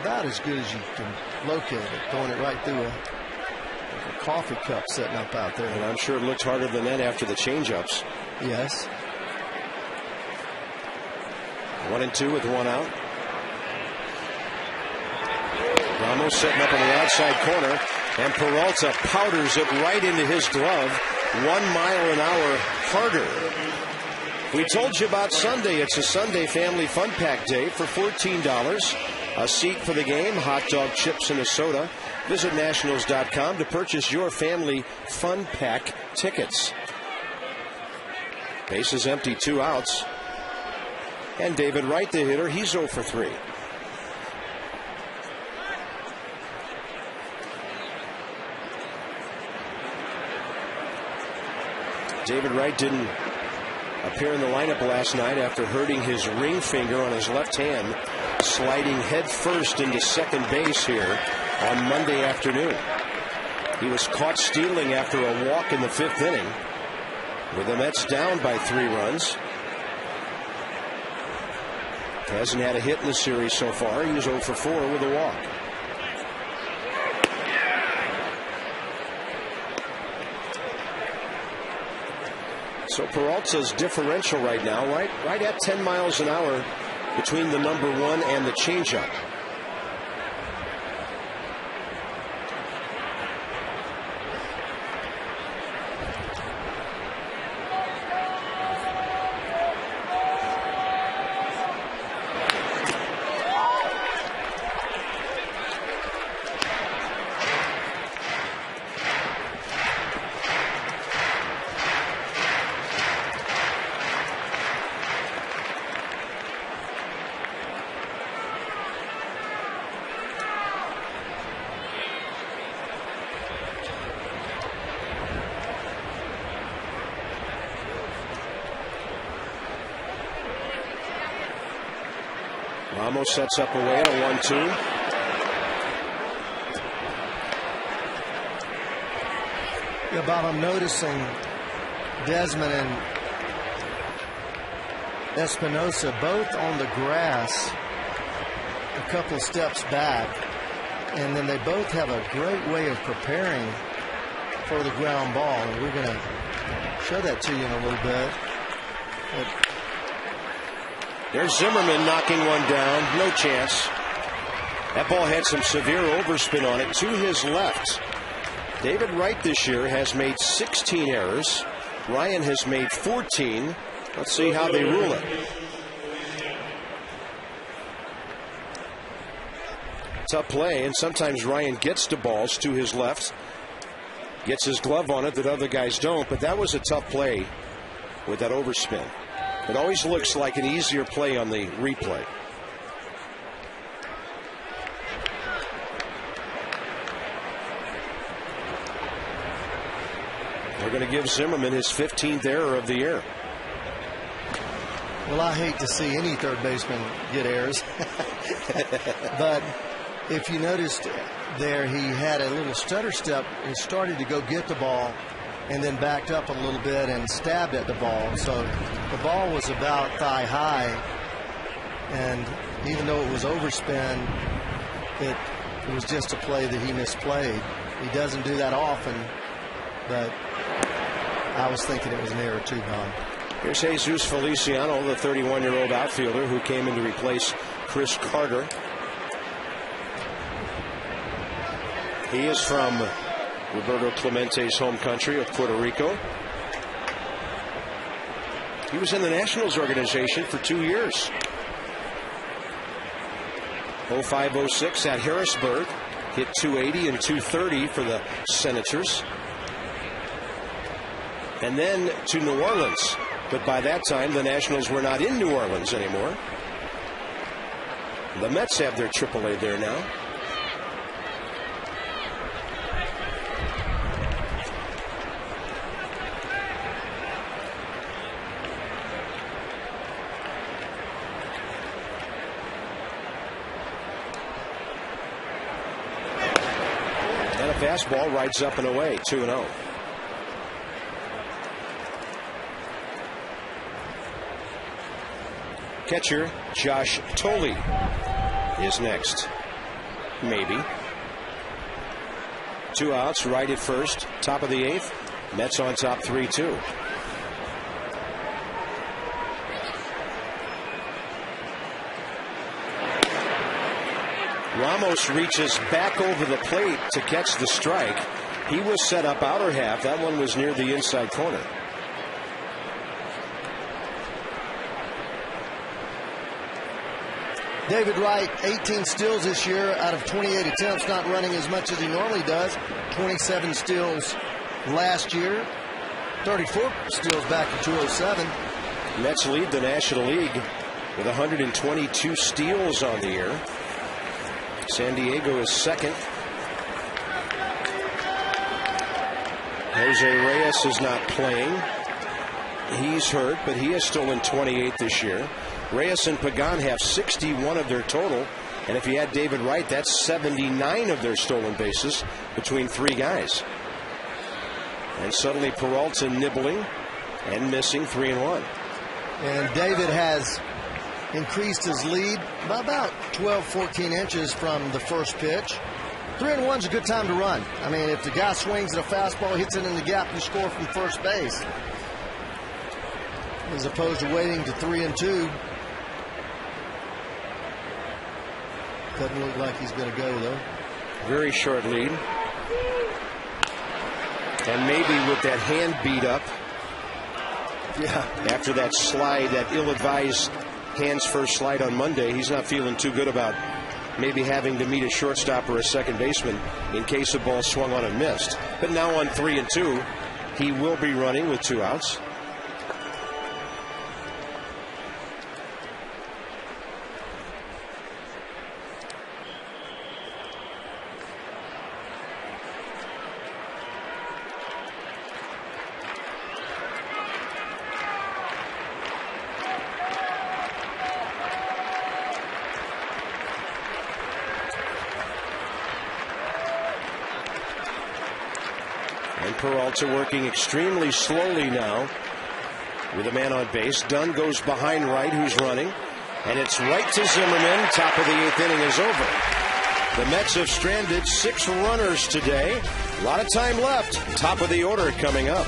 about as good as you can locate it, throwing it right through a coffee cup setting up out there. And I'm sure it looked harder than that after the changeups. Yes. 1-2 with 1 out. Ramos setting up in the outside corner, and Peralta powders it right into his glove. 1 mile an hour harder. We told you about Sunday. It's a Sunday family fun pack day for $14. A seat for the game, hot dog, chips, and a soda. Visit Nationals.com to purchase your family fun pack tickets. Base is empty, 2 outs. And David Wright, the hitter, he's 0 for 3. David Wright didn't appear in the lineup last night after hurting his ring finger on his left hand, sliding head first into second base here on Monday afternoon. He was caught stealing after a walk in the 5th inning, with the Mets down by 3 runs. Hasn't had a hit in the series so far. He was 0 for 4 with a walk. So Peralta's differential right now, right at 10 miles an hour between the number 1 and the changeup. Ramos sets up away at a 1-2. Yeah, Bob, I'm noticing Desmond and Espinosa both on the grass a couple of steps back, and then they both have a great way of preparing for the ground ball, and we're going to show that to you in a little bit. There's Zimmerman knocking one down. No chance. That ball had some severe overspin on it to his left. David Wright this year has made 16 errors. Ryan has made 14. Let's see how they rule it. Tough play, and sometimes Ryan gets to balls to his left. Gets his glove on it that other guys don't, but that was a tough play with that overspin. It always looks like an easier play on the replay. They're going to give Zimmerman his 15th error of the year. Well, I hate to see any third baseman get errors. But if you noticed there, he had a little stutter step and started to go get the ball, and then backed up a little bit and stabbed at the ball. So the ball was about thigh high, and even though it was overspin, it was just a play that he misplayed. He doesn't do that often, but I was thinking it was an error too, Bob. Here's Jesus Feliciano, the 31-year-old outfielder who came in to replace Chris Carter. He is from Roberto Clemente's home country of Puerto Rico. He was in the Nationals organization for 2 years. 05-06 at Harrisburg. Hit 280 and 230 for the Senators. And then to New Orleans. But by that time, the Nationals were not in New Orleans anymore. The Mets have their AAA there now. And a fastball rides up and away, 2-0. Catcher Josh Tolley is next. Maybe. 2 outs, right at first, top of the 8th. Mets on top 3-2. Ramos reaches back over the plate to catch the strike. He was set up outer half. That one was near the inside corner. David Wright, 18 steals this year out of 28 attempts, not running as much as he normally does. 27 steals last year, 34 steals back in 2007. Mets lead the National League with 122 steals on the year. San Diego is second. Jose Reyes is not playing. He's hurt, but he has stolen 28 this year. Reyes and Pagan have 61 of their total, and if you add David Wright, that's 79 of their stolen bases between 3 guys. And suddenly Peralta nibbling and missing 3-1. And David has increased his lead by about 12, 14 inches from the first pitch. 3-1's a good time to run. I mean, if the guy swings at a fastball, hits it in the gap, you score from first base. as opposed to waiting to 3-2. Doesn't look like he's going to go, though. Very short lead. And maybe with that hand beat up. Yeah. After that slide, that ill-advised hands first slide on Monday, he's not feeling too good about maybe having to meet a shortstop or a second baseman in case the ball swung on and missed. But now on 3-2, he will be running with 2 outs. And Peralta working extremely slowly now with a man on base. Dunn goes behind right, who's running. And it's right to Zimmerman. Top of the 8th inning is over. The Mets have stranded 6 runners today. A lot of time left. Top of the order coming up.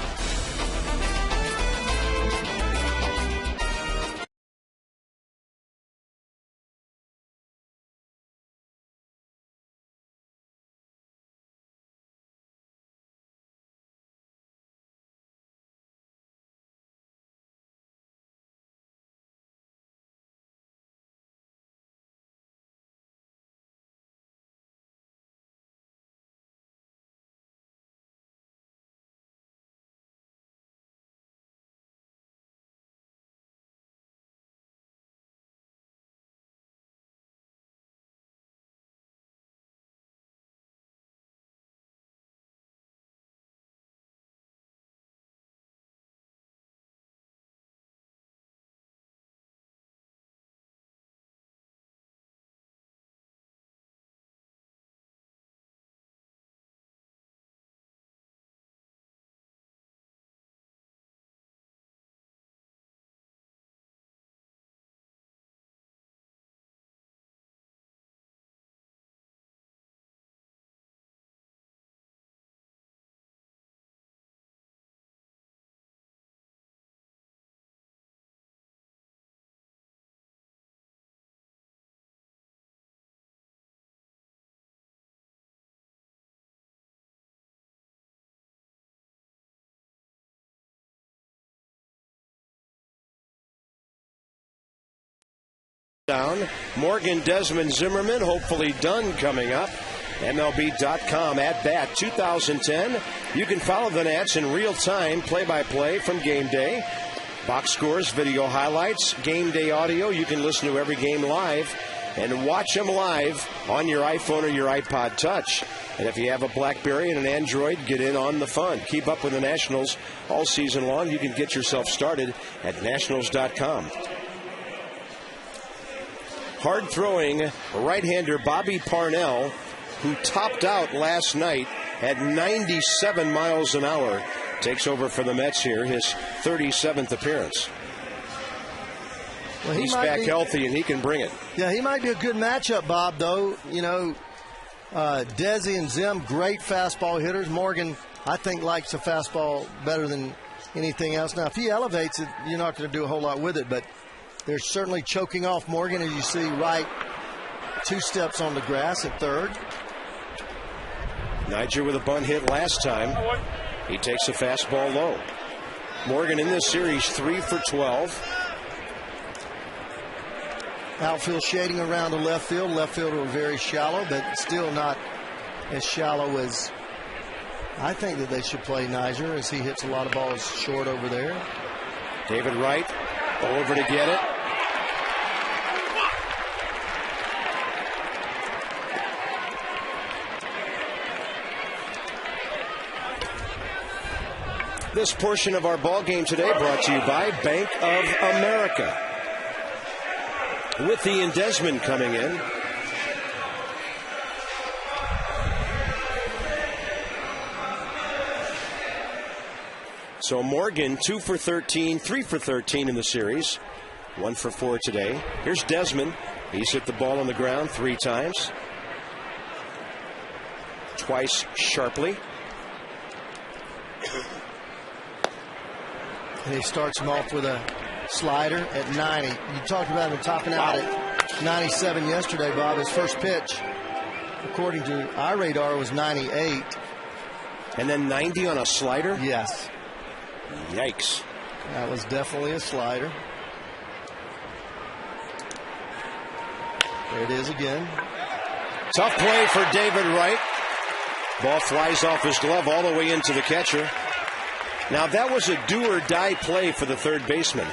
Down. Morgan, Desmond, Zimmerman, hopefully Dunn coming up. MLB.com at bat 2010. You can follow the Nats in real time, play-by-play from game day. Box scores, video highlights, game day audio. You can listen to every game live and watch them live on your iPhone or your iPod Touch. And if you have a BlackBerry and an Android, get in on the fun. Keep up with the Nationals all season long. You can get yourself started at Nationals.com. Hard-throwing right-hander Bobby Parnell, who topped out last night at 97 miles an hour, takes over for the Mets here, his 37th appearance. Well, he's back healthy, and he can bring it. Yeah, he might be a good matchup, Bob, though. You know, Desi and Zim, great fastball hitters. Morgan, I think, likes the fastball better than anything else. Now, if he elevates it, you're not going to do a whole lot with it, but they're certainly choking off Morgan, as you see right 2 steps on the grass at third. Niger with a bunt hit last time. He takes a fastball low. Morgan in this series 3 for 12. Outfield shading around the left field. Left field were very shallow, but still not as shallow as I think that they should play Niger, as he hits a lot of balls short over there. David Wright over to get it. This portion of our ball game today brought to you by Bank of America. With the Desmond coming in. So Morgan 2 for 13, 3 for 13 in the series. 1 for 4 today. Here's Desmond. He's hit the ball on the ground 3 times. Twice sharply. And he starts him off with a Slider at 90. You talked about him topping out at 97 yesterday, Bob. His first pitch, according to our radar, was 98. And then 90 on a slider? Yes. Yikes. That was definitely a slider. There it is again. Tough play for David Wright. Ball flies off his glove all the way into the catcher. Now that was a do-or-die play for the third baseman.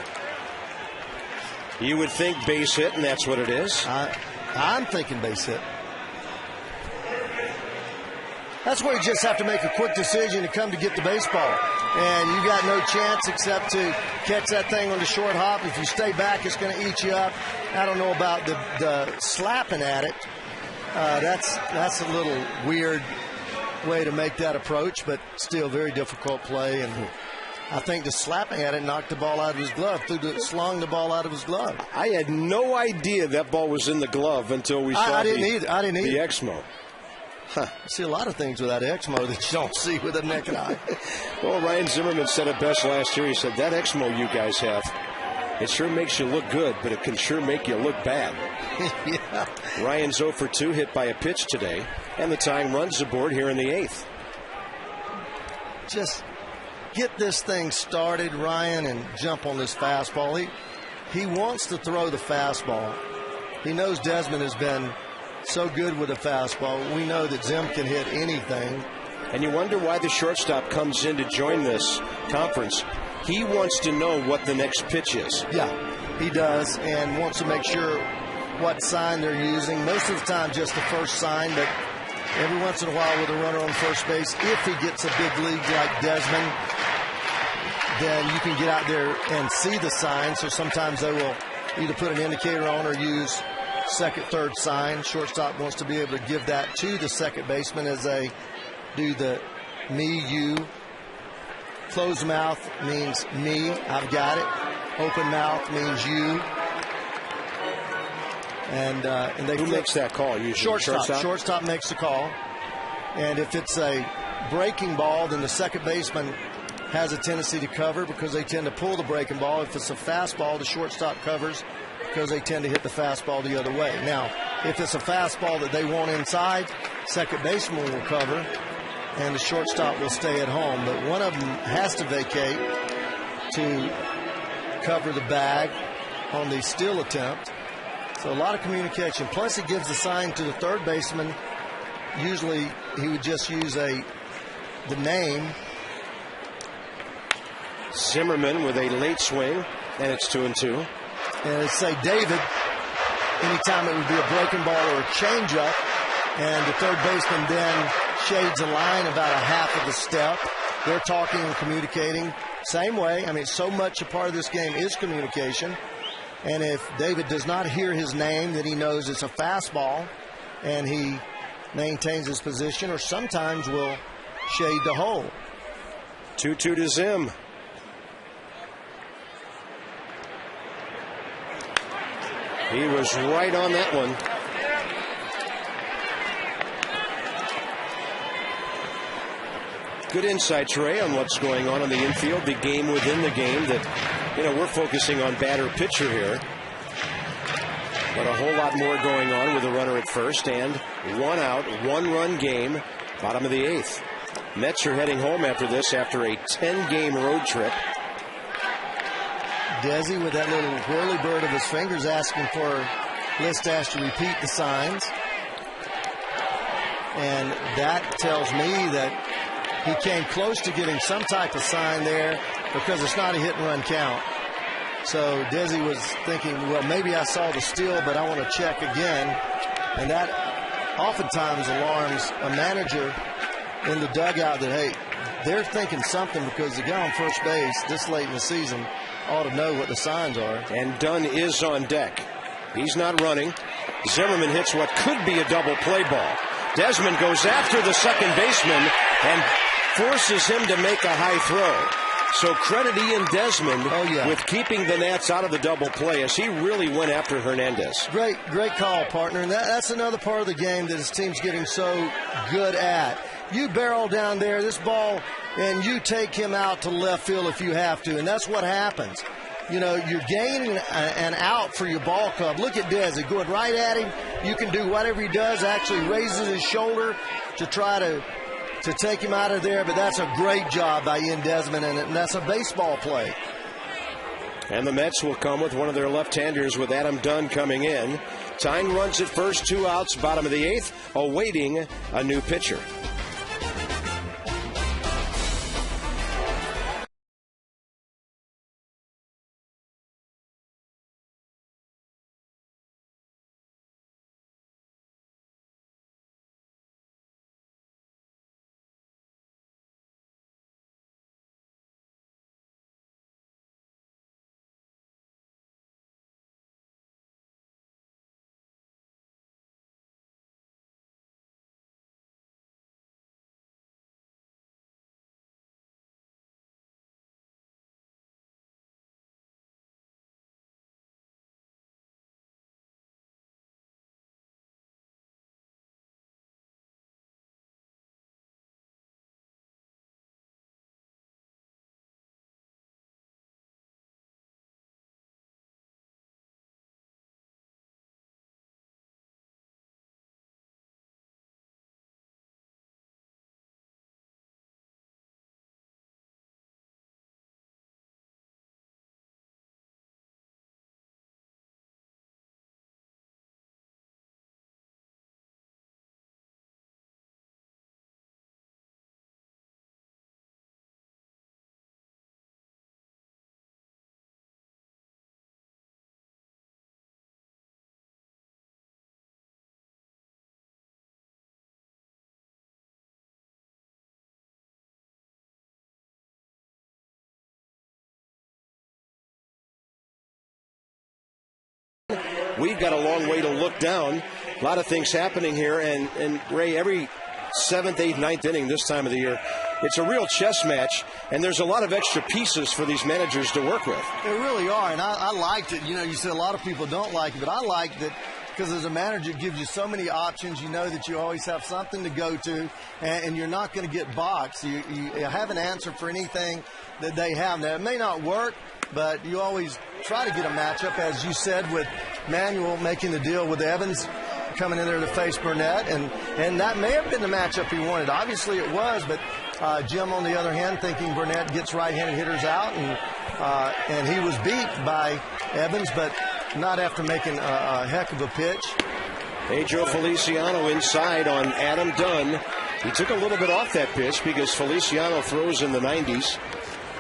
You would think base hit, and that's what it is. I'm thinking base hit. That's where you just have to make a quick decision to come to get the baseball. And you got no chance except to catch that thing on the short hop. If you stay back, it's going to eat you up. I don't know about the slapping at it. That's a little weird way to make that approach, but still very difficult play. And I think the slapping at it knocked the ball out of his glove, slung the ball out of his glove. I had no idea that ball was in the glove until we saw the Exmo. Huh. I see a lot of things with that Exmo that you don't see with a naked eye. Well, Ryan Zimmerman said it best last year. He said, that Exmo you guys have, it sure makes you look good, but it can sure make you look bad. Yeah. Ryan's 0 for 2, hit by a pitch today, and the tying runs aboard here in the 8th. Just get this thing started, Ryan, and jump on this fastball. He wants to throw the fastball. He knows Desmond has been so good with a fastball. We know that Zim can hit anything. And you wonder why the shortstop comes in to join this conference. He wants to know what the next pitch is. Yeah, he does, and wants to make sure what sign they're using. Most of the time just the first sign, but every once in a while with a runner on first base, if he gets a big league like Desmond, then you can get out there and see the sign. So sometimes they will either put an indicator on or use second, third sign. Shortstop wants to be able to give that to the second baseman as they do the me, you. Closed mouth means me, I've got it. Open mouth means you. And they Who makes that call usually? Shortstop. Shortstop makes the call. And if it's a breaking ball, then the second baseman has a tendency to cover because they tend to pull the breaking ball. If it's a fastball, the shortstop covers because they tend to hit the fastball the other way. Now, if it's a fastball that they want inside, second baseman will cover, and the shortstop will stay at home. But one of them has to vacate to cover the bag on the steal attempt. So a lot of communication. Plus, it gives the sign to the third baseman. Usually, he would just use the name. Zimmerman with a late swing, and it's 2-2. And it'd say David. Anytime it would be a breaking ball or a changeup, and the third baseman then shades a line about a half of the step. They're talking and communicating. Same way. I mean, so much a part of this game is communication. And if David does not hear his name, then he knows it's a fastball, and he maintains his position, or sometimes will shade the hole. 2-2 to Zim. He was right on that one. Good insights, Ray, on what's going on in the infield, the game within the game. That, we're focusing on batter pitcher here, but a whole lot more going on with a runner at first and 1 out, 1-run game, bottom of the 8th. Mets are heading home after this after a 10-game road trip. Desi with that little whirly bird of his fingers asking for Listash to repeat the signs. And that tells me that he came close to getting some type of sign there because it's not a hit-and-run count. So Desi was thinking, well, maybe I saw the steal, but I want to check again. And that oftentimes alarms a manager in the dugout that, hey, they're thinking something because the guy on first base this late in the season ought to know what the signs are. And Dunn is on deck. He's not running. Zimmerman hits what could be a double play ball. Desmond goes after the second baseman and forces him to make a high throw. So credit Ian Desmond with keeping the Nats out of the double play as he really went after Hernandez. Great call, partner. And that's another part of the game that his team's getting so good at. You barrel down there, this ball, and you take him out to left field if you have to. And that's what happens. you know, you're gaining an out for your ball club. Look at Desi going right at him. You can do whatever he does, actually raises his shoulder to try to take him out of there. But that's a great job by Ian Desmond, and that's a baseball play. And the Mets will come with one of their left-handers with Adam Dunn coming in. Tying runs at first, 2 outs, bottom of the 8th, awaiting a new pitcher. We've got a long way to look down. A lot of things happening here. And Ray, every 7th, 8th, 9th inning this time of the year, it's a real chess match. And there's a lot of extra pieces for these managers to work with. They really are. And I liked it. You know, you said a lot of people don't like it, but I liked it because as a manager, it gives you so many options. You know that you always have something to go to, and you're not going to get boxed. You have an answer for anything that they have. Now, it may not work, but you always try to get a matchup, as you said, with Manuel making the deal with Evans coming in there to face Burnett, and that may have been the matchup he wanted. Obviously it was, but Jim, on the other hand, thinking Burnett gets right-handed hitters out, and he was beat by Evans, but not after making a heck of a pitch. Pedro Feliciano inside on Adam Dunn. He took a little bit off that pitch because Feliciano throws in the 90s.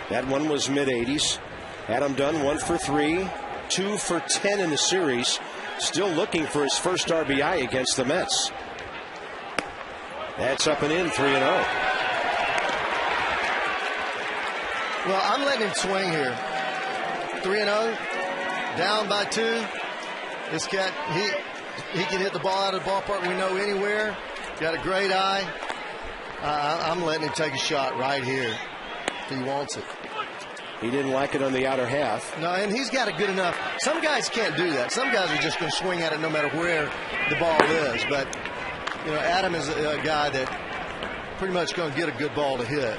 That one was mid-80s. Adam Dunn 1 for 3, 2 for 10 in the series. Still looking for his first RBI against the Mets. That's up and in, 3-0. Well, I'm letting him swing here. 3-0, down by 2. This cat, he can hit the ball out of the ballpark, we know, anywhere. Got a great eye. I'm letting him take a shot right here if he wants it. He didn't like it on the outer half. No, and he's got it good enough. Some guys can't do that. Some guys are just going to swing at it no matter where the ball is. But, you know, Adam is a guy that pretty much going to get a good ball to hit.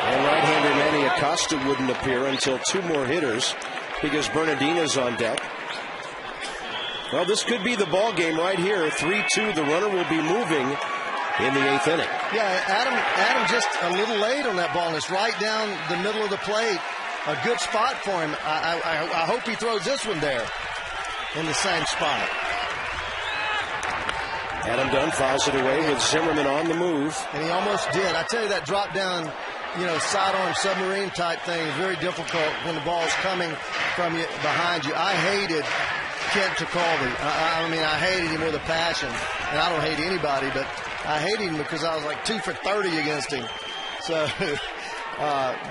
And right-hander Manny Acosta wouldn't appear until 2 more hitters because Bernardino's on deck. Well, this could be the ball game right here. 3-2. The runner will be moving in the 8th inning. Yeah, Adam just a little late on that ball, and it's right down the middle of the plate. A good spot for him. I hope he throws this one there in the same spot. Adam Dunn fouls it away with Zimmerman on the move. And he almost did. I tell you, that drop down, you know, sidearm submarine type thing is very difficult when the ball's coming from you behind you. I hated Kent Tekulve. I mean, I hated him with a passion. And I don't hate anybody, but I hated him because I was like 2 for 30 against him. So,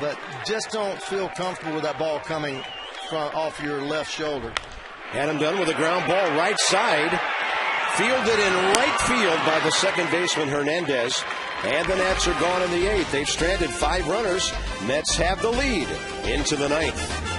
but just don't feel comfortable with that ball coming from off your left shoulder. Adam Dunn with a ground ball right side. Fielded in right field by the second baseman Hernandez. And the Nats are gone in the 8th. They've stranded 5 runners. Mets have the lead into the 9th.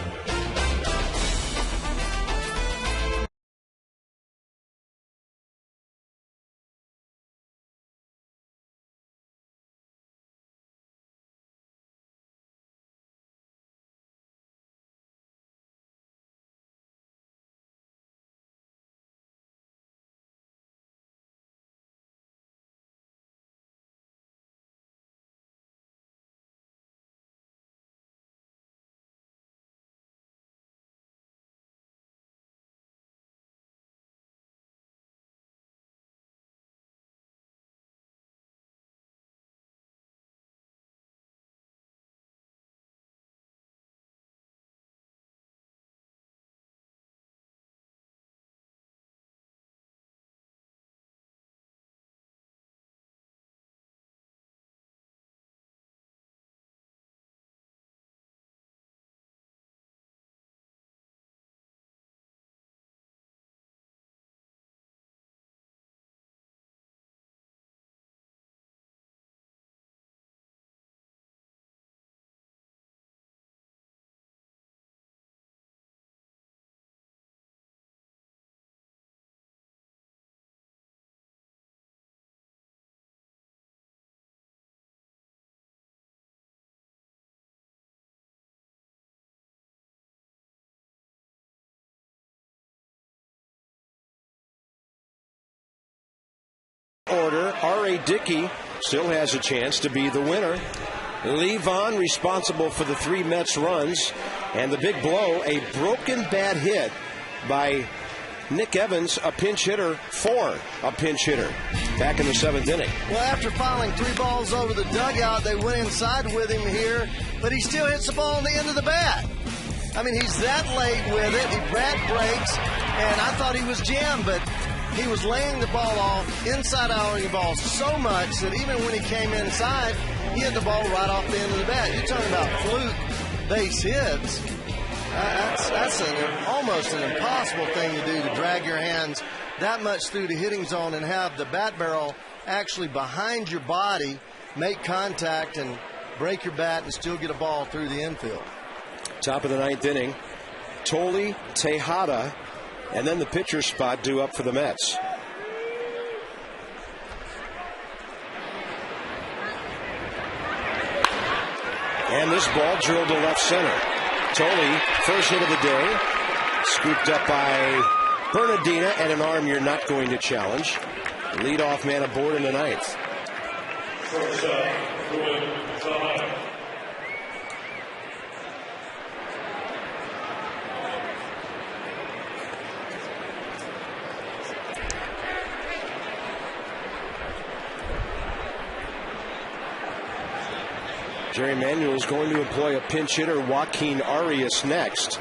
Riley Dickey still has a chance to be the winner. Levon responsible for the 3 Mets runs. And the big blow, a broken bat hit by Nick Evans, a pinch hitter for a pinch hitter back in the 7th inning. Well, after filing 3 balls over the dugout, they went inside with him here, but he still hits the ball on the end of the bat. I mean, he's that late with it. He bat breaks, and I thought he was jammed, but he was laying the ball off, inside outing the ball so much that even when he came inside, he hit the ball right off the end of the bat. You're talking about fluke base hits. That's almost an impossible thing to do, to drag your hands that much through the hitting zone and have the bat barrel actually behind your body, make contact and break your bat and still get a ball through the infield. Top of the 9th inning, Toli, Tejada, and then the pitcher spot due up for the Mets. And this ball drilled to left center. Toli, first hit of the day, scooped up by Bernardina, and an arm you're not going to challenge. Leadoff man aboard in the 9th. Jerry Manuel is going to employ a pinch hitter, Joaquin Arias, next.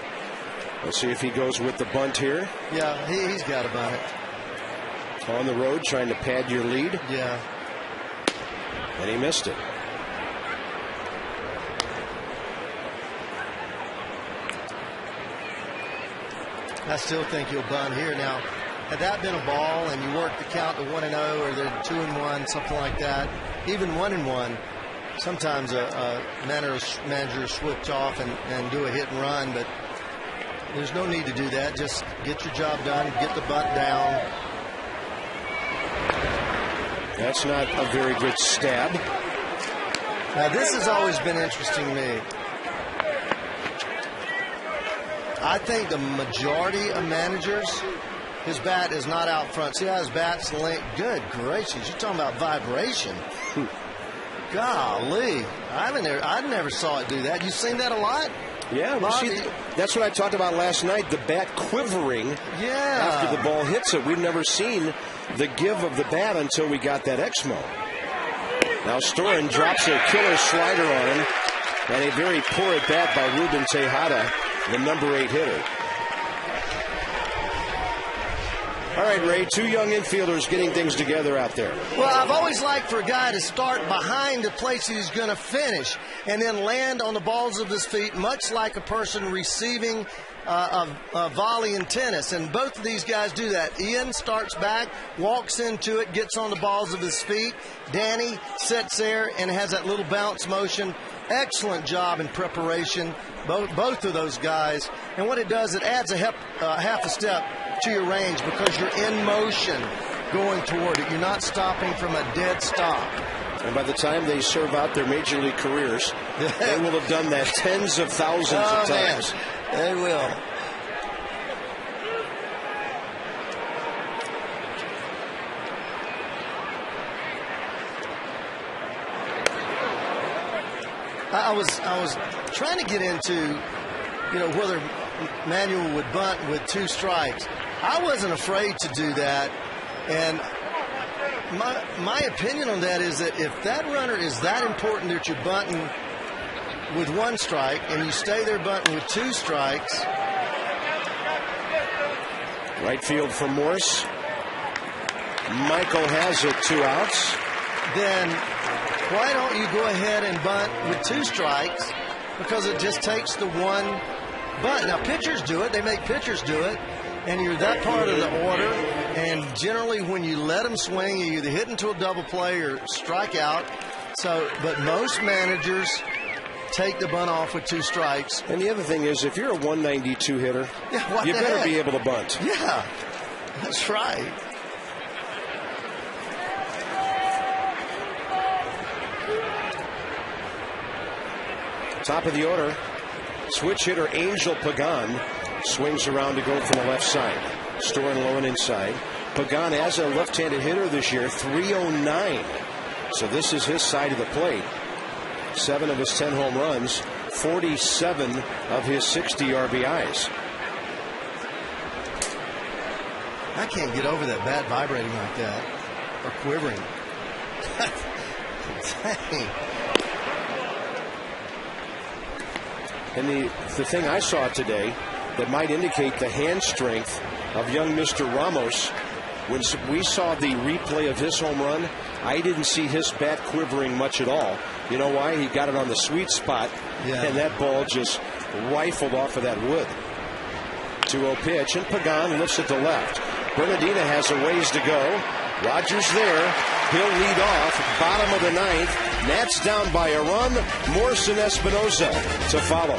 Let's see if he goes with the bunt here. Yeah, he's got to bunt it. On the road, trying to pad your lead. Yeah. And he missed it. I still think he'll bunt here. Now, had that been a ball and you work the count to 1-0 or they're 2-1, something like that, even 1-1, sometimes a manager switch off and do a hit and run, but there's no need to do that. Just get your job done, get the bunt down. That's not a very good stab. Now, this has always been interesting to me. I think the majority of managers, his bat is not out front. See how his bat's linked? Good gracious, you're talking about vibration. Golly, I never saw it do that. You seen that a lot? Yeah, that's what I talked about last night, the bat quivering after the ball hits it. We've never seen the give of the bat until we got that Exmo. Now Storen drops a killer slider on him, and a very poor at bat by Ruben Tejada, the number 8 hitter. All right, Ray, 2 young infielders getting things together out there. Well, I've always liked for a guy to start behind the place he's going to finish and then land on the balls of his feet, much like a person receiving a volley in tennis. And both of these guys do that. Ian starts back, walks into it, gets on the balls of his feet. Danny sits there and has that little bounce motion. Excellent job in preparation, both of those guys. And what it does, it adds a half a step to your range because you're in motion going toward it. You're not stopping from a dead stop. And by the time they serve out their major league careers, they will have done that tens of thousands of times. Man, they will. I was trying to get into, whether Manuel would bunt with 2 strikes. I wasn't afraid to do that, and my opinion on that is that if that runner is that important that you're bunting with 1 strike and you stay there bunting with 2 strikes. Right field for Morse. Michael has it, 2 outs. Then why don't you go ahead and bunt with 2 strikes? Because it just takes the 1 bunt. Now, pitchers do it. They make pitchers do it. And you're that part of the order. And generally, when you let them swing, you either hit into a double play or strike out. But most managers take the bunt off with 2 strikes. And the other thing is, if you're a 192 hitter, you better be able to bunt. Yeah, that's right. Top of the order, switch hitter Angel Pagan swings around to go from the left side. Storen low and inside. Pagan, as a left-handed hitter this year, .309 So this is his side of the plate. 7 of his 10 home runs, 47 of his 60 RBIs. I can't get over that bat vibrating like that, or quivering. Dang. And the thing I saw today that might indicate the hand strength of young Mr. Ramos, when we saw the replay of his home run, I didn't see his bat quivering much at all. You know why? He got it on the sweet spot, and that ball just rifled off of that wood. 2-0 pitch, and Pagan lifts it to left. Bernardina has a ways to go. Rogers there. He'll lead off. Bottom of the 9th. Nats down by a run. Morse and Espinoza to follow.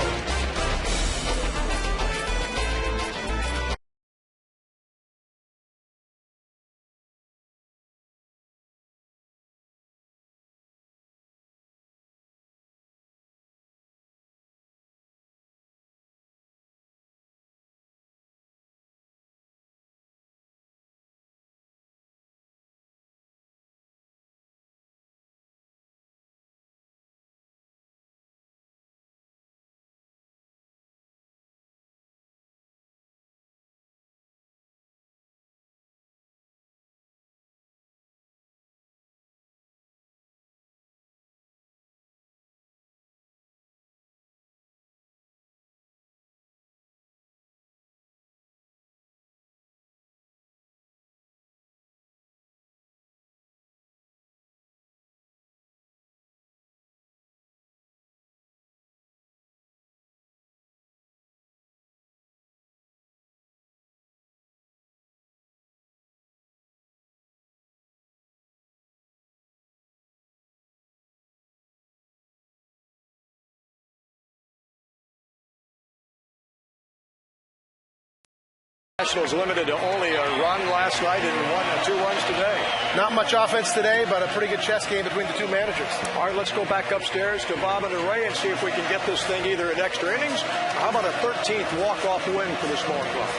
Nationals limited to only a run last night and 2 runs today. Not much offense today, but a pretty good chess game between the two managers. All right, let's go back upstairs to Bob and Ray and see if we can get this thing either in extra innings. How about a 13th walk-off win for the small club?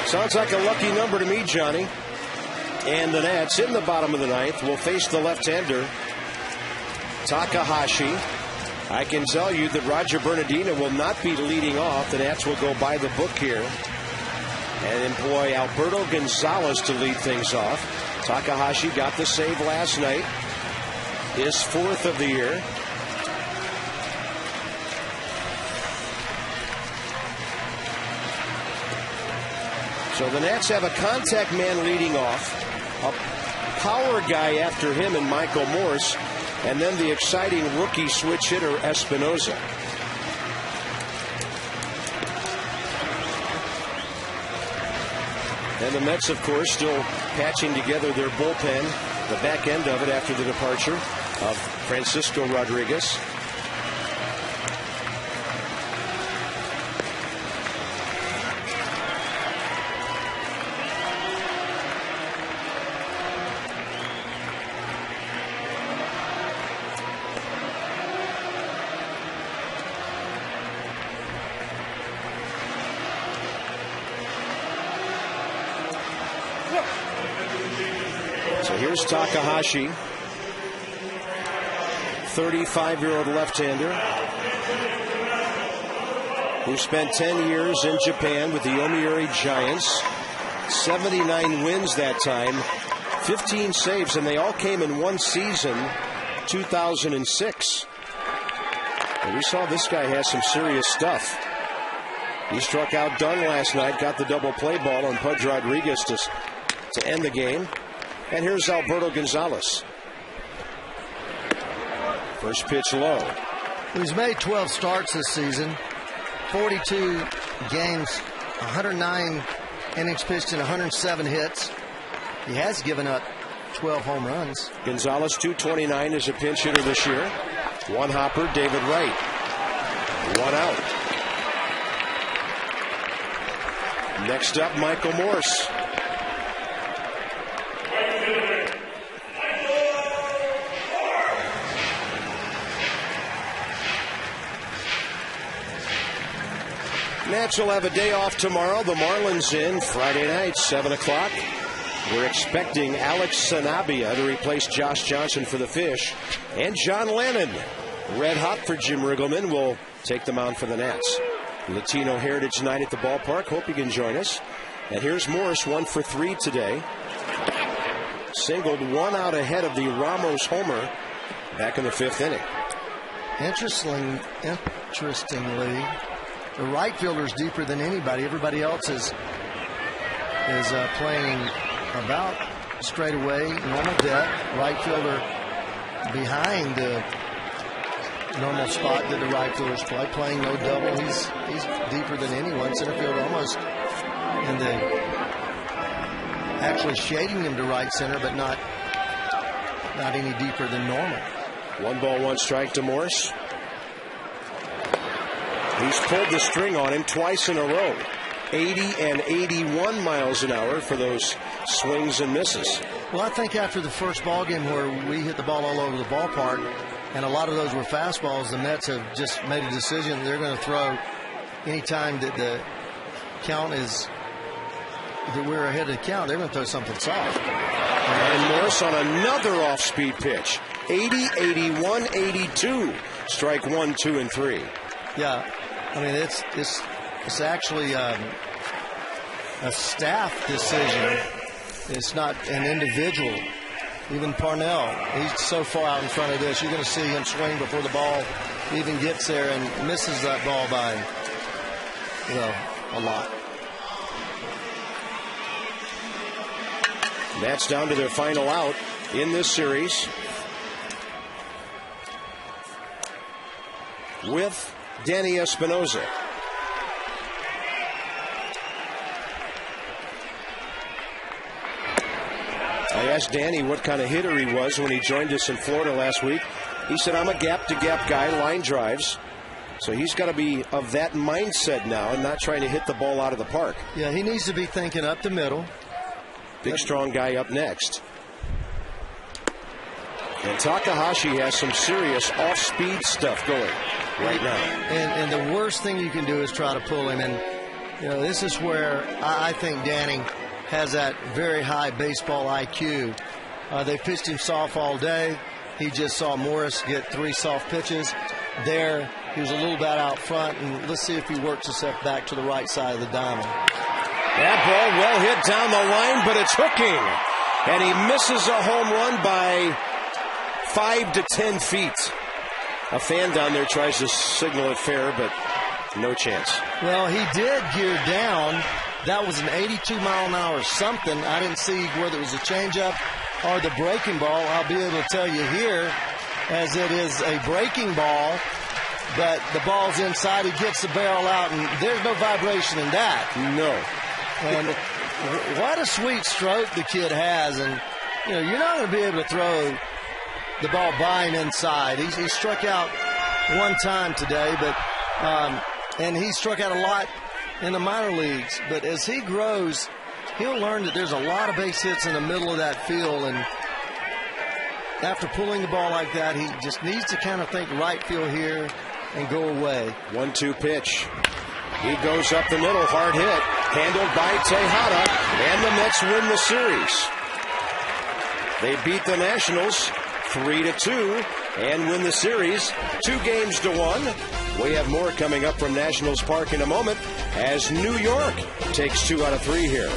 Sounds like a lucky number to me, Johnny. And the Nats in the bottom of the 9th will face the left-hander, Takahashi. I can tell you that Roger Bernardina will not be leading off. The Nats will go by the book here and employ Alberto Gonzalez to lead things off. Takahashi got the save last night, his 4th of the year. So the Nats have a contact man leading off, a power guy after him in Michael Morse, and then the exciting rookie switch hitter Espinoza. And the Mets, of course, still patching together their bullpen, the back end of it after the departure of Francisco Rodriguez. So here's Takahashi, 35-year-old left-hander who spent 10 years in Japan with the Yomiuri Giants. 79 wins that time, 15 saves, and they all came in one season, 2006. And we saw this guy has some serious stuff. He struck out Dunn last night, got the double play ball on Pudge Rodriguez to end the game. And here's Alberto Gonzalez. First pitch low. He's made 12 starts this season, 42 games, 109 innings pitched and 107 hits. He has given up 12 home runs. Gonzalez, 229 as a pinch hitter this year. One hopper, David Wright. One out. Next up, Michael Morse. Nats will have a day off tomorrow. The Marlins in Friday night, 7 o'clock. We're expecting Alex Sanabia to replace Josh Johnson for the Fish. And John Lannon, red hot for Jim Riggleman, will take the mound for the Nats. Latino Heritage Night at the ballpark. Hope you can join us. And here's Morris, 1 for 3 today. Singled 1 out ahead of the Ramos homer back in the 5th inning. Interestingly, the right fielder's deeper than anybody. Everybody else is playing about straight away, normal depth. Right fielder behind the normal spot that the right fielders play, playing no double. He's deeper than anyone. Center field almost in the actually shading him to right center, but not any deeper than normal. 1 ball, 1 strike to Morris. He's pulled the string on him twice in a row. 80 and 81 miles an hour for those swings and misses. Well, I think after the first ball game where we hit the ball all over the ballpark, and a lot of those were fastballs, the Mets have just made a decision they're going to throw any time that the count is, that we're ahead of the count, they're going to throw something soft. And Morris on another off-speed pitch. 80, 81, 82. Strike 1, 2, and 3. Yeah, I mean, it's actually a staff decision. It's not an individual. Even Parnell, he's so far out in front of this. You're going to see him swing before the ball even gets there and misses that ball by, a lot. That's down to their final out in this series with Danny Espinosa. I asked Danny what kind of hitter he was when he joined us in Florida last week. He said, I'm a gap-to-gap guy, line drives. So he's got to be of that mindset now and not trying to hit the ball out of the park. Yeah, he needs to be thinking up the middle. Big, strong guy up next. And Takahashi has some serious off-speed stuff going right now. And the worst thing you can do is try to pull him. And, this is where I think Danny has that very high baseball IQ. They pitched him soft all day. He just saw Morris get 3 soft pitches. There, he was a little bit out front, and let's see if he works himself back to the right side of the diamond. That ball well hit down the line, but it's hooking. And he misses a home run by 5 to 10 feet. A fan down there tries to signal it fair, but no chance. Well, he did gear down. That was an 82-mile-an-hour something. I didn't see whether it was a changeup or the breaking ball. I'll be able to tell you here, as it is a breaking ball, but the ball's inside. He gets the barrel out, and there's no vibration in that. No. And what a sweet stroke the kid has. And, you're not going to be able to throw the ball by him inside. He struck out 1 time today, but and he struck out a lot in the minor leagues, but as he grows, he'll learn that there's a lot of base hits in the middle of that field, and after pulling the ball like that, he just needs to kind of think right field here and go away. 1-2 pitch. He goes up the middle, hard hit, handled by Tejada, and the Mets win the series. They beat the Nationals 3-2 and win the series 2-1. We have more coming up from Nationals Park in a moment as New York takes 2 out of 3 here.